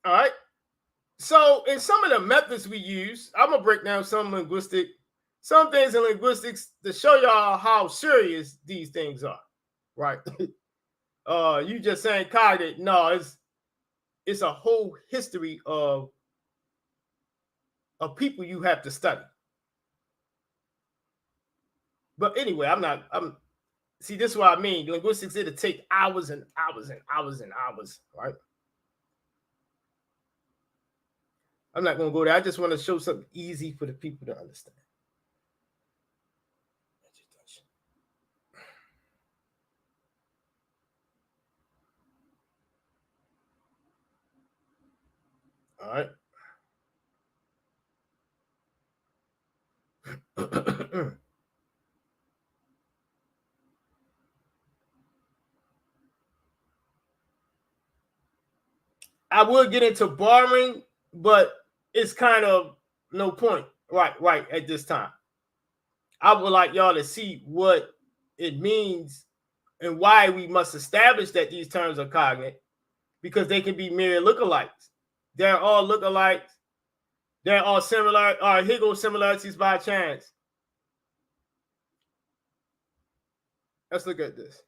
All right. So in some of the methods we use, I'm gonna break down some things in linguistics to show y'all how serious these things are. Right. You just saying cognate. No, it's a whole history of people you have to study. But anyway, I'm see, this is what I mean. Linguistics, it'll take hours and hours and hours and hours, right? I'm not going to go there. I just want to show something easy for the people to understand. All right. I would get into borrowing, but it's kind of no point right at this time. I would like y'all to see what it means and why we must establish that these terms are cognate, because they can be mere lookalikes. They're all lookalikes. They're all similar, or here go similarities by chance. Let's look at this.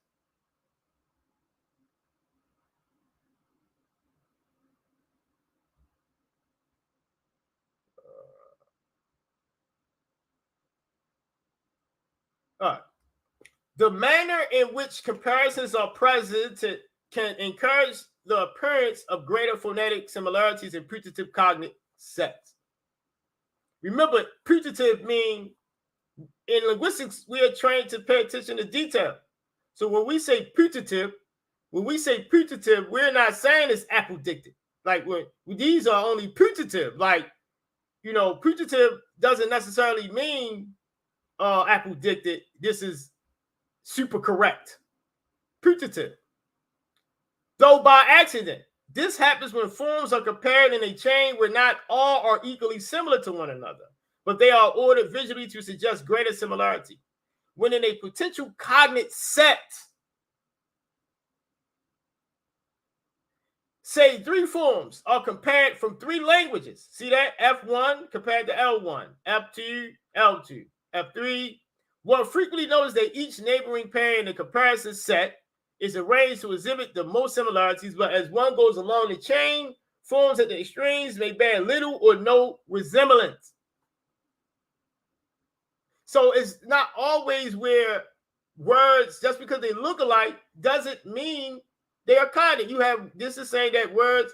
All right. The manner in which comparisons are present can encourage the appearance of greater phonetic similarities in putative cognate sets. Remember, putative mean in linguistics, we are trained to pay attention to detail. So when we say putative, we're not saying it's apodictic. Like when these are only putative. Like, putative doesn't necessarily mean apodictic. This is super correct. Putative. Though by accident. This happens when forms are compared in a chain where not all are equally similar to one another, but they are ordered visually to suggest greater similarity. When in a potential cognate set, say 3 forms are compared from 3 languages. See that? F1 compared to L1, F2, L2, F3. One frequently notices that each neighboring pair in the comparison set is arranged to exhibit the most similarities, but as one goes along the chain, forms at the extremes may bear little or no resemblance. So it's not always where words, just because they look alike, doesn't mean they are cognate. This is saying that words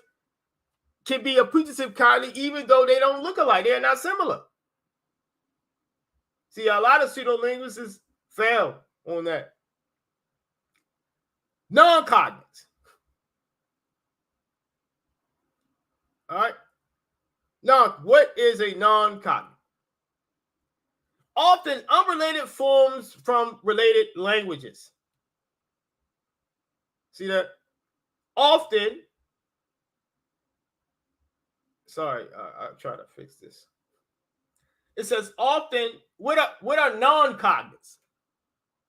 can be a putative cognate even though they don't look alike. They're not similar. See, a lot of pseudo-linguists fail on that. Non-cognates. All right. Now, what is a non-cognate? Often unrelated forms from related languages. See that? Often. Sorry, I'll try to fix this. It says often. What are non-cognates?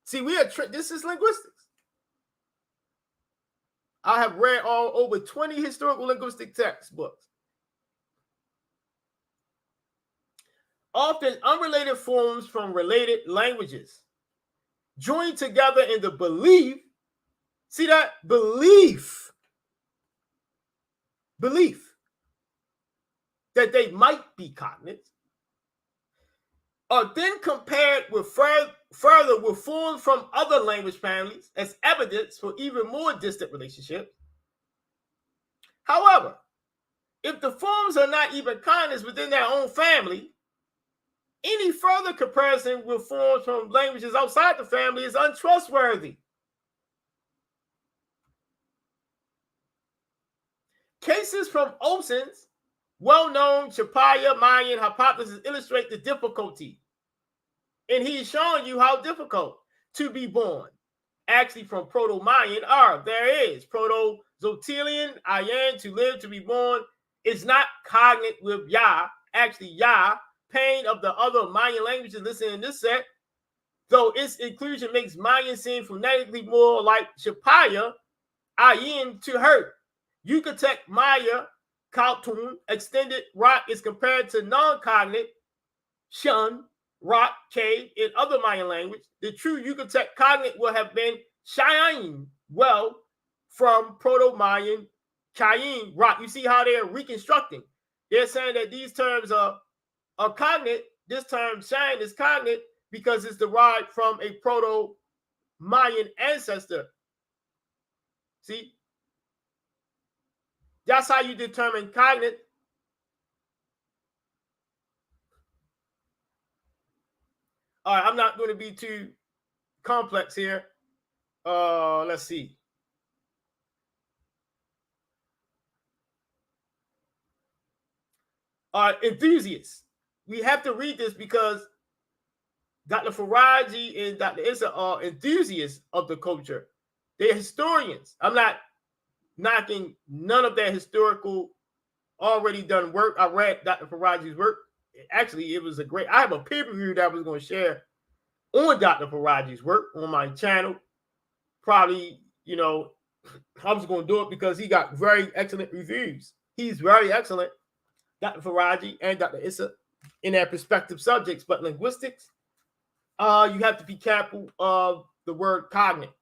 See, this is linguistics. I have read over 20 historical linguistic textbooks. Often unrelated forms from related languages joined together in the belief. See that? Belief that they might be cognates are then compared with further with forms from other language families as evidence for even more distant relationships. However, if the forms are not even cognates within their own family, any further comparison with forms from languages outside the family is untrustworthy. Cases from Olson's well-known Chapaya Mayan hypothesis illustrate the difficulty. And he's showing you how difficult to be born. Actually, from Proto-Mayan, there is Proto-Zotilian, Ayan, to live, to be born, is not cognate with Ya. Actually, Ya, pain of the other Mayan languages listed in this set, though its inclusion makes Mayan seem phonetically more like Chapaya, Ayin, to hurt. Yucatec Maya Kowtoon, extended rock is compared to non-cognate shun, rock, cave in other Mayan language. The true Yucatec cognate will have been Cheyenne, well, from Proto-Mayan Cheyenne, rock. You see how they're reconstructing. They're saying that these terms are cognate. This term Cheyenne is cognate because it's derived from a Proto-Mayan ancestor. See? That's how you determine cognate. All right, I'm not going to be too complex here. Let's see. Enthusiasts. We have to read this because Dr. Faraji and Dr. Issa are enthusiasts of the culture. They're historians. I'm not knocking none of their historical already done work. I read Dr. Faraji's work. Actually, it was a great. I have a peer review that I was going to share on Dr. Faraji's work on my channel. Probably, you know, I was going to do it because he got very excellent reviews. He's very excellent, Dr. Faraji and Dr. Issa, in their respective subjects. But linguistics, you have to be careful of the word cognate.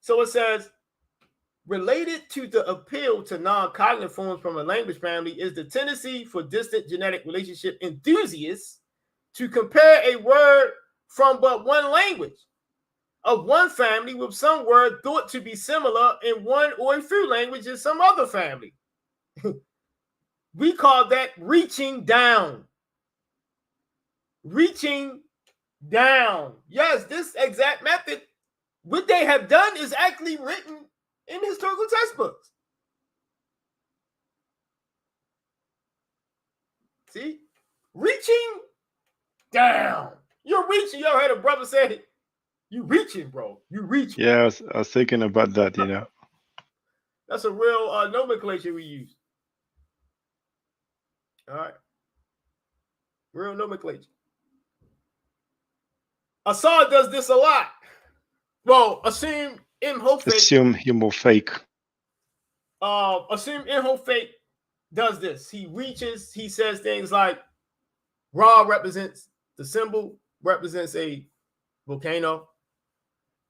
So it says, related to the appeal to non-cognitive forms from a language family is the tendency for distant genetic relationship enthusiasts to compare a word from but one language of one family with some word thought to be similar in one or a few languages in some other family. We call that reaching down. Reaching down. Yes, this exact method, what they have done is actually written in historical textbooks. See? Reaching down. You're reaching. You ever heard a brother say, you reaching, bro. You reaching. Yeah, I was thinking about that, you know. That's a real nomenclature we use. All right. Real nomenclature. Assad does this a lot. Well, assume Assume himo fake. Assume Inho Fake does this. He reaches, he says things like Ra represents the symbol, represents a volcano.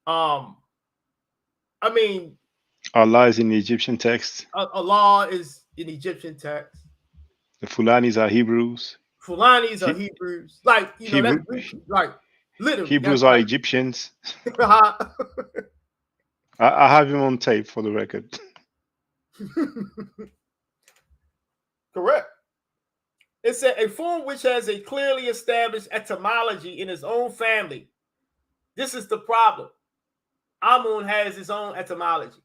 I mean, Allah is in the Egyptian text. Allah is in Egyptian text. The Fulanis are Hebrews. Fulanis are Hebrews. Like, you know, that's like literally. Hebrews are Egyptians. I have him on tape for the record. Correct. It's a form which has a clearly established etymology in its own family. This is the problem. Amun has his own etymology.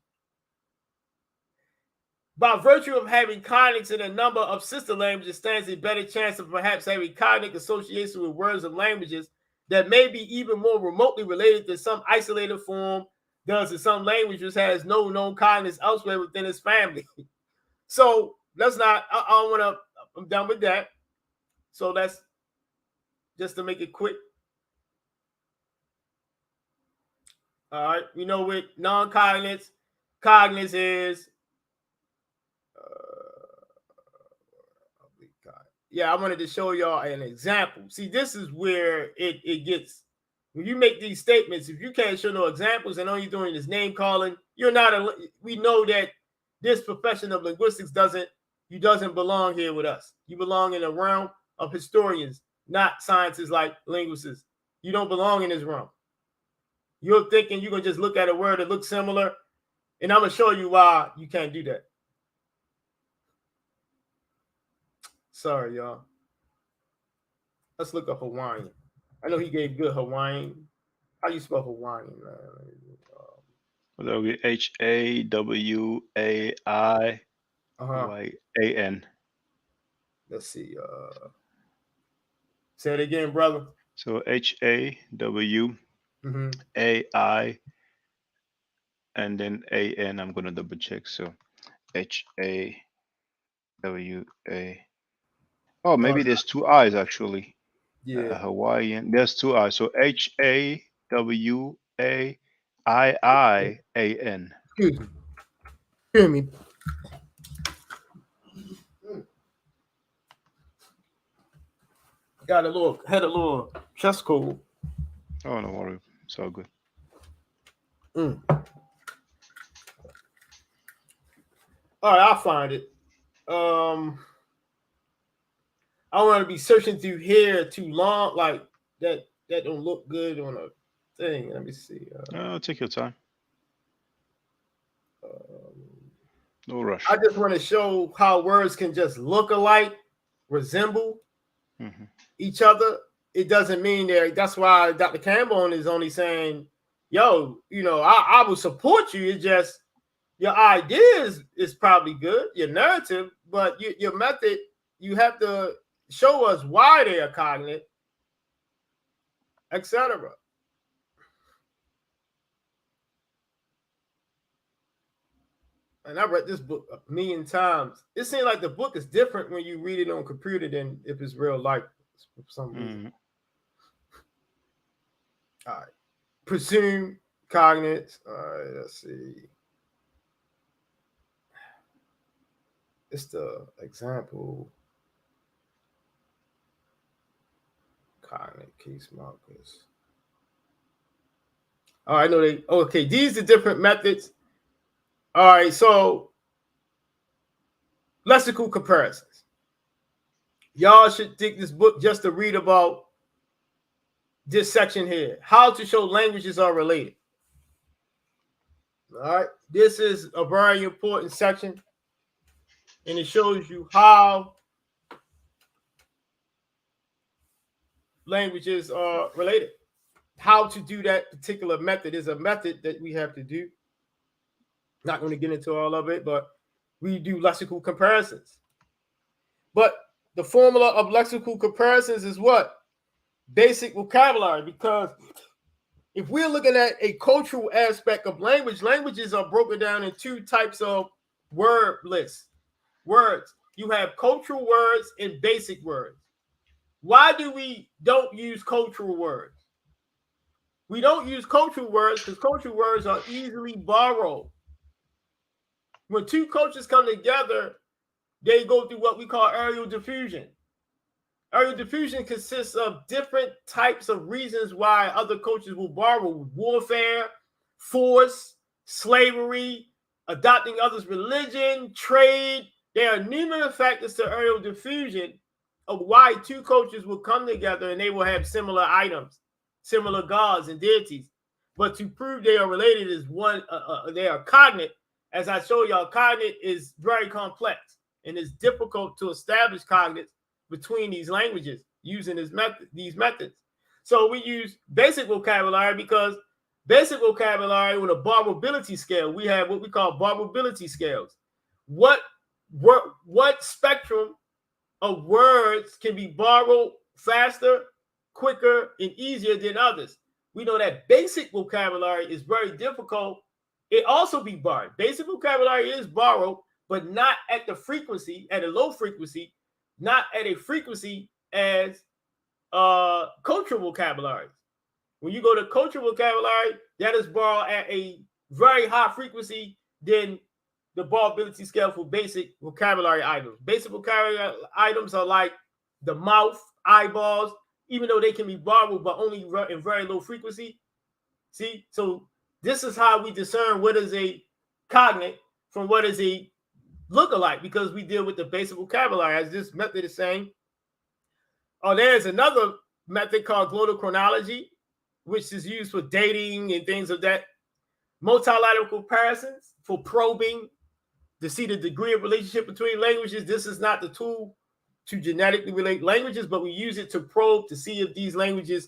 By virtue of having cognates in a number of sister languages, stands a better chance of perhaps having cognate association with words of languages that may be even more remotely related to some isolated form does in some languages has no known cognates elsewhere within its family. So let's not, I don't want to, I'm done with that. So that's just to make it quick. All right, we know what non-cognates, cognates is, yeah, I wanted to show y'all an example. See, this is where it gets, when you make these statements, if you can't show no examples and all you're doing is name calling, you're not we know that this profession of linguistics doesn't belong here with us. You belong in a realm of historians, not scientists like linguists. You don't belong in this realm. You're thinking you're going to just look at a word that looks similar, and I'm going to show you why you can't do that. Sorry, y'all. Let's look up Hawaiian. I know he gave good Hawaiian. How do you spell Hawaiian, man? That would be Hawaiian. Let's see. Say it again, brother. So Hawai and then AN. I'm gonna double check. So HAWA. Oh, maybe there's two I's actually. Yeah. Hawaiian. There's two I's. So HAWAIIAN. Excuse me. Hear me. Got a little chest cold. Oh, no worry. It's all good. Mm. All right, I'll find it. I don't want to be searching through here too long, like that. That don't look good on a thing. Let me see. Take your time. Um, No rush. I just want to show how words can just look alike, resemble Hmm. each other. It doesn't mean that's why Dr. Kambon is only saying, yo, I will support you. It's just your idea is probably good, your narrative, but your method, you have to show us why they are cognate, etc. And I read this book a million times. It seems like the book is different when you read it on computer than if it's real life for some reason. All right. Presume cognates. All right, let's see. It's the example. Cognate case markers. All right, I know okay, these are different methods. All right, so lexical comparisons. Y'all should take this book just to read about this section here. How to show languages are related. All right, this is a very important section, and it shows you how languages are related. How to do that particular method is a method that we have to do. Not going to get into all of it, but we do lexical comparisons. But the formula of lexical comparisons is what? Basic vocabulary, because if we're looking at a cultural aspect of language, languages are broken down in two types of word lists. Words. You have cultural words and basic words. Why do we don't use cultural words? We don't use cultural words because cultural words are easily borrowed. When two cultures come together, they go through what we call aerial diffusion. Aerial diffusion consists of different types of reasons why other cultures will borrow: warfare, force, slavery, adopting others' religion, trade. There are numerous factors to aerial diffusion of why two cultures will come together and they will have similar items, similar gods and deities. But to prove they are related is they are cognate. As I show y'all, cognate is very complex and it's difficult to establish cognates between these languages using these methods. So we use basic vocabulary because basic vocabulary with a borrowability scale, we have what we call borrowability scales. What spectrum of words can be borrowed faster, quicker, and easier than others? We know that basic vocabulary is very difficult. It also be borrowed. Basic vocabulary is borrowed, but not at the frequency, at a low frequency, not at a frequency as cultural vocabulary. When you go to cultural vocabulary, that is borrowed at a very high frequency than the borrowability scale for basic vocabulary items. Basic vocabulary items are like the mouth, eyeballs, even though they can be borrowed, but only in very low frequency. See, so this is how we discern what is a cognate from what is a lookalike, because we deal with the basic vocabulary, as this method is saying. Oh, there's another method called glottal chronology, which is used for dating and things of that. Multilateral comparisons for probing to see the degree of relationship between languages. This is not the tool to genetically relate languages, but we use it to probe to see if these languages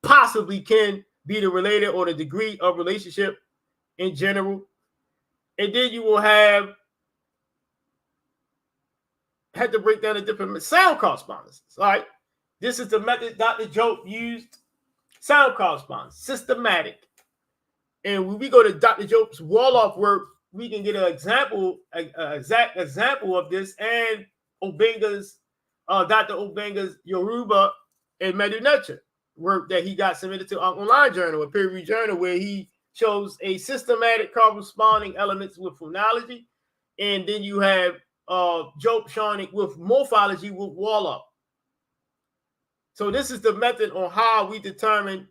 possibly can be the related or the degree of relationship in general. And then you will have to break down the different sound correspondences. All right. This is the method Dr. Jope used. Sound correspondence, systematic. And when we go to Dr. Jope's Wolof work, we can get an example, exact example of this, and Obenga's, Dr. Obenga's Yoruba and Medu Nature work that he got submitted to online journal, a peer-reviewed journal, where he shows a systematic corresponding elements with phonology, and then you have Jope showing it with morphology with Wolof. So this is the method on how we determine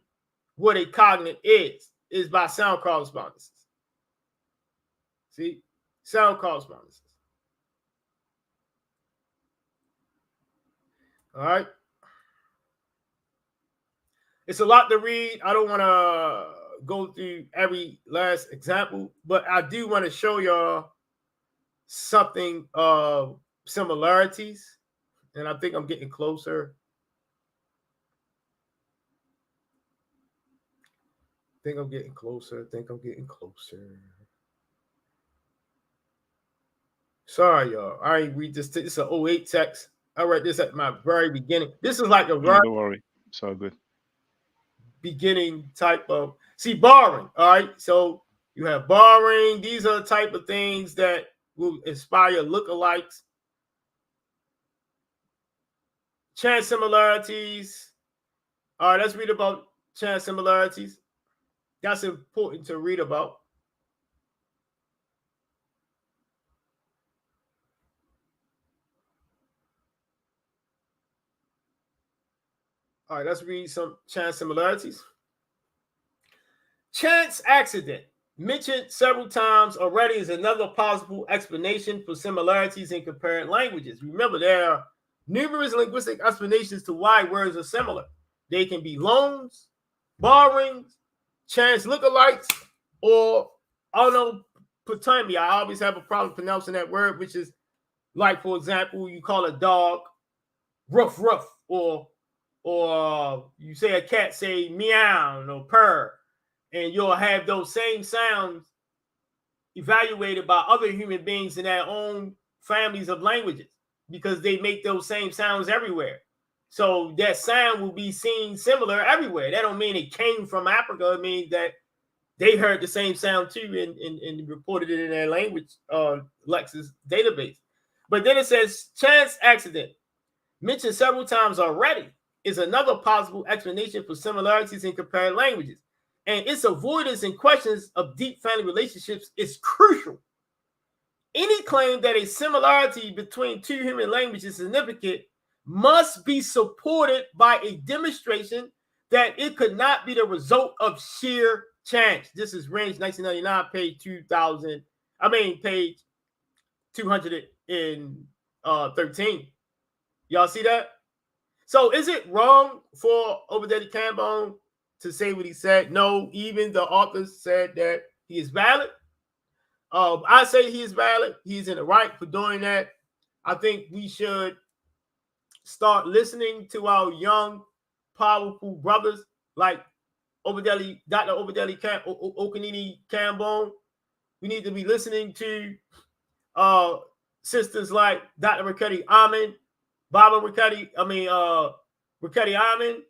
what a cognate is by sound correspondences. See, sound correspondences. All right. It's a lot to read. I don't want to go through every last example, but I do want to show y'all something of similarities. And I think I'm getting closer. I think I'm getting closer. Sorry, y'all. I ain't read this. This is an 08 text. I read this at my very beginning. This is like a No, don't worry. It's all good. beginning type of borrowing. All right. So you have borrowing. These are the type of things that will inspire lookalikes. Chance similarities. All right, let's read about chance similarities. That's important to read about. All right, let's read some chance similarities. Chance accident, mentioned several times already, is another possible explanation for similarities in compared languages. Remember, there are numerous linguistic explanations to why words are similar. They can be loans, borrowings, chance lookalikes, or onomatopoeia. I always have a problem pronouncing that word, which is like, for example, you call a dog ruff ruff, or you say a cat say meow or purr, and you'll have those same sounds evaluated by other human beings in their own families of languages because they make those same sounds everywhere. So that sound will be seen similar everywhere. That don't mean it came from Africa. It means that they heard the same sound too and reported it in their language Lexis database. But then it says chance accident, mentioned several times already, is another possible explanation for similarities in compared languages. And its avoidance in questions of deep family relationships is crucial. Any claim that a similarity between two human languages is significant must be supported by a demonstration that it could not be the result of sheer chance. This is Range 1999, page 213. Y'all see that? So is it wrong for Obadiah Kambon to say what he said? No, even the author said that he is valid. I say he is valid. He's in the right for doing that. I think we should start listening to our young, powerful brothers like Dr. Obadiah Okanini Kambon. We need to be listening to sisters like Dr. Riketti Amin, Baba Riketti, Riketti Amin,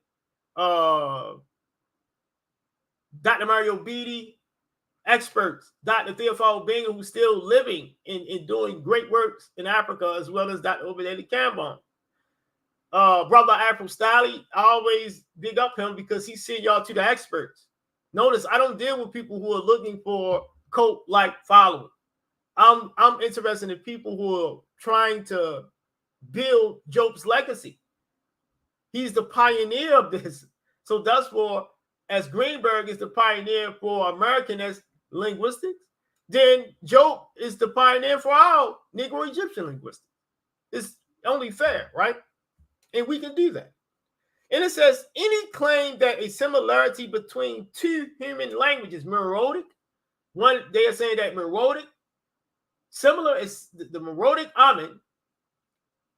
Dr. Mario Beatty, experts, Dr. Theophile Bingham, who's still living and doing great works in Africa, as well as Dr. Obadiah Kambon. Brother Afro Styley, I always big up him because he sent y'all to the experts. Notice I don't deal with people who are looking for cult-like following. I'm interested in people who are trying to build Job's legacy. He's the pioneer of this. So thus for, as Greenberg is the pioneer for Americanist linguistics, then Job is the pioneer for our Negro Egyptian linguistics. It's only fair, right? And we can do that. And it says, any claim that a similarity between two human languages, Meroitic, one, they are saying that Meroitic, similar is the Meroitic Amen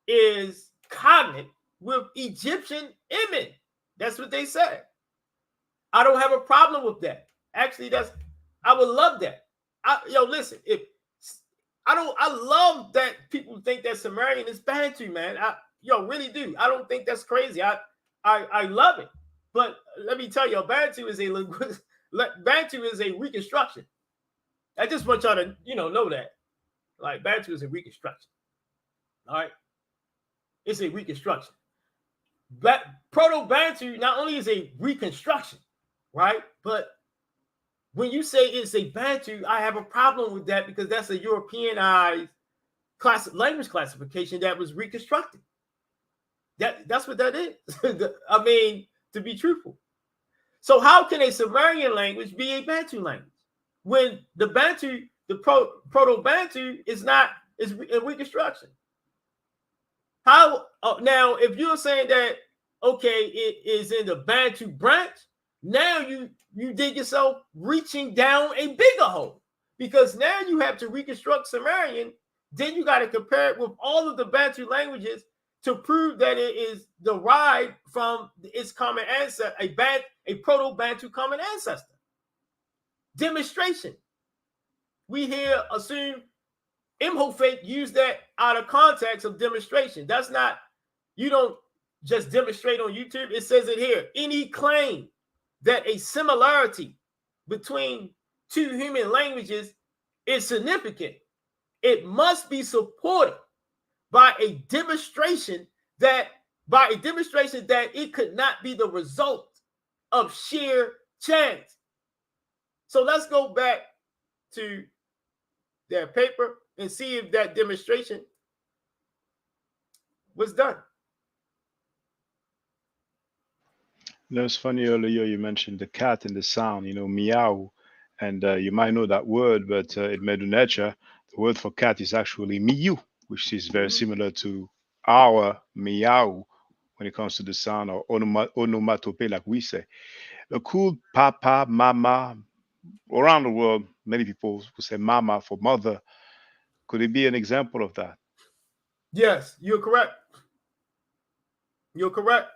is cognate with Egyptian Emin. That's what they said. I don't have a problem with that. Actually, I would love that. Listen, I love that people think that Sumerian is Bantu, man. Really do. I don't think that's crazy. I love it. But let me tell you, Bantu is a reconstruction. I just want y'all to know that. Like, Bantu is a reconstruction. All right. It's a reconstruction. Proto-Bantu not only is a reconstruction, right? But when you say it's a Bantu, I have a problem with that because that's a Europeanized language classification that was reconstructed. That's what that is. I mean, to be truthful. So how can a Sumerian language be a Bantu language when the Bantu, the Proto-Bantu is in reconstruction? How now, if you're saying that, okay, it is in the Bantu branch, now you dig yourself reaching down a bigger hole, because now you have to reconstruct Sumerian. Then you got to compare it with all of the Bantu languages to prove that it is derived from its common ancestor, a Proto-Bantu common ancestor. Demonstration. We here assume Imhotep used that out of context of demonstration. That's not, you don't just demonstrate on YouTube. It says it here. Any claim that a similarity between two human languages is significant, it must be supported by a demonstration that it could not be the result of sheer chance. So let's go back to that paper and see if that demonstration was done. That's funny. Earlier you mentioned the cat and the sound, meow, and you might know that word, but in Medu nature, the word for cat is actually miu, which is very similar to our meow when it comes to the sound, or onomatope, like we say. The cool papa, mama, around the world, many people will say mama for mother. Could it be an example of that? Yes, you're correct. You're correct.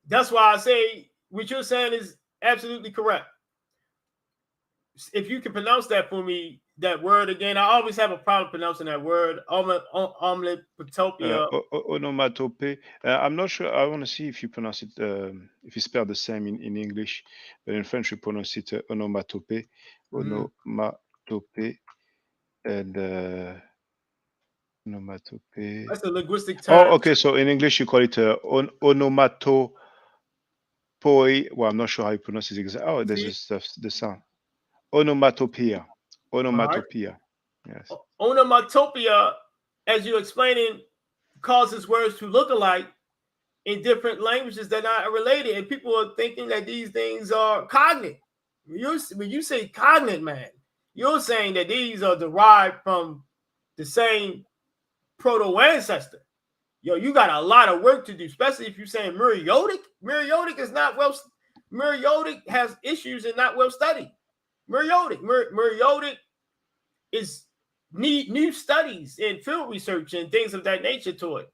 That's why I say what you're saying is absolutely correct. If you can pronounce that for me, that word again. I always have a problem pronouncing that word. Ometopia. Onomatope. I'm not sure. I want to see if you pronounce it, if you spell the same in English, but in French we pronounce it onomatope. Onomatope and onomatope. That's a linguistic term. Oh, okay. So in English you call it onomatopoe. Well, I'm not sure how you pronounce it exactly. Oh, there's just the sound. Onomatopoeia. Onomatopoeia. Yes. Onomatopoeia, as you're explaining, causes words to look alike in different languages that are related, and people are thinking that these things are cognate. When you say cognate, man, you're saying that these are derived from the same proto-ancestor. Yo, you got a lot of work to do, especially if you're saying Muriotic. Muriotic is not well. Muriotic has issues and not well studied. Muriotic is need new studies and field research and things of that nature to it.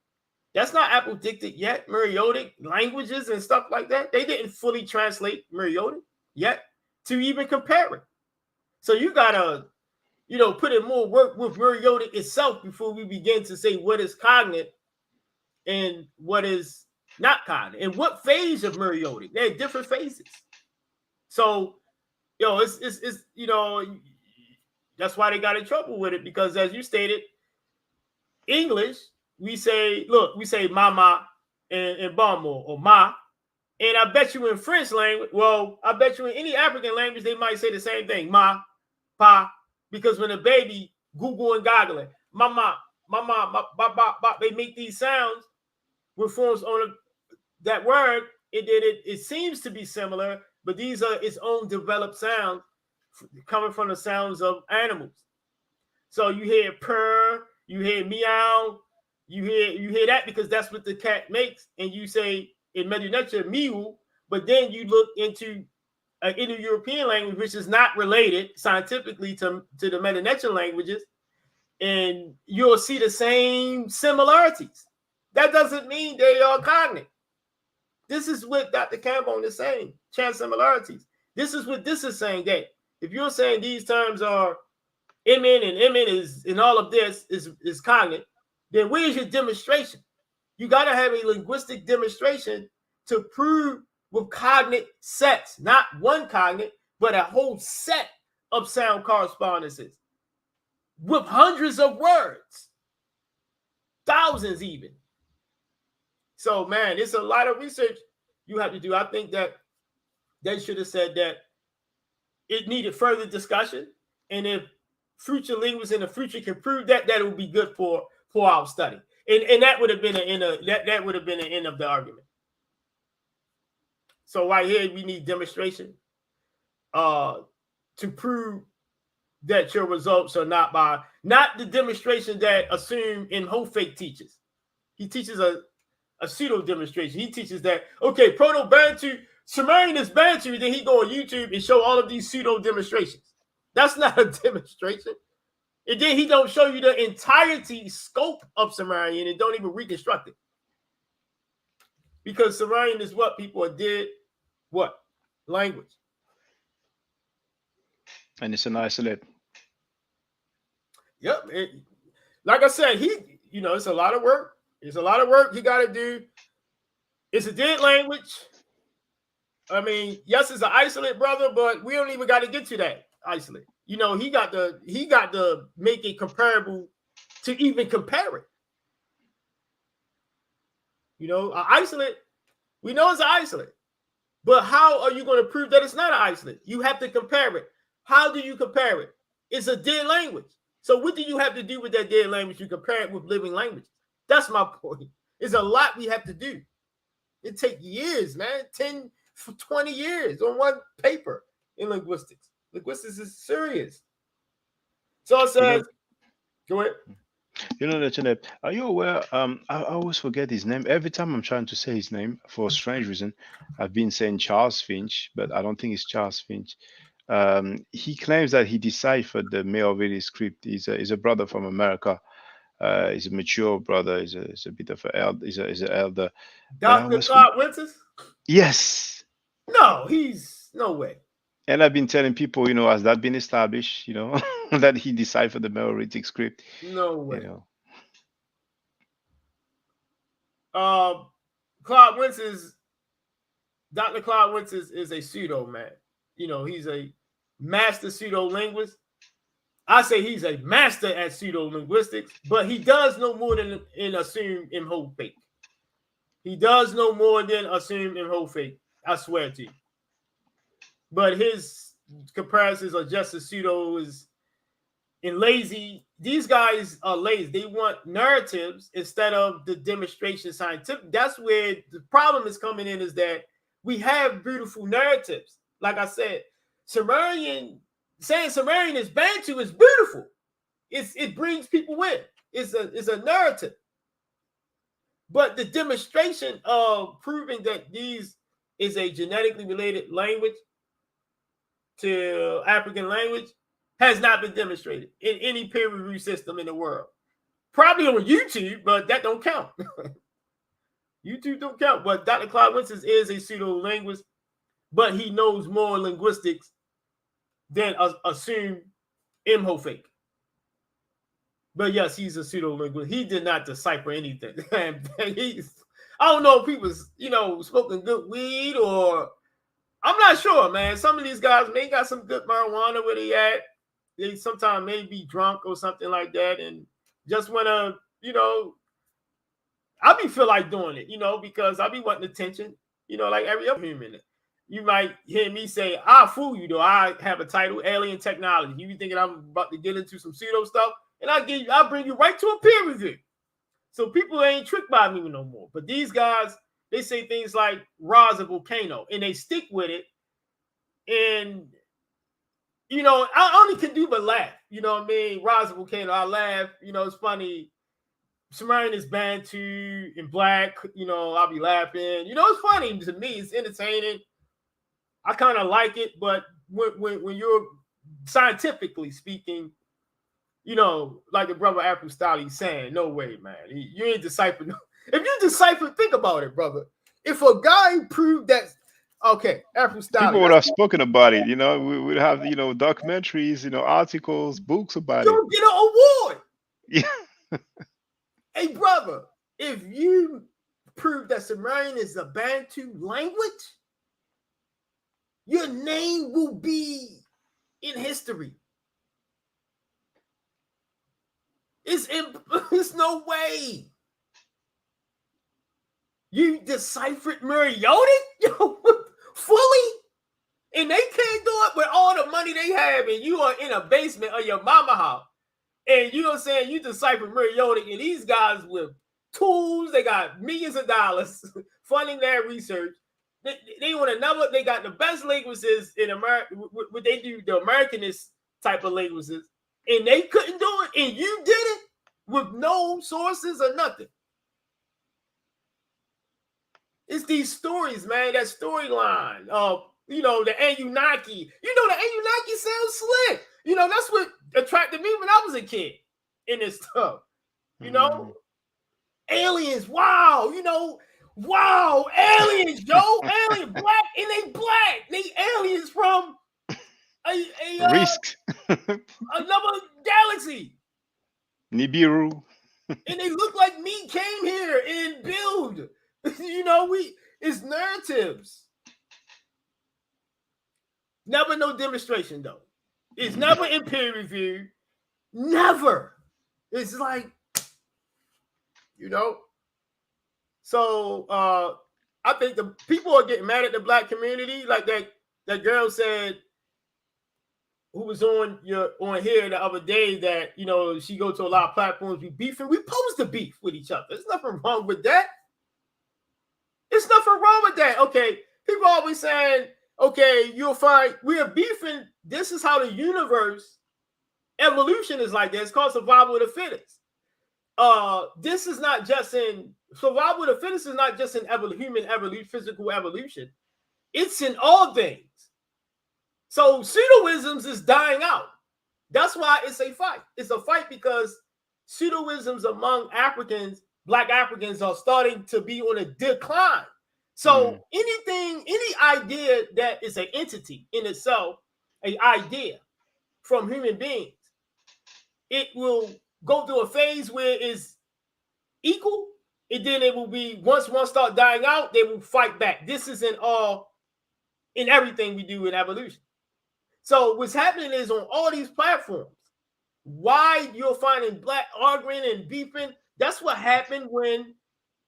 That's not apodictic yet. Muriotic languages and stuff like that, they didn't fully translate Muriotic yet to even compare it. So you gotta, put in more work with Muriotic itself before we begin to say what is cognate and what is not cognate, and what phase of Muriotic. There are different phases. So, it's that's why they got in trouble with it, because as you stated, English, we say mama and bamo, or ma. And I bet you in French language, I bet you in any African language, they might say the same thing, ma, pa, because when a baby Google and goggling, mama, ba, ba, they make these sounds with forms on that word. It seems to be similar, but these are its own developed sounds coming from the sounds of animals. So you hear purr, you hear meow, you hear that because that's what the cat makes, and you say in Medu nature mew, but then you look into an Indo-European language which is not related scientifically to the Medu nature languages, and you'll see the same similarities. That doesn't mean they are cognate. This is what Dr. Kambon is saying, chance similarities. This is what this is saying, that if you're saying these terms are MN and MN is, and all of this is cognate, then where's your demonstration? You got to have a linguistic demonstration to prove with cognate sets, not one cognate, but a whole set of sound correspondences with hundreds of words, thousands even. So, man, it's a lot of research you have to do. I think that they should have said that it needed further discussion, and if future linguists in the future can prove that, that will be good for our study. And that would have been that would have been the end of the argument. So right here we need demonstration to prove that your results are not the demonstration that Assume Imhotep teaches. He teaches a pseudo demonstration. He teaches that, okay, Proto-Bantu, Sumerian is Bantu, then he go on YouTube and show all of these pseudo demonstrations. That's not a demonstration. And then he don't show you the entirety scope of Sumerian and don't even reconstruct it. Because Sumerian is what people did, what? Language. And it's an isolate. Yep. Like I said, it's a lot of work. It's a lot of work he got to do. It's a dead language. I mean, yes, it's an isolate, brother, but we don't even got to get to that isolate. He got to make it comparable to even compare it. An isolate, we know it's an isolate, but how are you going to prove that it's not an isolate? You have to compare it. How do you compare it? It's a dead language. So what do you have to do with that dead language? You compare it with living languages. That's my point. It's a lot we have to do. It takes years, man, 10, 20 years on one paper in linguistics. Linguistics is serious. So it says, go ahead. Lieutenant, are you aware? I always forget his name. Every time I'm trying to say his name, for a strange reason, I've been saying Charles Finch, but I don't think it's Charles Finch. He claims that he deciphered the Mayavardi script. He's a brother from America. He's a mature brother. He's a bit of an elder. He's an elder. Dr. Clark Winters? Yes. No, no way. And I've been telling people, has that been established, that he deciphered the Mayavardi script? No way. Clark Winters, Dr. Clark Winters is a pseudo man. He's a master pseudo linguist. I say he's a master at pseudo linguistics, but he does no more than Assume Imhotep. He does no more than Assume Imhotep. I swear to you. But his comparisons are just as pseudo as and lazy. These guys are lazy. They want narratives instead of the demonstration scientific. That's where the problem is coming in, is that we have beautiful narratives. Like I said, saying Sumerian is Bantu is beautiful. It brings people in. It's a narrative. But the demonstration of proving that these is a genetically related language to African language has not been demonstrated in any peer review system in the world. Probably on YouTube, but that don't count. YouTube don't count. But Dr. Clark Winters is a pseudo-linguist, but he knows more linguistics than Assume Imhotep. But yes, he's a pseudo-linguist. He did not decipher anything. I don't know if he was, smoking good weed, or I'm not sure, man. Some of these guys may got some good marijuana where they at. They sometimes may be drunk or something like that, and just want to, I be feel like doing it, because I be wanting attention, like every other human. You might hear me say, I'll fool you, though. I have a title, Alien Technology. You be thinking I'm about to get into some pseudo stuff, and I'll bring you right to a peer review. So people ain't tricked by me no more. But these guys, they say things like Ra's a volcano, and they stick with it. And, I only can do but laugh. You know what I mean? Ra's a volcano, I laugh. It's funny. Sumerian is Bantu and black. I'll be laughing. It's funny to me. It's entertaining. I kind of like it. But when you're scientifically speaking, like the brother Afro Style, he's saying, no way, man. You ain't deciphering. If you decipher, think about it, brother. If a guy proved that, okay, Afro Style. People would have spoken about it. We would have, documentaries, articles, books about it. You'll get an award. Yeah. Hey, brother, if you prove that Sumerian is a Bantu language, your name will be in history. It's no way. You deciphered Mariotic fully, and they can't do it with all the money they have, and you are in a basement of your mama house, and you decipher Mariotic, and these guys with tools. They got millions of dollars funding their research. They want another. They got the best linguists in America. What they do, the Americanist type of linguists, and they couldn't do it, and you did it with no sources or nothing. It's these stories, man. That storyline of the Anunnaki. The Anunnaki sounds slick. That's what attracted me when I was a kid in this stuff. Aliens. Wow. Wow. Aliens, Joe. Alien black, and they black. They aliens from Risk. another galaxy. Nibiru. And they look like me came here and build. It's narratives. Never no demonstration though. It's never in peer review. Never. It's like, So I think the people are getting mad at the black community, like that girl said, who was on here the other day, that she go to a lot of platforms, we beefing. We supposed to beef with each other. There's nothing wrong with that. It's nothing wrong with that. Okay, people always saying, okay, you'll find we are beefing. This is how the universe evolution is like that. It's called survival of the fittest. This is not just in survival of the fittest is not just in human evolution, physical evolution. It's in all things. So pseudoisms is dying out. That's why it's a fight. It's a fight because pseudoisms among Africans, black Africans, are starting to be on a decline. So any idea that is an entity in itself, an idea from human beings, it will go through a phase where it's equal, and then it will be, once one start dying out, they will fight back. This is in everything we do in evolution. So what's happening is on all these platforms, why you're finding black arguing and beefing, that's what happened when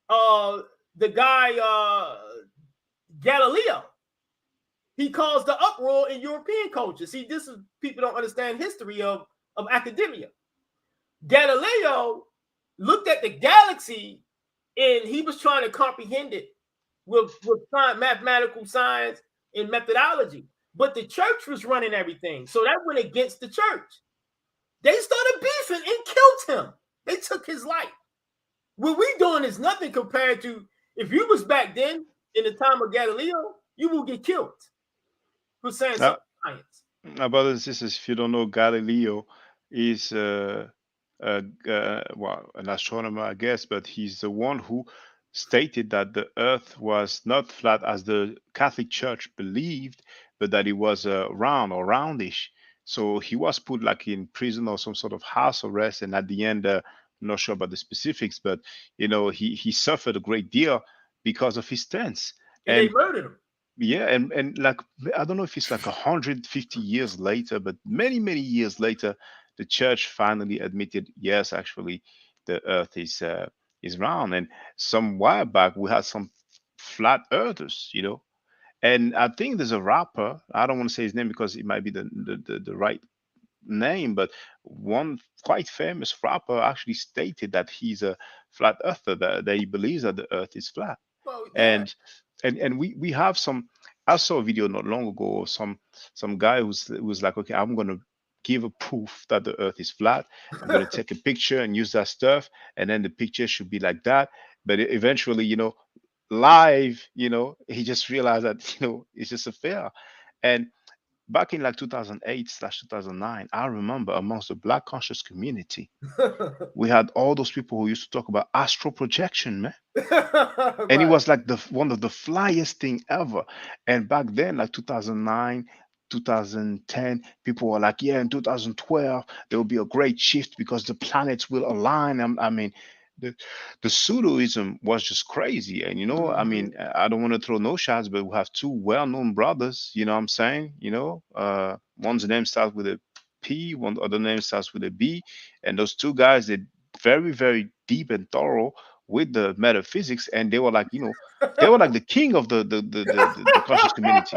the guy Galileo, he caused the uproar in European culture. See, this is, people don't understand history of academia. Galileo looked at the galaxy and he was trying to comprehend it with mathematical science and methodology. But the church was running everything. So that went against the church. They started beefing and killed him. They took his life. What we doing is nothing compared to, if you was back then in the time of Galileo, you will get killed for saying something science. Brothers and sisters, if you don't know, Galileo is an astronomer, I guess, but he's the one who stated that the Earth was not flat as the Catholic Church believed, but that it was round or roundish. So he was put like in prison or some sort of house arrest, and at the end, I'm not sure about the specifics, but he suffered a great deal because of his stance. And they murdered him. Yeah, and like, I don't know if it's like 150 years later, but many years later, the church finally admitted, yes, actually, the Earth is round. And some while back, we had some flat earthers, and I think there's a rapper. I don't want to say his name because it might be the right name, but one quite famous rapper actually stated that he's a flat earther, that he believes that the Earth is flat. Oh, yeah. And we have some. I saw a video not long ago of some guy who's like, okay, I'm gonna give a proof that the Earth is flat. I'm gonna take a picture and use that stuff, and then the picture should be like that. But eventually, live, he just realized that it's just a fair. And back in like 2008/2009, I remember amongst the Black conscious community, we had all those people who used to talk about astral projection, man. And it Right. was like one of the flyest thing ever. And back then, like 2009, 2010, people were like, yeah, in 2012 there will be a great shift because the planets will align. I mean, the the pseudoism was just crazy. And I mean, I don't want to throw no shots, but we have two well-known brothers. You know what I'm saying? One's name starts with a P, one other name starts with a B, and those two guys, they very, very deep and thorough with the metaphysics, and they were like, they were like the king of the conscious community,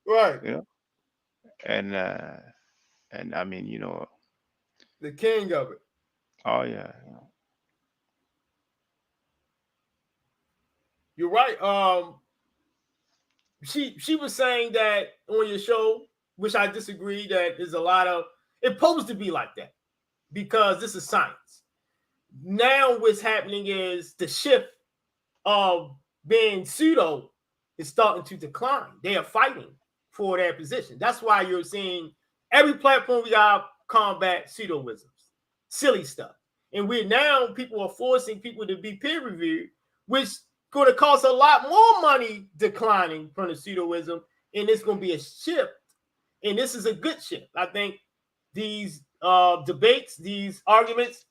Right. you know, and I mean, The king of it. oh yeah, You're right. She was saying that on your show, which I disagree. That is a lot of it's supposed to be like that because this is science. Now, what's happening is the shift of being pseudo is starting to decline. They are fighting for their position. That's why you're seeing every platform we got combat pseudoisms, silly stuff. And we're now people are forcing people to be peer reviewed, which going to cost a lot more money declining from the pseudoism. And it's going to be a shift. And this is a good shift. I think these debates, these arguments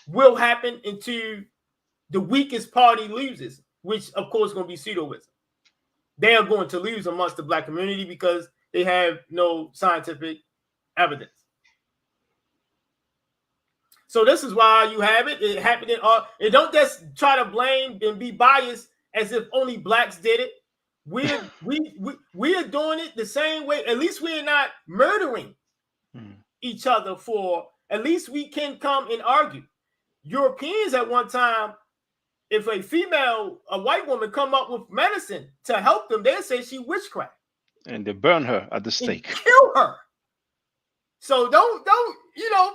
will happen into the weakest party loses, which of course is going to be pseudoism. They are going to lose amongst the black community because they have no scientific evidence. So this is why you have it. It happened in and don't just try to blame and be biased as if only blacks did it. We are doing it the same way. At least we're not murdering each other for. At least we can come and argue. Europeans at one time, if a white woman come up with medicine to help them, they say she witchcraft. And they burn her at the stake. Kill her. So don't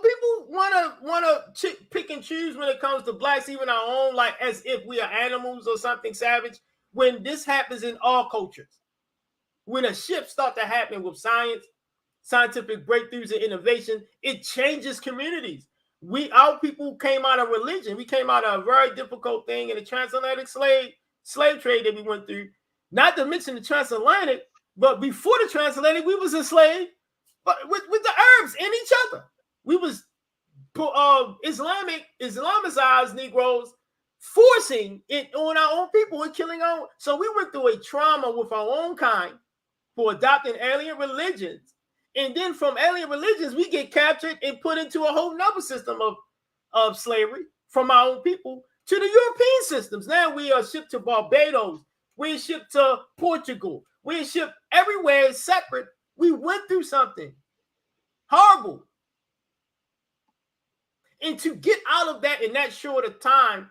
people wanna pick and choose when it comes to blacks, even our own, like as if we are animals or something savage. When this happens in all cultures, when a shift starts to happen with science, scientific breakthroughs and innovation, it changes communities. Our people came out of religion. We came out of a very difficult thing in the transatlantic slave trade that we went through. Not to mention the transatlantic, but before the transatlantic, we was enslaved, but with the Arabs and each other. We was Islamicized Negroes, forcing it on our own people and killing our own. So we went through a trauma with our own kind for adopting alien religions. And then from alien religions, we get captured and put into a whole nother system of slavery from our own people to the European systems. Now we are shipped to Barbados. We're shipped to Portugal. We're shipped everywhere separate. We went through something horrible. And to get out of that in that short of time,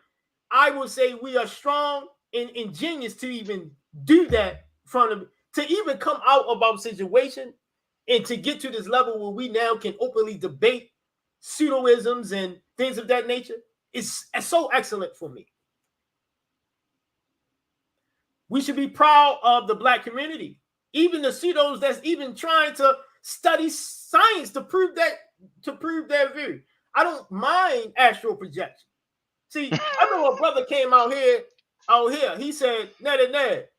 I would say we are strong and ingenious to even do that to even come out of our situation and to get to this level where we now can openly debate pseudoisms and things of that nature is so excellent for me. We should be proud of the black community, even the pseudos that's even trying to study science to prove their view. I don't mind astral projection. See, I know a brother came out here. He said, Ned,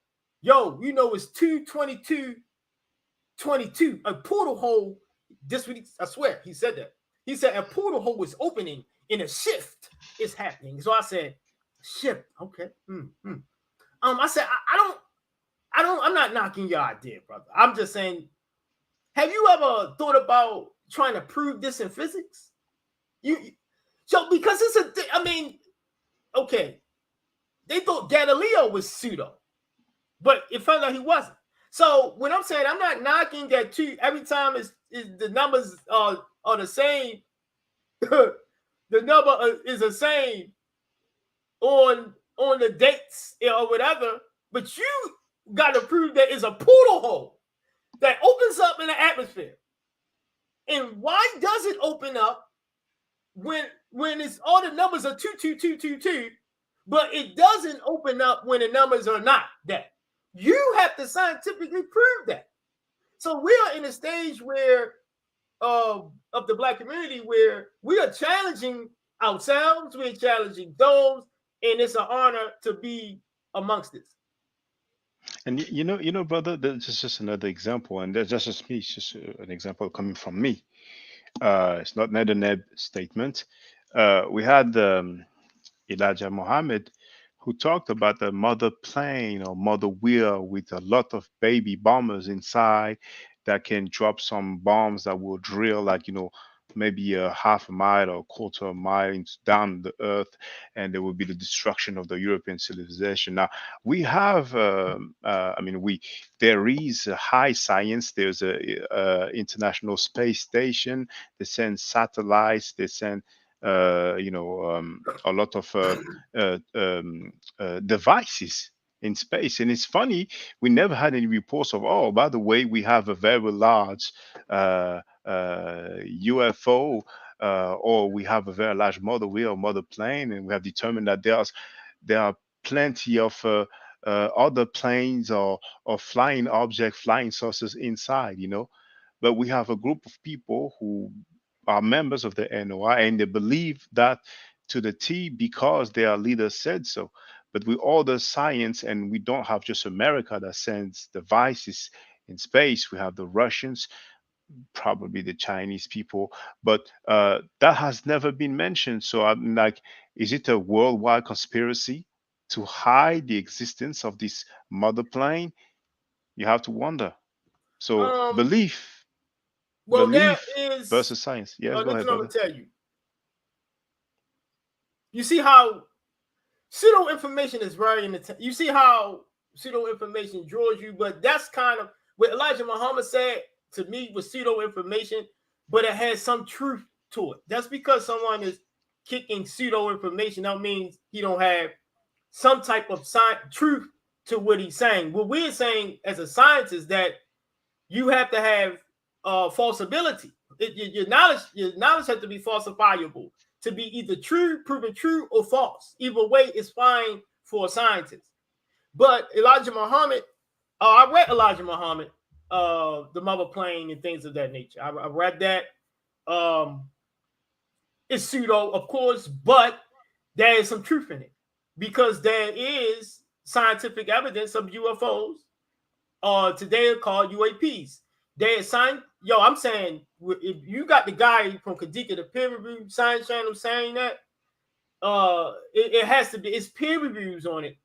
yo, it's 2:22:22. A portal hole. This week, I swear, he said that. He said a portal hole is opening and a shift is happening. So I said, shift. Okay. I said, I'm not knocking your idea, brother. I'm just saying, have you ever thought about trying to prove this in physics? Because okay, they thought Galileo was pseudo, but it found out he wasn't. So when I'm saying I'm not knocking that too, every time is the numbers are the same, the number is the same on the dates or whatever, but you got to prove that it's a portal hole that opens up in the atmosphere. And why does it open up when it's all the numbers are 22222, but it doesn't open up when the numbers are not that? You have to scientifically prove that. So we are in a stage where of the black community where we are challenging ourselves, we're challenging those, and it's an honor to be amongst this. And brother, that's just another example, and that's just me. It's just an example coming from me. It's not Ned Neb statement. We had Elijah Muhammad, who talked about the mother plane or mother wheel with a lot of baby bombers inside that can drop some bombs that will drill, like, maybe a half a mile or a quarter of a mile down the earth, and there will be the destruction of the European civilization. Now, we have, there is a high science. There's a international space station. They send satellites. They send a lot of devices in space. And it's funny, we never had any reports of, oh, by the way, we have a very large UFO, or we have a very large mother wheel or mother plane, and we have determined that there are plenty of other planes or flying object, flying sources inside, But we have a group of people who are members of the NOI, and they believe that to the T because their leader said so. But with all the science, and we don't have just America that sends devices in space, we have the Russians, probably the Chinese people, but that has never been mentioned. So I'm like, is it a worldwide conspiracy to hide the existence of this mother plane? You have to wonder. So Um, belief, well, there belief is. versus science. Yes, go Listen, ahead, I'm gonna brother. tell you. You see how pseudo information is very in the. You see how pseudo information draws you, but that's kind of what Elijah Muhammad said to me was pseudo information, but it has some truth to it. That's because someone is kicking pseudo information. That means he don't have some type of truth to what he's saying. What we're saying as a scientist that you have to have falsibility. Your knowledge has to be falsifiable to be either true, proven true, or false. Either way is fine for a scientist. But Elijah Muhammad, I read Elijah Muhammad, the mother plane and things of that nature. I read that. It's pseudo, of course, but there is some truth in it because there is scientific evidence of UFOs. Today are called UAPs. They assign, I'm saying if you got the guy from Kadika, the peer review science channel saying that, it has to be, it's peer reviews on it.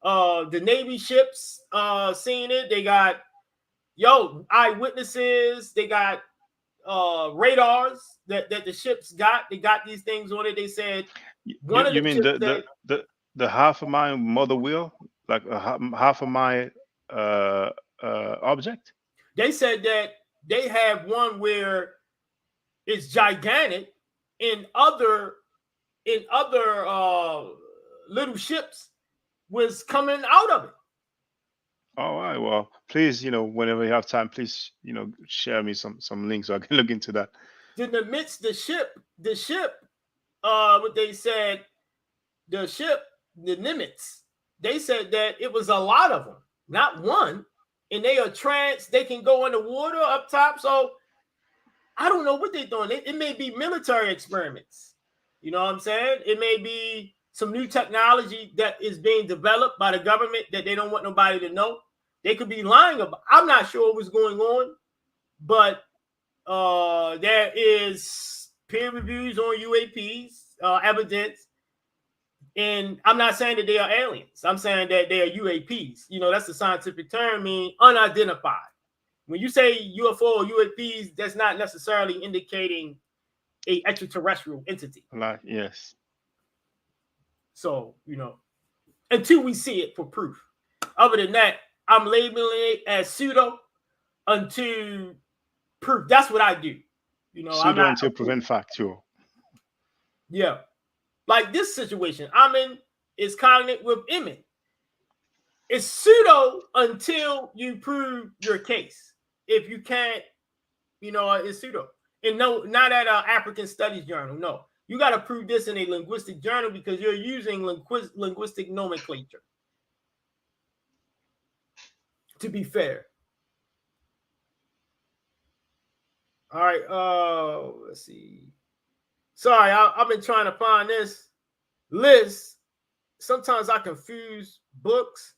The Navy ships seeing it, they got eyewitnesses, they got radars that the ships got. They got these things on it. They said one of You the mean ships said the half of my mother wheel, like half of my uh, object? they said that they have one where it's gigantic in other little ships was coming out of it. All right. Well, please, whenever you have time, please, share me some links so I can look into that. In the midst, the ship, what they said, the ship, the Nimitz, they said that it was a lot of them, not one, and they can go in the water up top. So I don't know what they're doing. It may be military experiments. You know what I'm saying? It may be some new technology that is being developed by the government that they don't want nobody to know. They could be lying about. I'm not sure what's going on, but there is peer reviews on UAPs, evidence. And I'm not saying that they are aliens. I'm saying that they are UAPs. That's the scientific term, mean unidentified. When you say UFO or UAPs, that's not necessarily indicating a extraterrestrial entity. Yes. So, until we see it for proof. Other than that, I'm labeling it as pseudo until proof. That's what I do. Pseudo I'm not until proven factual. Yeah. Like this situation I'm in is cognate with Emmett. It's pseudo until you prove your case. If you can't, it's pseudo. And no, not at an African Studies journal. No, you got to prove this in a linguistic journal because you're using linguistic nomenclature. To be fair. All right. Let's see. Sorry, I've been trying to find this list. Sometimes I confuse books.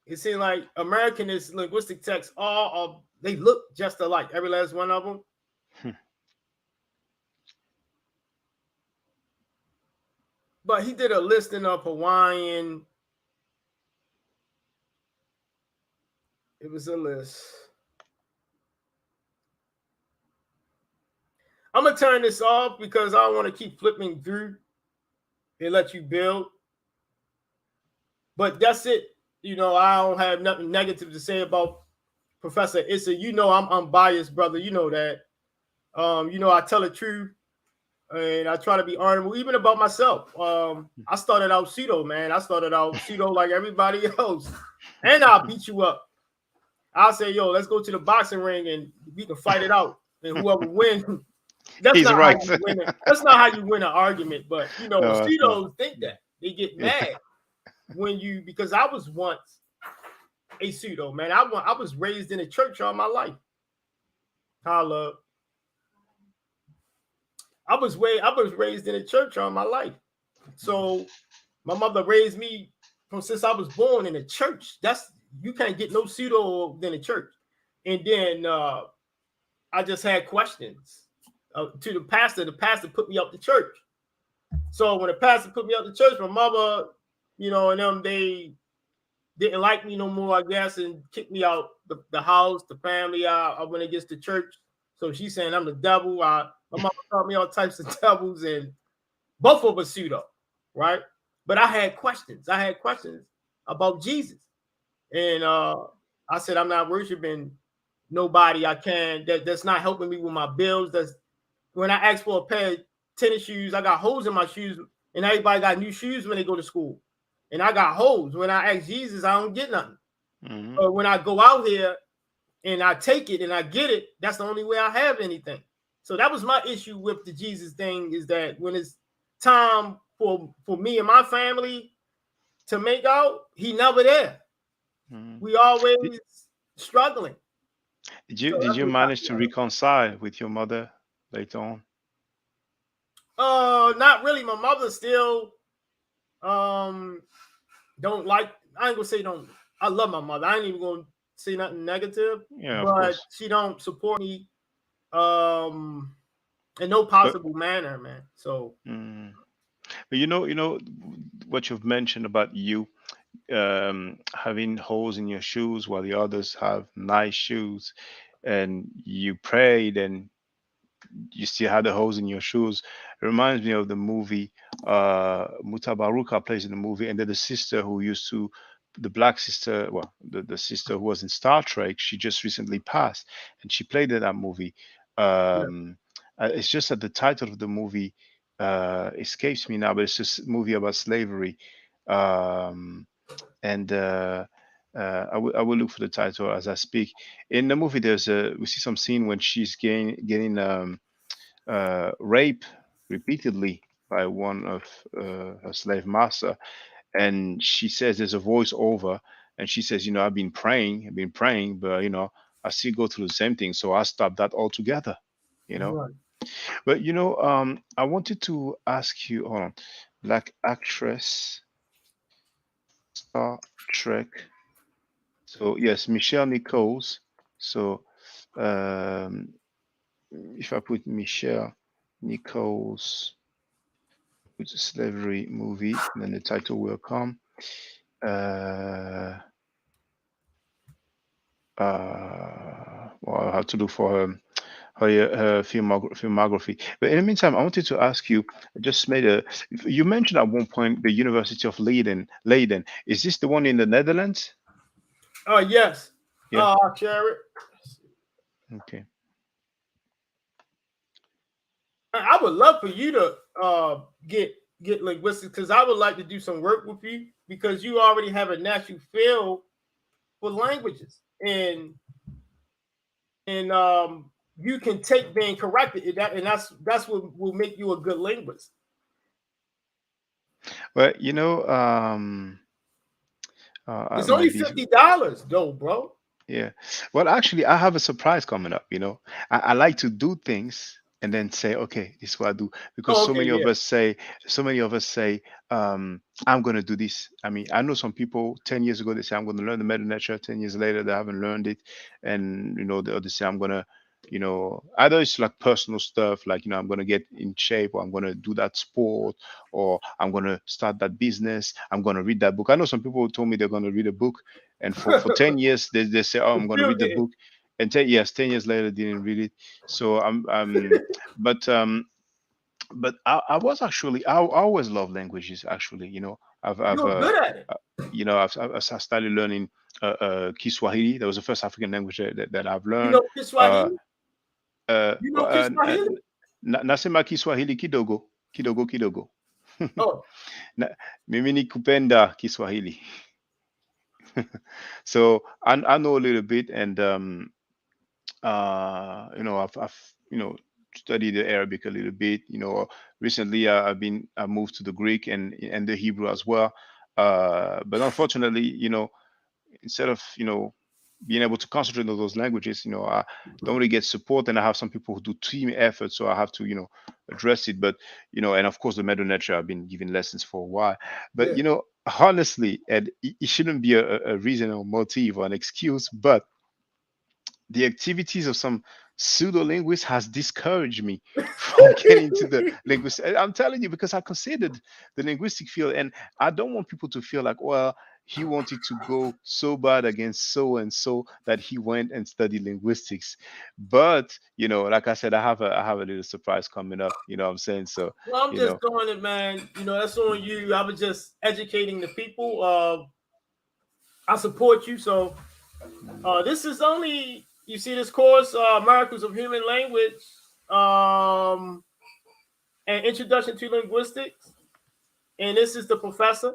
It seems like Americanist linguistic texts they look just alike, every last one of them. But he did a listing of Hawaiian. It was a list. I'm going to turn this off because I don't want to keep flipping through and let you build. But that's it. I don't have nothing negative to say about Professor Issa. I'm unbiased, brother. You know that. I tell the truth. and I try to be honorable, even about myself. I started out pseudo, man. I started out pseudo like everybody else, and I'll beat you up. I'll say, yo, let's go to the boxing ring and we can fight it out, and whoever wins. That's He's not how right. you win it. That's not how you win an argument. But No, that's not. pseudos think that they get Yeah. mad when you, because I was once a pseudo, man. I was raised in a church all my life. Holla. I was raised in a church all my life. So my mother raised me from since I was born in a church. That's, you can't get no pseudo than a church. And then I just had questions to the pastor. The pastor put me up to church. So when the pastor put me up to church, my mother, and them, they didn't like me no more, I guess, and kicked me out the house, the family. I went against the church. So she's saying I'm the devil. My mama taught me all types of devils, and both of us pseudo, right? But I had questions. I had questions about Jesus. And I said, I'm not worshiping nobody that's not helping me with my bills. That's when I asked for a pair of tennis shoes, I got holes in my shoes, and everybody got new shoes when they go to school. And I got holes. When I ask Jesus, I don't get nothing. Mm-hmm. But when I go out here and I take it and I get it, that's the only way I have anything. So that was my issue with the Jesus thing, is that when it's time for me and my family to make out, he never there. Mm-hmm. We always struggling. Did you manage to reconcile with your mother later on? Not really. My mother still don't like, I ain't gonna say don't, I love my mother. I ain't even gonna say nothing negative, Yeah, of but course. she don't support me in no But possible manner, man. So but what you've mentioned about you having holes in your shoes while the others have nice shoes, and you prayed and you still had the holes in your shoes. It reminds me of the movie Mutabaruka plays in the movie, and then the sister who used to, the black sister, well, the sister who was in Star Trek, she just recently passed, and she played in that movie. yeah, Um, it's just that the title of the movie escapes me now, but it's just a movie about slavery. Um, and I will look for the title as I speak. In the movie, we see some scene when she's getting raped repeatedly by one of her slave master, and she says there's a voice over, and she says, I've been praying, but I still go through the same thing, so I stopped that altogether. You know, right. but I wanted to ask you, hold on, black actress, Star Trek. So yes, Michelle Nichols. So um, if I put Michelle Nichols with a slavery movie, then the title will come. Uh, well, I'll have to look for her filmography. But in the meantime, I wanted to ask you. I just made a. You mentioned at one point the University of Leiden. Leiden, is this the one in the Netherlands? Yes. Yeah. Jared, Okay. I would love for you to get linguistics, because I would like to do some work with you, because you already have a natural feel for languages, and you can take being corrected, and that's what will make you a good linguist. Well, I It's might only be. $50 though, bro. Yeah. Well, actually, I have a surprise coming up. I like to do things and then say, okay, this is what I do. Because Oh, okay, yeah. so many of us say, I'm going to do this. I mean, I know some people 10 years ago, they say, I'm going to learn the meta nature. 10 years later, they haven't learned it. And, the others say, I'm going to, either it's like personal stuff, like, I'm going to get in shape, or I'm going to do that sport, or I'm going to start that business. I'm going to read that book. I know some people told me they're going to read a book, and for 10 years they say, oh, I'm going to Still read the did. book, and 10 years later they didn't read it. So but I was actually, I always love languages, actually. I've You're good at it. I've started learning Kiswahili. That was the first African language that I've You learned. know uh Kiswahili? uh, You know well, Kiswahili? nasema Kiswahili kidogo kidogo kidogo. Oh, Na, mimi ni kupenda Kiswahili. So I know a little bit, and I've studied the Arabic a little bit. Recently I moved to the Greek and the Hebrew as well. But unfortunately, instead of being able to concentrate on those languages, I don't really get support, and I have some people who do team effort, so I have to address it. But and of course the Medu Nature, I've been giving lessons for a while. But yeah. honestly, and it shouldn't be a reason or motive or an excuse, but the activities of some pseudo linguists has discouraged me from getting into the linguistic. I'm telling you, because I considered the linguistic field, and I don't want people to feel like, well, he wanted to go so bad against so and so that he went and studied linguistics. But like I said, I have a little surprise coming up. You know what I'm saying? So Well, I'm you just know, doing it, man. That's on you. I was just educating the people. I support you. So this is only, you see this course, Miracles of Human Language, um, and Introduction to Linguistics. And this is the professor,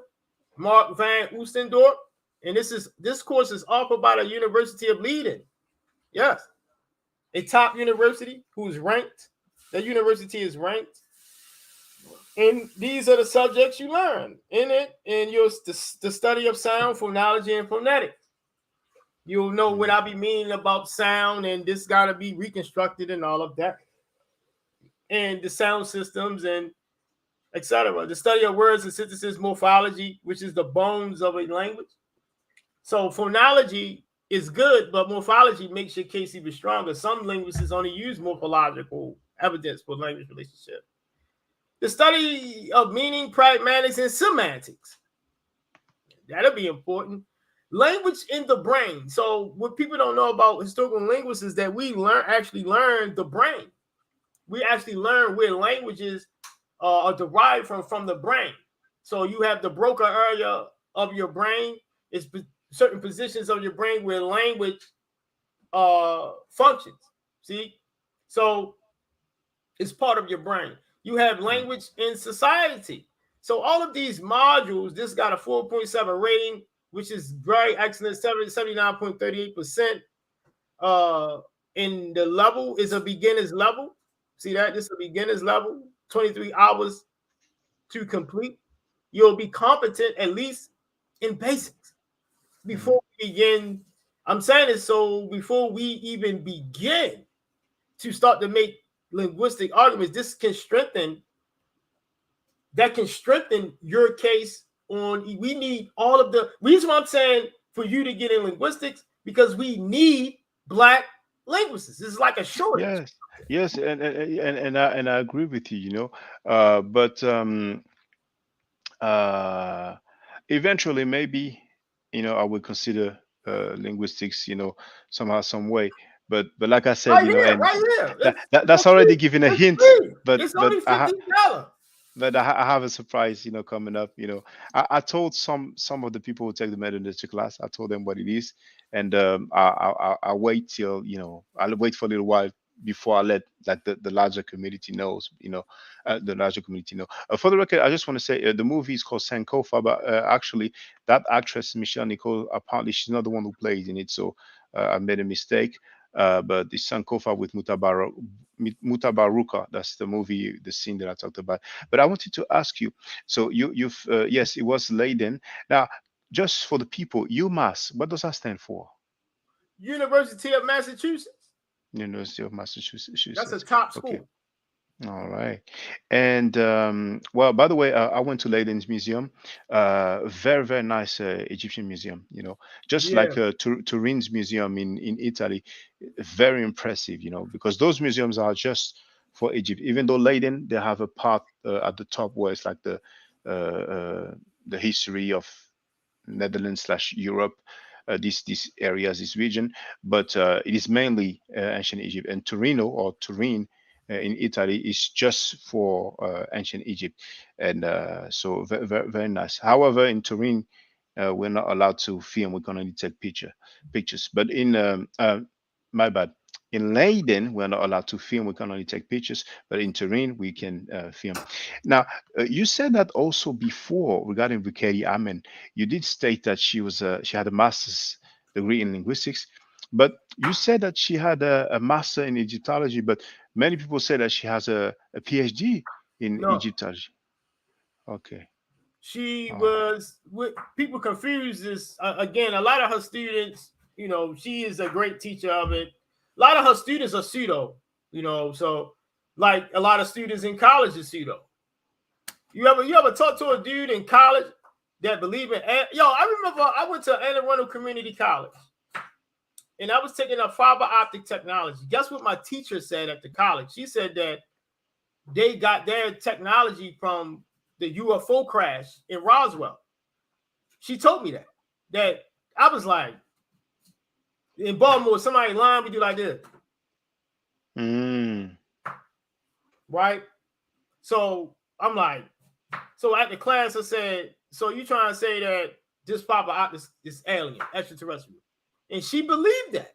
Mark Van Oostendorp. And this course is offered by the University of Leiden. Yes, a top university who's ranked. The university is ranked. And these are the subjects you learn in it, in the study of sound, phonology, and phonetics. You'll know what I be meaning about sound, and this got to be reconstructed and all of that, and the sound systems and etc. The study of words and synthesis, morphology, which is the bones of a language. So phonology is good, but morphology makes your case even stronger. Some linguists only use morphological evidence for language relationship. The study of meaning, pragmatics, and semantics. That'll be important. Language in the brain. So what people don't know about historical linguists is that we actually learn the brain. We actually learn where languages are derived from the brain. So you have the Broca area of your brain. It's certain positions of your brain where language functions. See, so it's part of your brain. You have language in society. So all of these modules, this got a 4.7 rating, which is very excellent, 79.38%. In the level is a beginner's level. See that? This is a beginner's level, 23 hours to complete. You'll be competent at least in basics before we begin. I'm saying it so before we even begin to start to make linguistic arguments, this can strengthen your case on. We need all of the reason why I'm saying for you to get in linguistics, because we need black linguists. This is like a shortage. yes, yes, and I agree with you. But uh, eventually maybe I would consider linguistics somehow some way, but like I said, Right here, and right here. that's already giving a It's hint. free. but It's but only I $15. but I have a surprise, coming up. I told some of the people who take the methodology class. I told them what it is, and I wait till I'll wait for a little while before I let like the larger community knows. The larger community know. For the record, I just want to say the movie is called Sankofa, but actually that actress Michelle Nicole, apparently she's not the one who plays in it, so I made a mistake. But it's Sankofa with Mutabaruka. That's the movie, the scene that I talked about. But I wanted to ask you. So you've yes, it was Leiden. Now, just for the people, UMass. What does that stand for? University of Massachusetts. University of That's a Massachusetts. top Okay. school. All right. And well, by the way, I went to Leiden's museum. Very, very nice Egyptian museum. Just Yeah. like Turin's museum in Italy. Very impressive. Because those museums are just for Egypt. Even though Leiden, they have a part at the top where it's like the history of Netherlands slash Europe, these areas, this region, but it is mainly ancient Egypt. And Torino or Turin in Italy is just for ancient Egypt, and so very, very, very nice. However, in Turin, we're not allowed to film. We can only take pictures. But in my bad. In Leiden, we're not allowed to film. We can only take pictures. But in Turin, we can film. Now, you said that also before regarding Vukeri Amen. You did state that she had a master's degree in linguistics, but you said that she had a master in Egyptology. But many people say that she has a PhD in No, Egyptology. Okay. she All right. was. What people confuse this again. A lot of her students, she is a great teacher of it. A lot of her students are pseudo. So like a lot of students in college is pseudo. You ever talk to a dude in college that believe in? I remember I went to Anne Arundel Community College, and I was taking up fiber optic technology. Guess what my teacher said at the college? She said that they got their technology from the UFO crash in Roswell. She told me that I was like, in Baltimore, somebody lying with you like this, Mm. right? So I'm like, so at the class, I said, so you trying to say that this fiber optic is alien, extraterrestrial? And she believed that.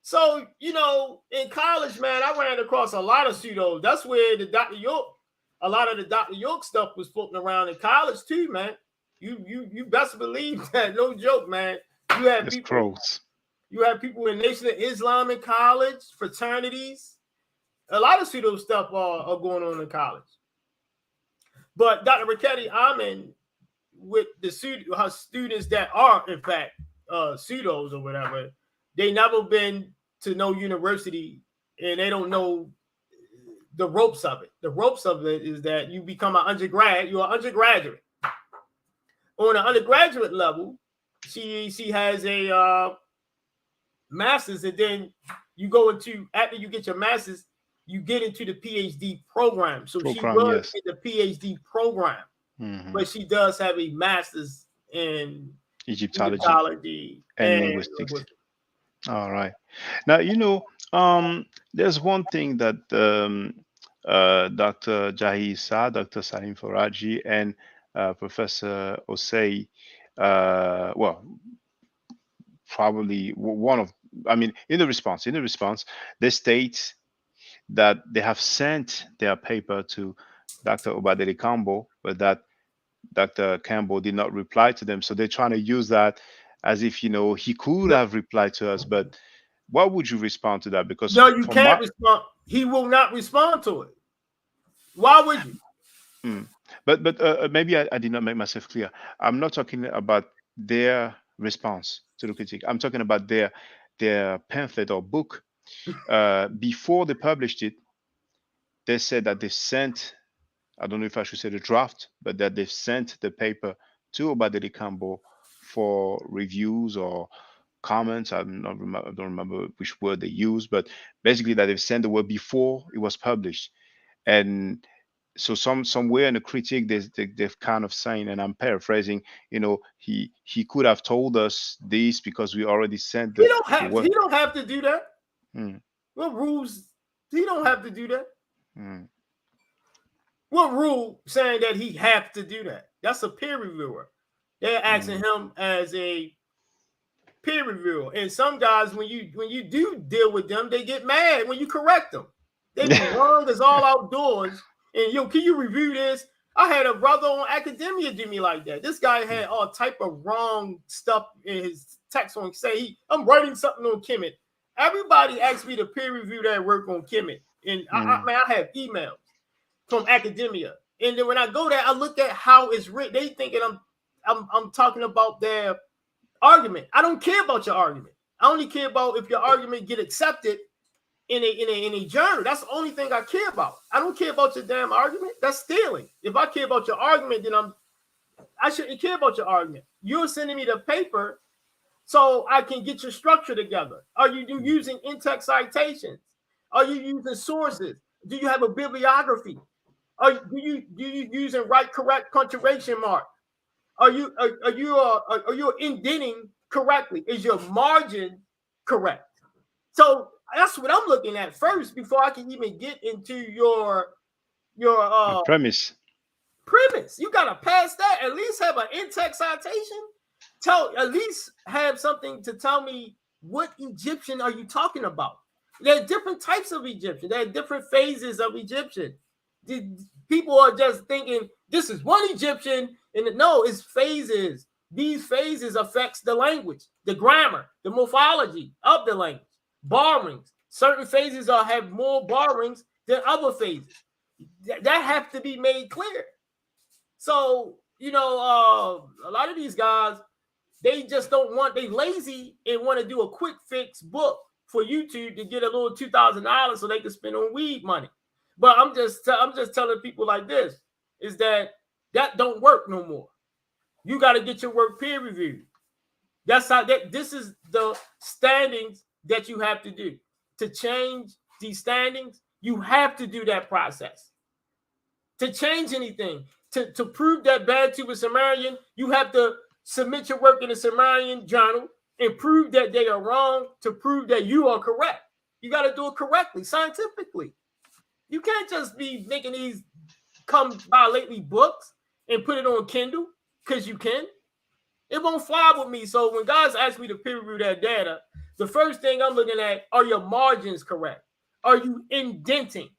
So, in college, man, I ran across a lot of pseudos. That's where a lot of the Dr. York stuff was floating around in college too, man. You best believe that, no joke, man. You have The people, scrolls. you have people in Nation of Islam in college, fraternities. A lot of pseudo stuff are going on in college. But Dr. Raketti Amen, with her students that are in fact pseudos or whatever, they never been to no university and they don't know the ropes of it. The ropes of it is that you become an undergrad, you're an undergraduate. On an undergraduate level, she has a master's, and then you go into, after you get your master's, you get into the PhD program. So she Program, was yes. in the PhD program, Hmm. but she does have a master's in Egyptology Egyptology and and linguistics. All right. Now, there's one thing that Dr. Jahi Issa, Dr. Salim Faraji, and Professor Osei, well, probably one of, I mean, in the response, they state that they have sent their paper to Dr. Obadeli Kambo, but that Dr. Campbell did not reply to them. So they're trying to use that as if, he could no, have replied to us. But what would you respond to that? Because no, you from can't my, respond. He will not respond to it. Why would you? mm, but maybe I did not make myself clear. I'm not talking about their response to the critique. I'm talking about their pamphlet or book. Before they published it, they said that they sent, I don't know if I should say the draft, but that they've sent the paper to Obadeli Campbell for reviews or comments. I don't remember which word they used, but basically that they've sent the word before it was published. And so somewhere in the critique, they've kind of saying, and I'm paraphrasing, he could have told us this because we already sent He the don't the have to. word. He don't have to do that. Mm, What rules? He don't have to do that. mm, What rule saying that he have to do that? That's a peer reviewer. They're asking mm, him as a peer reviewer. And some guys, when you do deal with them, they get mad when you correct them. They be wrong as all outdoors. And can you review this? I had a brother on academia do me like that. This guy had all type of wrong stuff in his text on. I'm writing something on Kemet. Everybody asked me to peer review that work on Kemet. And mm, I have emails from academia. And then when I go there, I look at how it's written. They thinking I'm talking about their argument. I don't care about your argument. I only care about if your argument get accepted in a journal. That's the only thing I care about. I don't care about your damn argument. That's stealing. If I care about your argument, then I shouldn't care about your argument. You're sending me the paper so I can get your structure together. Are you using in-text citations? Are you using sources? Do you have a bibliography? Are you using right, correct punctuation mark? Are you indenting correctly? Is your margin correct? So that's what I'm looking at first before I can even get into your the premise. premise. You gotta pass that. At least have an in-text citation. At least have something to tell me what Egyptian are you talking about? There are different types of Egyptian. There are different phases of Egyptian. People are just thinking this is one Egyptian, and no, it's phases. These phases affects the language, the grammar, the morphology of the language, borrowings. Certain phases have more borrowings than other phases. That have to be made clear. So, a lot of these guys, they just don't want, they lazy and want to do a quick fix book for YouTube to get a little $2,000 so they can spend on weed money. But I'm just telling people like this, is that don't work no more. You got to get your work peer reviewed. That's how this is the standings that you have to do. To change these standings, you have to do that process. To change anything, to prove that Bantu is Sumerian, you have to submit your work in the Sumerian journal and prove that they are wrong, to prove that you are correct. You got to do it correctly, scientifically. You can't just be making these come by lately books and put it on Kindle because you can. It won't fly with me. So when guys ask me to peer review that data, the first thing I'm looking at, are your margins correct? Are you indenting?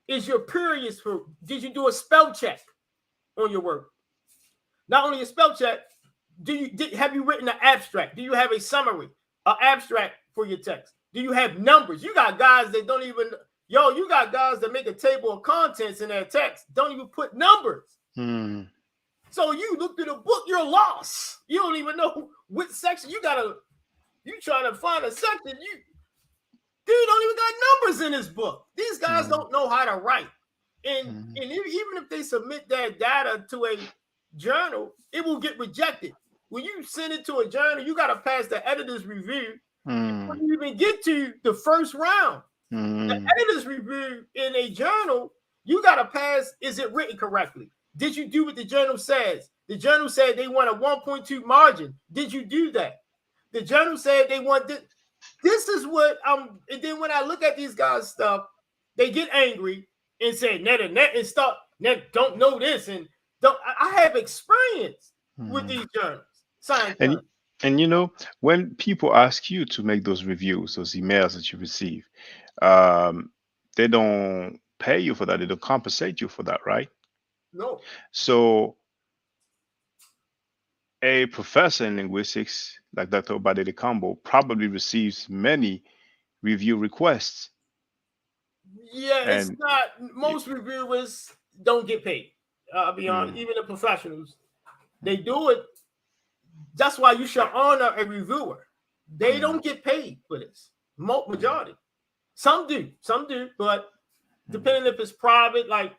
Is your periods for? Did you do a spell check on your work? Not only a spell check, have you written an abstract? Do you have a summary, an abstract for your text? Do you have numbers? You got guys that don't even, you got guys that make a table of contents in their text, don't even put numbers. So you look through the book, you're lost. You don't even know which section you trying to find a section. Dude don't even got numbers in this book. These guys don't know how to write. And even if they submit that data to a journal, it will get rejected. When you send it to a journal, you got to pass the editor's review before you even get to the first round. The editor's review in a journal, you got to pass, is it written correctly? Did you do what the journal says? The journal said they want a 1.2 margin. Did you do that? The journal said they want this. This is what and then when I look at these guys' stuff, they get angry and say, net and stop, don't know this. And I have experience with these journals. And when people ask you to make those reviews, those emails that you receive, they don't pay you for that. They don't compensate you for that, right? No. So a professor in linguistics like Dr. Obadele Kambo probably receives many review requests. Yeah, it's not, most reviewers don't get paid. I'll be honest, even the professionals, they do it. That's why you should honor a reviewer. They don't get paid for this. Majority. Some do, but depending if it's private, like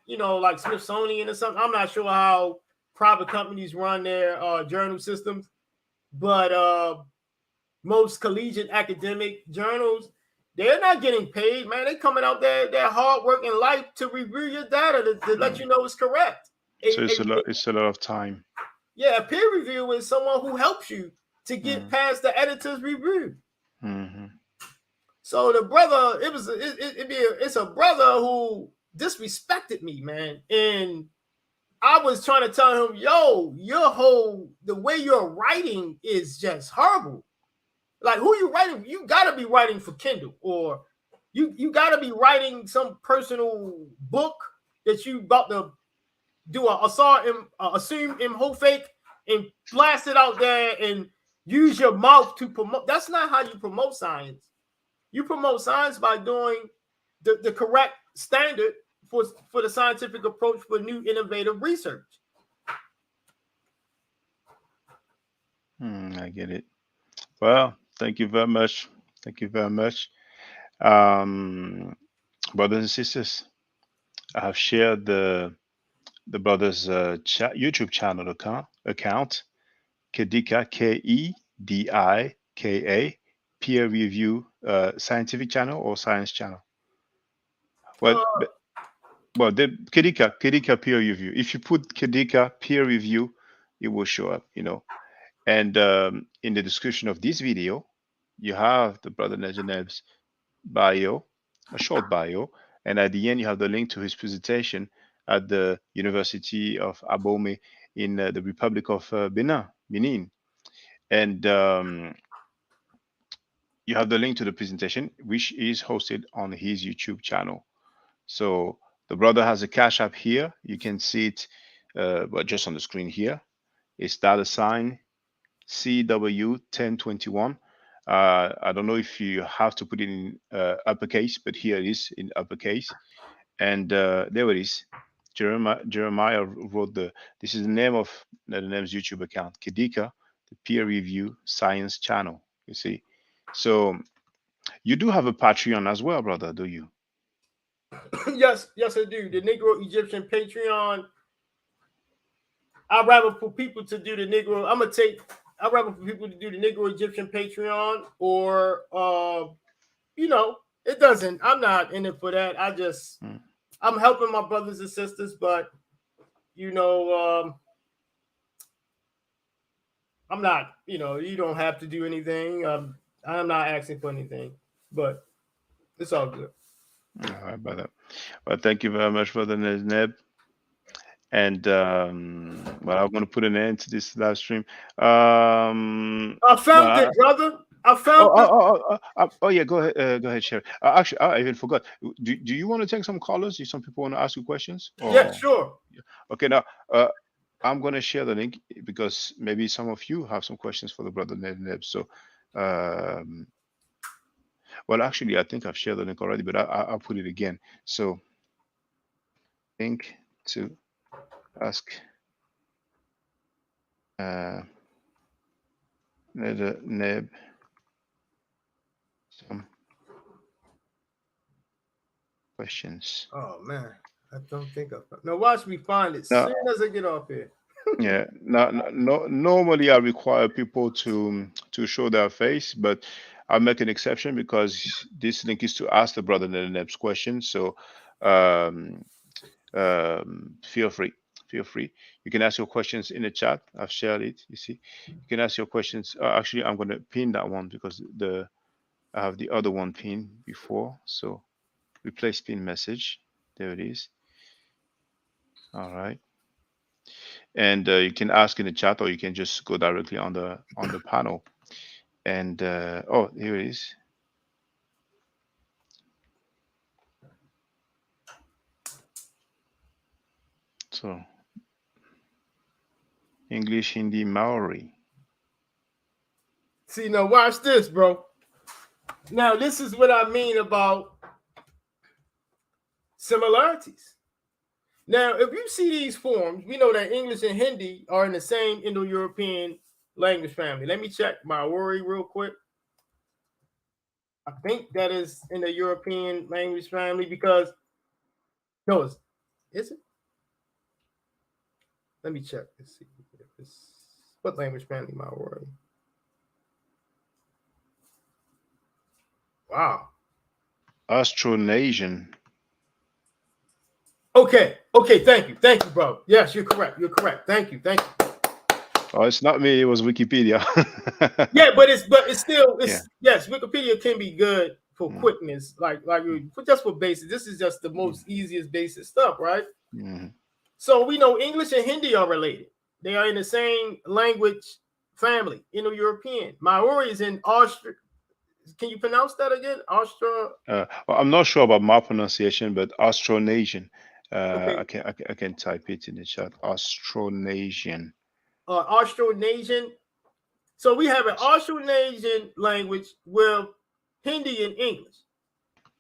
Smithsonian or something. I'm not sure how private companies run their journal systems, but most collegiate academic journals, they're not getting paid, man. They coming out their hard work in life to review your data to let you know it's correct. So it's a lot of time. Yeah, a peer review is someone who helps you to get past the editor's review. So the brother, it's a brother who disrespected me, man. And I was trying to tell him, the way you're writing is just horrible. Like, who you writing? You gotta be writing for Kindle, or you gotta be writing some personal book that you about to do assume whole fake and blast it out there and use your mouth to promote. That's not how you promote science. You promote science by doing the correct standard for the scientific approach for new innovative research. I get it. Well, thank you very much. Thank you very much. Brothers and sisters, I have shared the brother's YouTube channel account, Kedika, Kedika, peer review scientific channel or science channel. Well, the Kedika peer review. If you put Kedika peer review, it will show up. And in the description of this video, you have the brother Nejaneb's bio, a short bio, and at the end you have the link to his presentation at the University of Abomey in the Republic of Benin. And you have the link to the presentation, which is hosted on his YouTube channel. So the brother has a cash app here. You can see it, but just on the screen here. It's $sign CW1021. I don't know if you have to put it in uppercase, but here it is in uppercase. And there it is. Jeremiah wrote this is the name of the name's YouTube account, Kedika, the peer review science channel. You see, so you do have a Patreon as well, brother, do you? Yes, yes, I do. The Negro Egyptian Patreon. I'd rather for people to do the Negro. I'd rather for people to do the Negro Egyptian Patreon, or it doesn't. I'm not in it for that. I'm helping my brothers and sisters, but I'm not. You don't have to do anything. I'm not asking for anything, but it's all good. All right, brother. Well, thank you very much, brother Neb. And well, I'm gonna put an end to this live stream. I found it, brother. I found it. Oh, yeah. Go ahead, Sherry. Actually, I even forgot. Do you want to take some callers? Do some people want to ask you questions? Yeah, sure. Okay, now I'm gonna share the link because maybe some of you have some questions for the brother Neb. So, well, actually, I think I've shared the link already, but I'll put it again. So, link to ask Neb some questions. Oh man, I don't think I found. Now watch me find it as soon as I get off here. Yeah, no. Normally, I require people to show their face, but I'll make an exception because this link is to ask the brother Neb's question. So, feel free. Feel free. You can ask your questions in the chat. I've shared it. You see, you can ask your questions. Actually, I'm going to pin that one because I have the other one pinned before. So, replace pin message. There it is. All right. And you can ask in the chat, or you can just go directly on the panel. And oh, here it is. So English, Hindi, Maori. See, now watch this, bro. Now this is what I mean about similarities. Now, if you see these forms, we know that English and Hindi are in the same Indo-European language family. Let me check my worry real quick. I think that is in the European language family because no, is it? Let me check. Let's see if it's what language family my worry. Wow. Austronesian. Okay, thank you, bro. Yes, you're correct. Thank you. Oh, it's not me. It was Wikipedia. Yeah, but it's still yes. Wikipedia can be good for quickness, like just for basic. This is just the most easiest basic stuff, right? Mm-hmm. So we know English and Hindi are related. They are in the same language family, Indo-European. Maori is in Austria. Can you pronounce that again? Austria. Well, I'm not sure about my pronunciation, but Austronesian. Okay. I can type it in the chat. Austronesian. Austronesian. So we have an Austronesian language with Hindi and English.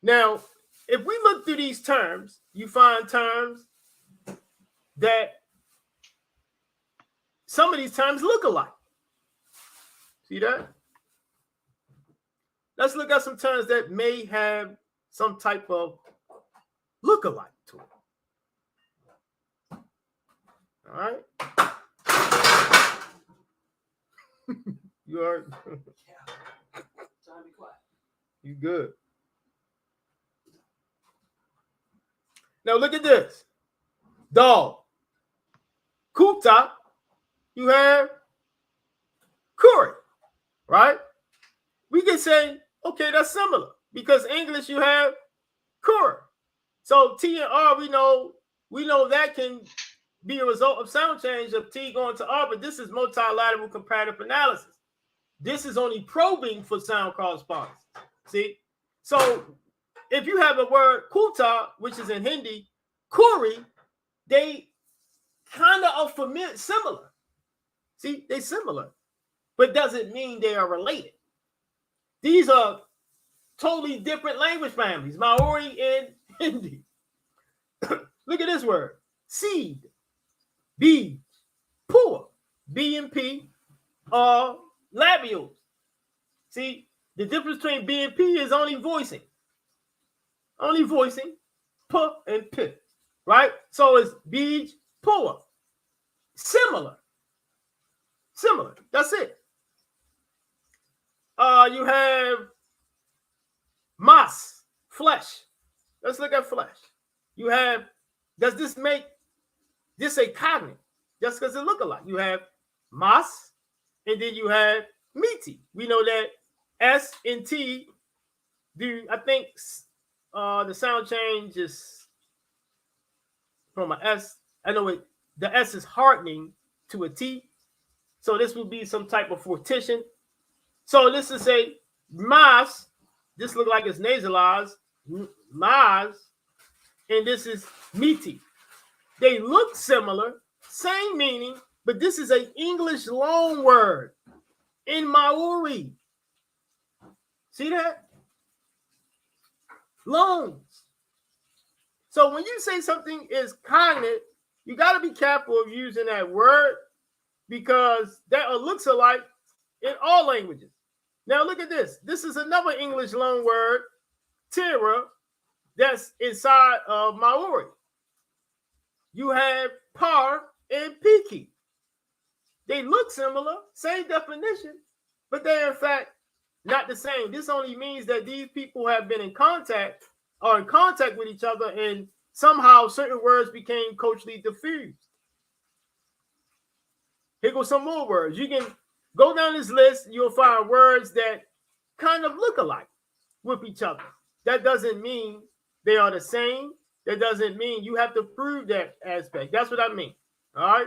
Now, if we look through these terms, you find terms that some of these terms look alike. See that? Let's look at some terms that may have some type of look-alike to it. All right. You are. You good. Now look at this. Dog. Kuta. You have curry. Right? We can say, okay, that's similar. Because English, you have curry. So T and R, we know that can be a result of sound change of T going to R, but this is multilateral comparative analysis. This is only probing for sound correspondence. See? So if you have a word kuta, which is in Hindi, kuri, they kind of are familiar, similar. See, they're similar, but doesn't mean they are related. These are totally different language families, Maori and Hindi. Look at this word, seed, bead, poor, B and P are labials. See, the difference between B and P is only voicing, P and P, right? So it's bead, poor, similar. That's it. You have mas, flesh. Let's look at flesh. You have, does this make this a cognate? Just because it look alike. You have mas, and then you have miti. We know that S and T do, I think the sound change is from an S. I know it, the S is hardening to a T. So this would be some type of fortition. So this is a mas. This look like it's nasalized. Mas. And this is miti. They look similar, same meaning, but this is an English loan word in Maori. See that? Loans. So when you say something is cognate, you got to be careful of using that word because that looks alike in all languages. Now look at this. This is another English loan word, tira, that's inside of Maori. You have par and piki. They look similar, same definition, but they're in fact not the same. This only means that these people have been in contact with each other, and somehow certain words became culturally diffused. Here go some more words. You can go down this list, you'll find words that kind of look alike with each other. That doesn't mean they are the same. That doesn't mean you have to prove that aspect. That's what I mean. All right.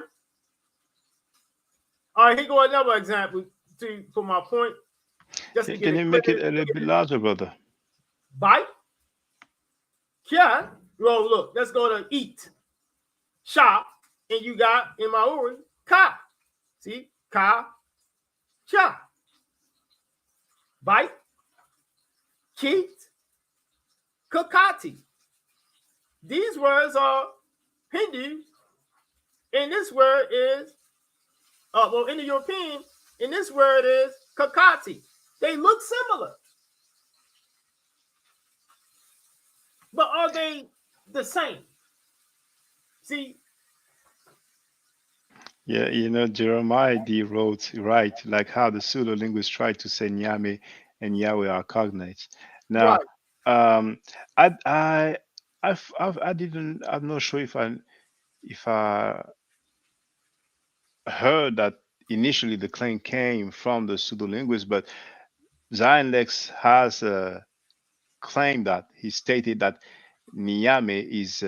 All right, here go another example for my point. Just Can you make it a little bit larger, brother? Bite. Yeah. Well, look, let's go to eat. Shop. And you got in Maori, ka. See? Ka. Cha. Bite. Keat. Kakati. These words are Hindi, and this word is, in the European, and this word is kakati. They look similar. But are they the same? See? Yeah, Jeremiah D wrote, right, like how the pseudo linguists try to say Nyame and Yahweh are cognates. Now, Right. I'm not sure if I heard that initially the claim came from the pseudo linguist, but Zion Lex has claimed that he stated that Nyame is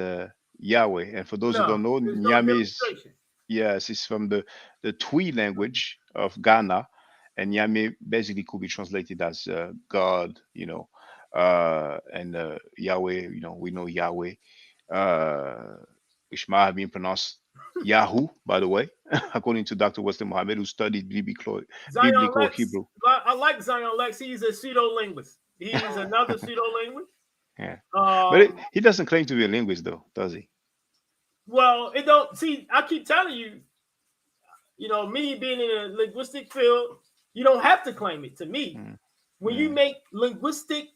Yahweh, and for those who don't No, know, there's no Nyame is, demonstration. yes, it's from the Twi language of Ghana, and Nyame basically could be translated as God, and Yahweh, we know Yahweh, which might have been pronounced Yahoo, by the way, according to Dr. Weston Mohammed, who studied Zion biblical Lex, Hebrew. I like Zion Lex. He's a pseudo linguist. He's another pseudo linguist. Yeah, but Um, he doesn't claim to be a linguist, though, does he? well, it don't see. I keep telling you, me being in a linguistic field, you don't have to claim it. To me, when you make linguistic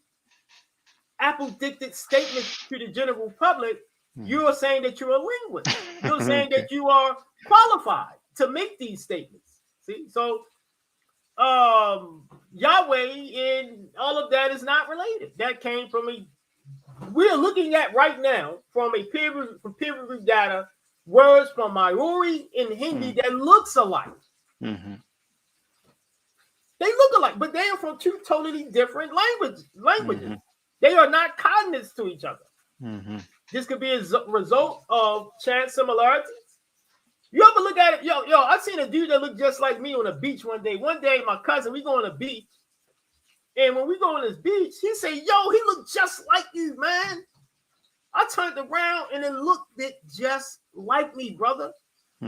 apodictic statements to the general public, you are saying that you're a linguist. You're saying that you are qualified to make these statements. See, so Yahweh and all of that is not related. That came from we're looking at right now from peer review data, words from Maori and Hindi that looks alike. Mm-hmm. They look alike, but they are from two totally different languages. Mm-hmm. They are not cognates to each other. Mm-hmm. This could be a result of chance similarities. You ever look at it? Yo, I seen a dude that looked just like me on a beach one day. One day, my cousin, we go on a beach. And when we go on this beach, he said, yo, he looked just like you, man. I turned around and it looked it just like me, brother.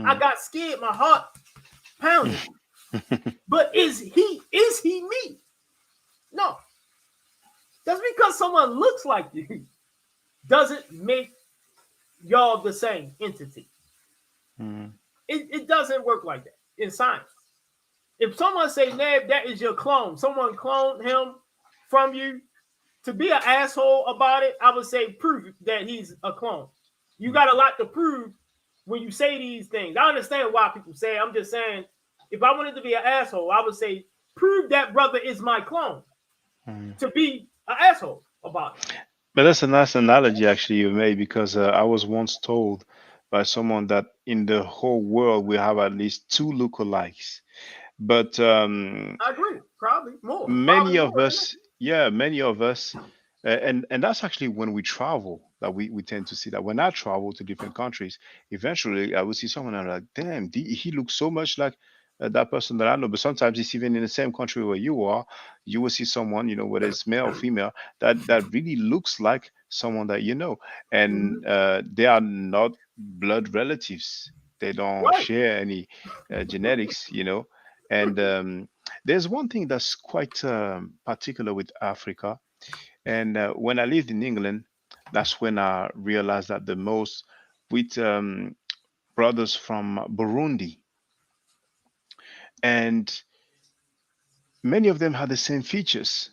I got scared. My heart pounded. But is he me? No. Just because someone looks like you doesn't make y'all the same entity. It doesn't work like that in science. If someone say, Neb, that is your clone, someone cloned him from you, to be an asshole about it, I would say prove that he's a clone. You got a lot to prove when you say these things. I understand why people say it. I'm just saying, if I wanted to be an asshole, I would say, prove that brother is my clone to be an asshole about it. But that's a nice analogy actually you made, because I was once told by someone that in the whole world we have at least two lookalikes. But I agree. Probably more. many of us, yeah, many of us, and that's actually when we travel that we tend to see that. When I travel to different countries, eventually I will see someone and I'm like, damn, he looks so much like that person that I know. But sometimes it's even in the same country where you are, you will see someone, whether it's male or female, that really looks like someone that you know, and they are not blood relatives. They don't Right. share any genetics, and there's one thing that's quite particular with Africa. And when I lived in England, that's when I realized that the most with brothers from Burundi. And many of them had the same features.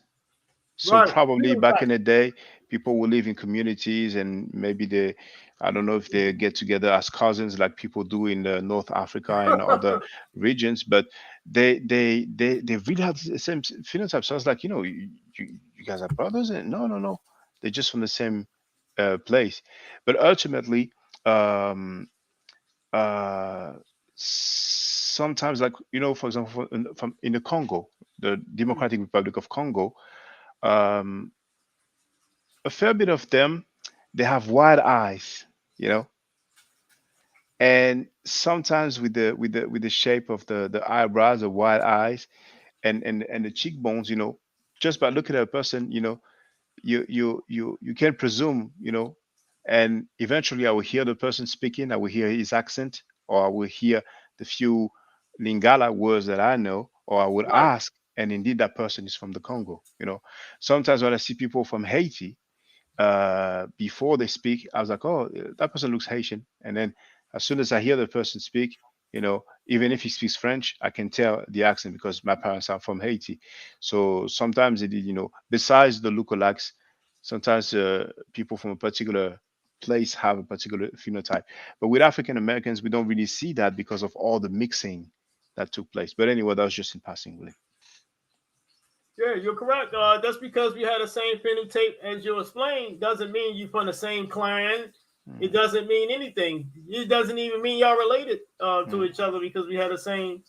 So Right. probably back in the day, people would live in communities, and maybe I don't know if they get together as cousins like people do in North Africa and other regions, but they really have the same phenotype. So I was like, you guys are brothers? And no, no, no, they're just from the same place. But ultimately, um, uh, sometimes, like for example, from in the Congo, the Democratic Republic of Congo, um, a fair bit of them, they have wide eyes, you know, and sometimes with the shape of the eyebrows, the wide eyes, and the cheekbones, just by looking at a person, you can presume, and eventually I will hear the person speaking, I will hear his accent, or I will hear the few Lingala words that I know, or I will Right. ask, and indeed that person is from the Congo. Sometimes when I see people from Haiti, before they speak, I was like, oh, that person looks Haitian. And then as soon as I hear the person speak, even if he speaks French, I can tell the accent because my parents are from Haiti. So sometimes besides the lookalikes, sometimes people from a particular place have a particular phenotype. But with African Americans, we don't really see that because of all the mixing that took place. But anyway, that was just in passing, really. Yeah, you're correct. Just because we had the same phenotype as you explained doesn't mean you from the same clan. It Mm, doesn't mean anything. It doesn't even mean y'all related to mm, each other because we had the same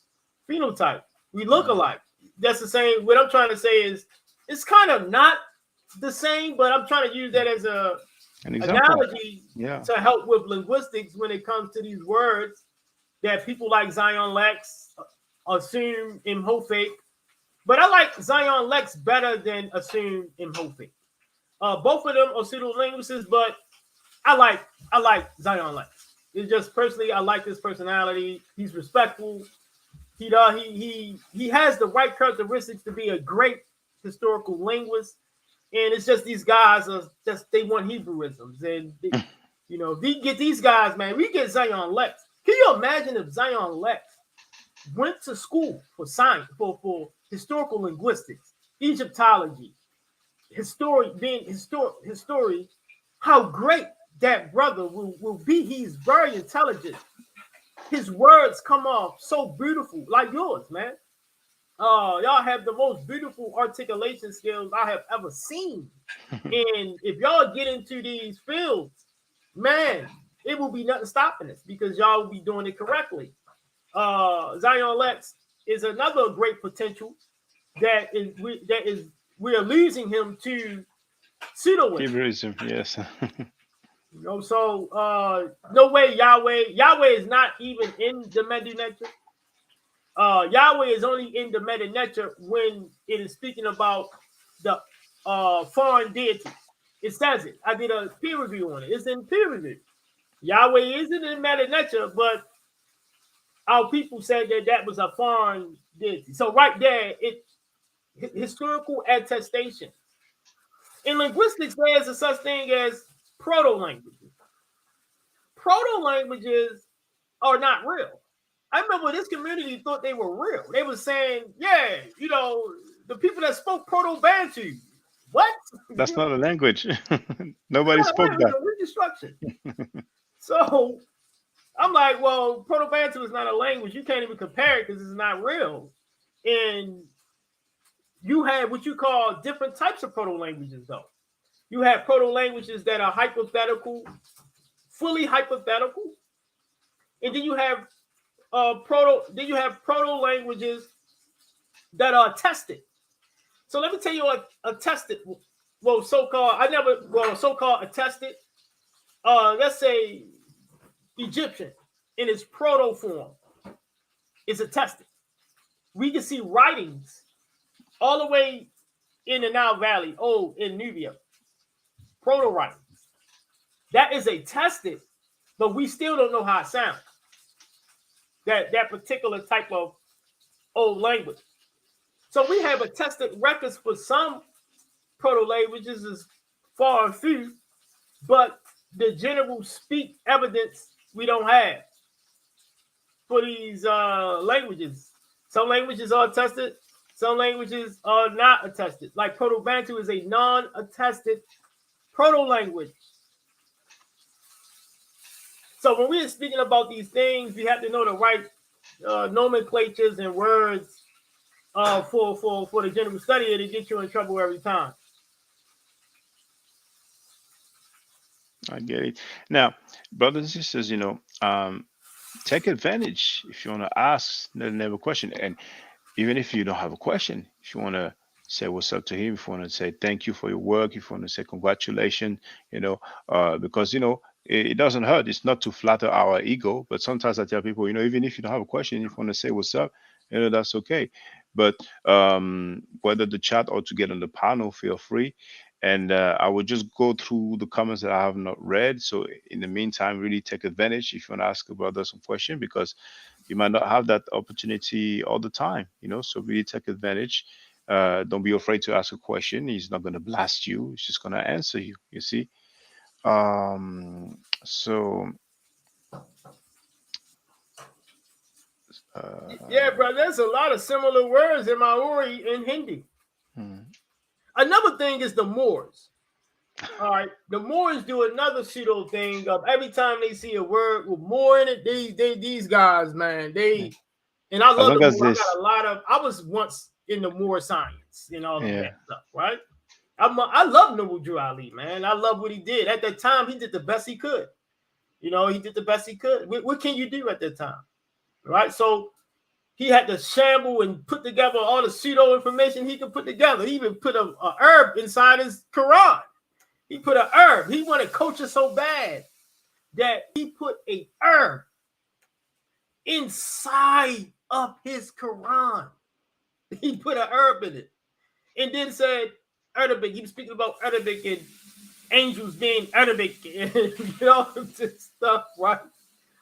phenotype. We look mm. alike. That's the same. What I'm trying to say is it's kind of not the same, but I'm trying to use that as a An example. analogy Yeah. to help with linguistics when it comes to these words that people like Zion Lex assume Imhotep. But I like Zion Lex better than Assume Imhotep. Both of them are pseudo linguists, but I like Zion Lex. It's just personally, I like his personality. He's respectful. He has the right characteristics to be a great historical linguist. And it's just these guys are just they want Hebrewisms, and we get these guys, man. We get Zion Lex. Can you imagine if Zion Lex went to school for science, for historical linguistics, Egyptology, history, how great that brother will be. He's very intelligent. His words come off so beautiful, like yours, man. Y'all have the most beautiful articulation skills I have ever seen. And if y'all get into these fields, man, it will be nothing stopping us because y'all will be doing it correctly. Zion Lex is another great potential that is we are losing him to pseudo. Hebrewism, yes. So no way Yahweh is not even in the Medu Neter. Yahweh is only in the Medu Neter when it is speaking about the foreign deity. It says it. I did a peer review on it. It's in peer review. Yahweh isn't in Medu Neter, but our people said that that was a foreign deity. So right there, it historical attestation. In linguistics, there's a such thing as proto languages. Proto languages are not real. I remember this community thought they were real. They were saying, yeah, the people that spoke Proto Bantu. What? That's not a language. It's Nobody not a spoke language that. of Reconstruction. So I'm like, well, Proto Bantu is not a language. You can't even compare it because it's not real. And you have what you call different types of proto languages, though. You have proto languages that are hypothetical, fully hypothetical, and then you have proto languages that are attested. So let me tell you what attested. Well, so-called attested. Let's say Egyptian in its proto form is attested. We can see writings all the way in the Nile Valley, in Nubia, proto writings. That is attested, but we still don't know how it sounds. That particular type of old language. So we have attested records for some proto languages as far and few, but the general speak evidence we don't have for these languages. Some languages are attested, some languages are not attested. Like Proto Bantu is a non-attested proto language. So when we're speaking about these things, we have to know the right nomenclatures and words for the general study to get you in trouble every time. I get it. Now, brothers and sisters, take advantage if you want to ask never question. And even if you don't have a question, if you want to say what's up to him, if you want to say thank you for your work, if you want to say congratulations, because it doesn't hurt. It's not to flatter our ego, but sometimes I tell people, even if you don't have a question, if you want to say what's up, that's okay. But whether the chat or to get on the panel, feel free. And I will just go through the comments that I have not read. So in the meantime, really take advantage if you want to ask a brother some question, because you might not have that opportunity all the time, so really take advantage. Don't be afraid to ask a question. He's not going to blast you. He's just going to answer you, you see. So Yeah, bro, there's a lot of similar words in Maori and Hindi. hmm, Another thing is the Moors. All right, the Moors do another pseudo thing of every time they see a word with more in it, these guys, man, yeah. and I As love the long as Moor. I this, got a lot of. I was once in the Moor science and all of that yeah, stuff, right? I love Noble Drew Ali, man. I love what he did at that time. He did the best he could. He did the best he could. What can you do at that time, right? So he had to shamble and put together all the pseudo information he could put together. He even put a herb inside his Quran. He put an herb. He wanted culture so bad that he put a herb inside of his Quran. He put a herb in it. And then said Arabic. He was speaking about Arabic and angels being Arabic and all this stuff, right?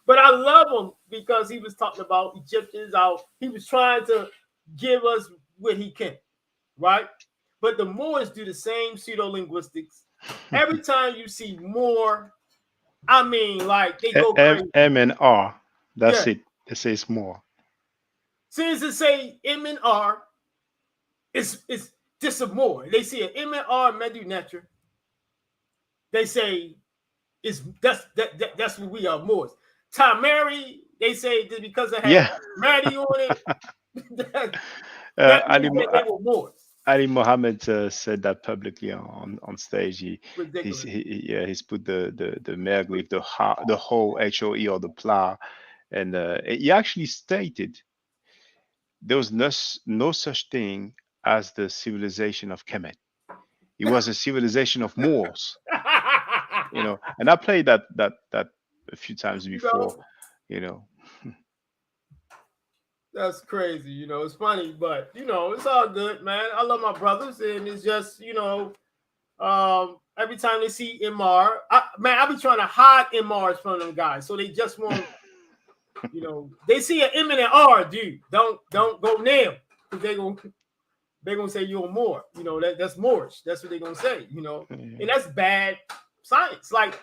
But I love him because he was talking about Egyptians. He was trying to give us what he can, right? But the Moors do the same pseudo linguistics. Every time you see more, I mean, like they go crazy. M and R. That's Yeah. it. They say it's more. Since it say M and R, it's just a more. They see an M and R Medu Neter. They say that's what we are Moors. Tamari, they say that because it had Yeah. Maddie on it, that, uh, that Ali means that they were Moors. Ali Mohammed said that publicly on stage. Ridiculous. He's put the Merglyph, the whole HOE or the plow, and he actually stated there was no such thing as the civilization of Kemet. It was a civilization of Moors. And I played that a few times You before, know, you know. that's crazy. It's funny, but it's all good, man. I love my brothers, and it's just every time they see MR, man, I be trying to hide MRs from them guys, so they just won't. They see an M and an R, dude. Don't go near, because they gonna say you're Moor. That's Moorish. That's what they're gonna say. And Yeah. that's bad science. Like,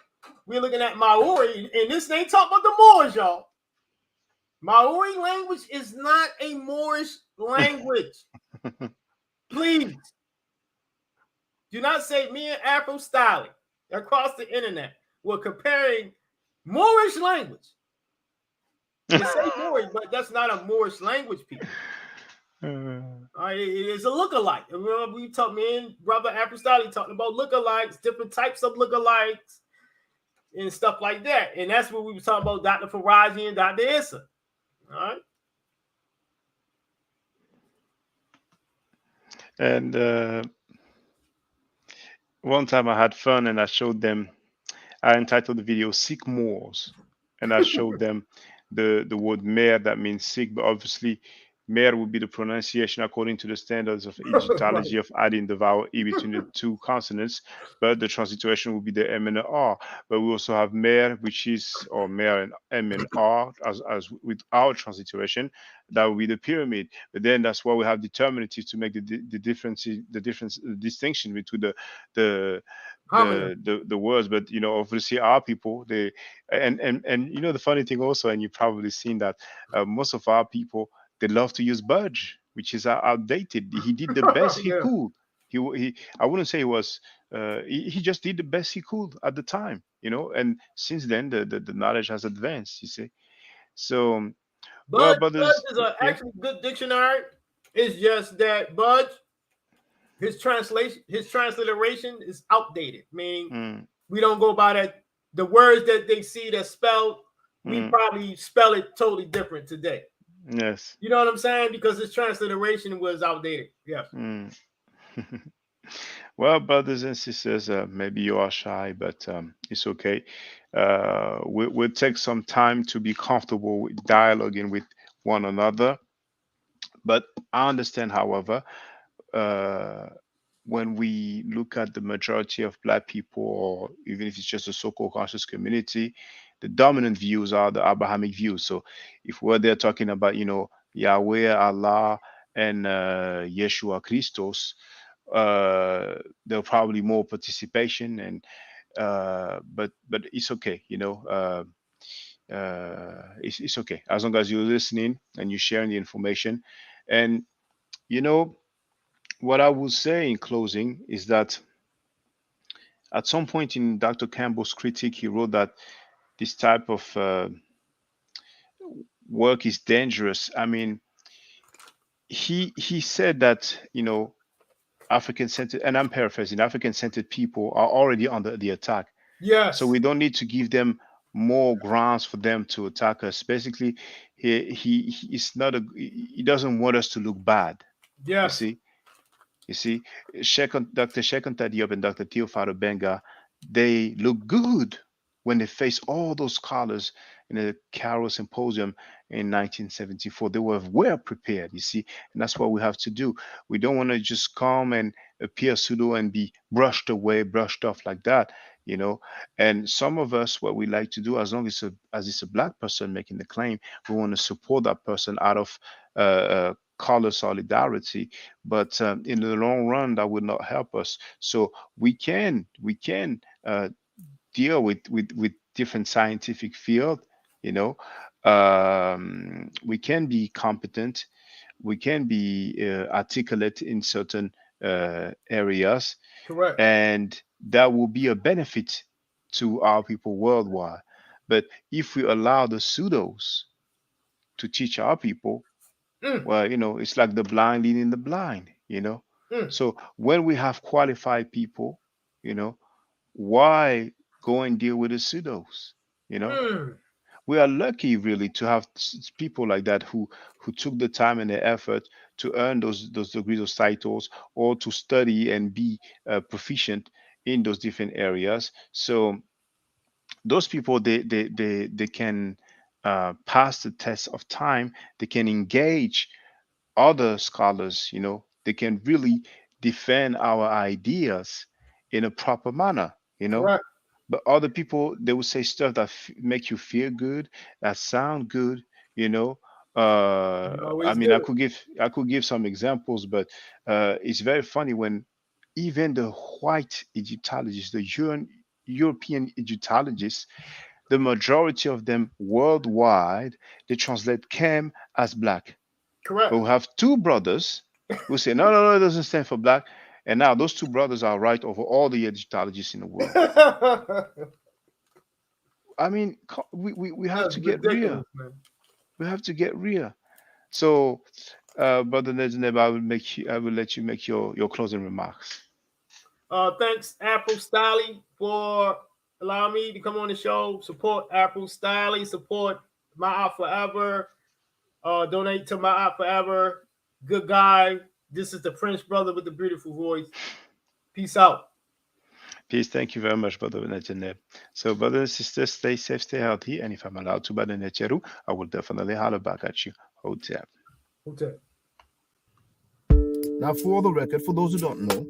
we're looking at Maori, and this ain't talking about the Moors, y'all. Maori language is not a Moorish language. Please do not say me and Afro Styling across the internet. We're comparing Moorish language. It say Moorish, but that's not a Moorish language, people. All right, it's a lookalike. Remember, we talked, me and brother Afro Styling talking about lookalikes, different types of lookalikes, and stuff like that. And that's what we were talking about, Dr. Faraji and Dr. Issa. All right. And one time I had fun and I showed them. I entitled the video "Sick Moors," and I showed them the word "mer" that means sick, but obviously "mer" would be the pronunciation according to the standards of Right. Egyptology of adding the vowel e between the two consonants, but the transliteration would be the M and the R. But we also have "mer," which is or "mer" and M and R as with our transliteration. That would be the pyramid. But then that's why we have determinative to make the distinction between the Homonym. the words. But obviously our people, they and the funny thing also, and you've probably seen that most of our people, they love to use budge, which is outdated. He did the best he Yeah. could. He I wouldn't say he was he just did the best he could at the time, and since then the knowledge has advanced, you see. So well, Bud brothers, is a yeah. actually good dictionary. It's just that Bud, his transliteration is outdated. Meaning, Mm, we don't go by that. The words that they see that spelled, we mm, probably spell it totally different today. yes. You know what I'm saying? Because his transliteration was outdated. Yes. Mm. Well, brothers and sisters, maybe you are shy, but it's okay. We'll take some time to be comfortable with dialoguing with one another. But I understand, however, uh, when we look at the majority of Black people, or even if it's just a so-called conscious community, the dominant views are the Abrahamic views. So if we're there talking about, Yahweh, Allah, and Yeshua Christos, there'll probably more participation, and but it's okay, it's okay as long as you're listening and you're sharing the information. And you know what I will say in closing is that at some point in Dr. Campbell's critique, he wrote that this type of work is dangerous. I mean, he said that African centered, and I'm paraphrasing, African centered people are already under the attack. So Yes. we don't need to give them more grounds for them to attack us. Basically, he's not he doesn't want us to look bad. You Yes. see, you see, Dr. Shekon Diop and Dr. Teofado Benga, they look good when they face all those scholars in the Cairo Symposium in 1974. They were well prepared, you see, and that's what we have to do. We don't want to just come and appear pseudo and be brushed away, brushed off like that, you know. And some of us, what we like to do, as long as it's a black person making the claim, we want to support that person out of color solidarity, but in the long run that would not help us. So we can deal with different scientific field, you know. We can be competent, we can be articulate in certain areas, Correct. and that will be a benefit to our people worldwide. But if we allow the pseudos to teach our people, Mm, well, it's like the blind leading the blind, you know. mm, So when we have qualified people, you know, why go and deal with the pseudos? You know, mm. we are lucky really to have people like that who took the time and the effort to earn those degrees, those titles, or to study and be proficient in those different areas. So those people, they can pass the test of time. They can engage other scholars, they can really defend our ideas in a proper manner. Correct. But other people, they will say stuff that make you feel good, that sound good, you know. You I always mean, do. I could give some examples, but it's very funny when even the white Egyptologists, the European Egyptologists, the majority of them worldwide, they translate Cam as black. But Correct. we have two brothers who say, no, no, no, it doesn't stand for black. And now those two brothers are right over all the Egyptologists in the world. That's I mean, we have to get real. ridiculous, man. We have to get real. So, Brother Nezneb, I will let you make your closing remarks. Thanks, Apple Styly, for allowing me to come on the show. Support Apple Styly. Support My Art Forever. Donate to My Art Forever. Good guy. This is the French brother with the beautiful voice. Peace out. Peace. Thank you very much, Brother Nezneb. So, brothers and sisters, stay safe, stay healthy. And if I'm allowed to, Brother Necheru, I will definitely holler back at you. Hotel. Okay. Now, for the record, for those who don't know,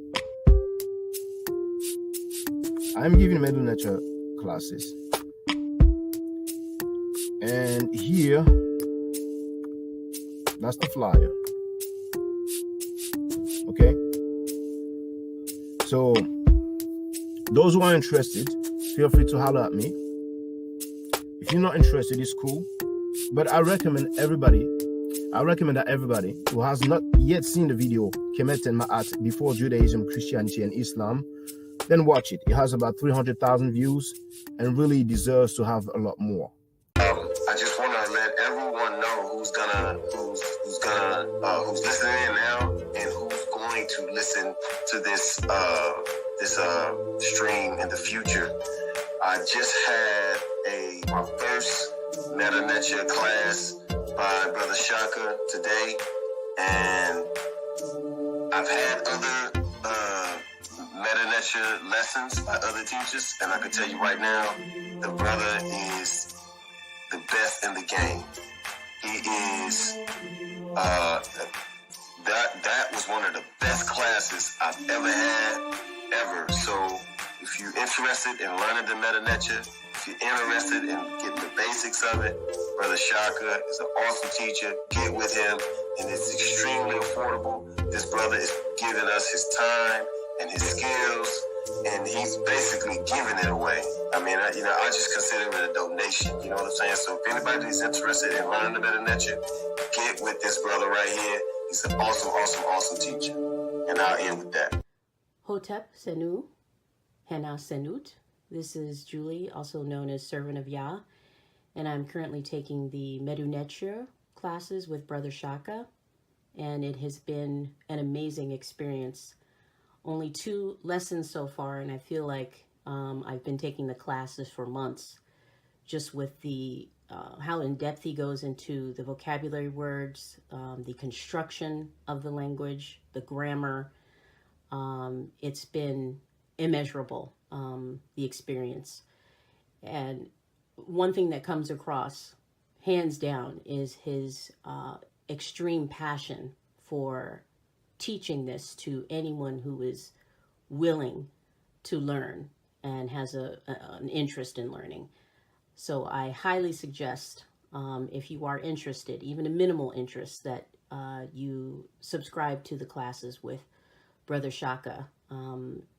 I'm giving Medu Nature classes. And here, that's the flyer. Okay? So, those who are interested, feel free to holler at me. If you're not interested, it's cool. But I recommend that everybody who has not yet seen the video Kemet and Ma'at before Judaism, Christianity, and Islam, then watch it. It has about 300,000 views and really deserves to have a lot more. I just want to let everyone know who's listening in now and who's going to listen to this stream in the future. I just had my first Meta Nature class by Brother Shaka today, and I've had other Meta Nature lessons by other teachers, and I can tell you right now, the brother is the best in the game. He is that was one of the best classes I've ever had, ever. So if you're interested in learning the Meta Nature, if you're interested in getting the basics of it, Brother Shaka is an awesome teacher. Get with him, and it's extremely affordable. This brother is giving us his time and his skills, and he's basically giving it away. I mean, I just consider it a donation. You know what I'm saying? So if anybody's interested in learning the Meta Nature, get with this brother right here. He's an awesome, awesome, awesome teacher. And I'll end with that. Hotep Senu, Hena Senut. This is Julie, also known as Servant of Yah, and I'm currently taking the Medu Neture classes with Brother Shaka, and it has been an amazing experience. Only 2 lessons so far, and I feel like I've been taking the classes for months, just with the how in depth he goes into the vocabulary words, the construction of the language, the grammar. It's been immeasurable, the experience. And one thing that comes across, hands down, is his extreme passion for teaching this to anyone who is willing to learn and has an interest in learning. So I highly suggest, if you are interested, even a minimal interest, that you subscribe to the classes with Brother Shaka.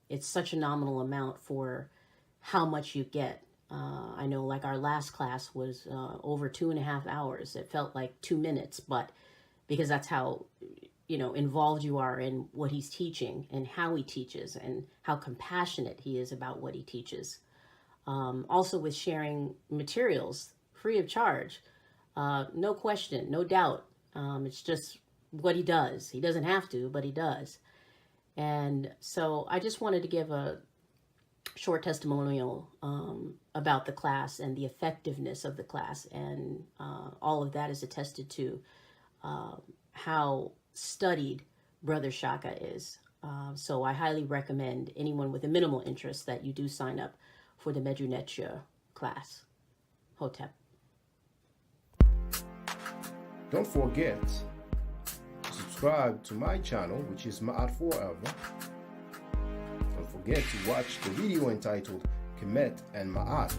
It's such a nominal amount for how much you get. I know, like, our last class was over 2.5 hours. It felt like 2 minutes, but because that's how involved you are in what he's teaching and how he teaches and how compassionate he is about what he teaches. Also with sharing materials free of charge, no question, no doubt. It's just what he does. He doesn't have to, but he does. And so I just wanted to give a short testimonial about the class and the effectiveness of the class. And all of that is attested to how studied Brother Shaka is. So I highly recommend anyone with a minimal interest that you do sign up for the Medu Neture class. Hotep. Don't forget to subscribe to my channel, which is Ma'at Forever. Don't forget to watch the video entitled Kemet and Ma'at.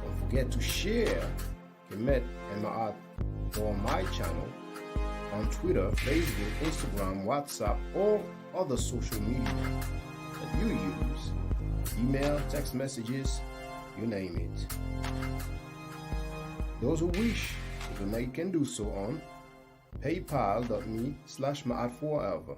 Don't forget to share Kemet and Ma'at on my channel on Twitter, Facebook, Instagram, WhatsApp, or other social media that you use. Email, text messages, you name it. Those who wish to donate can do so on paypal.me/ma'atforever.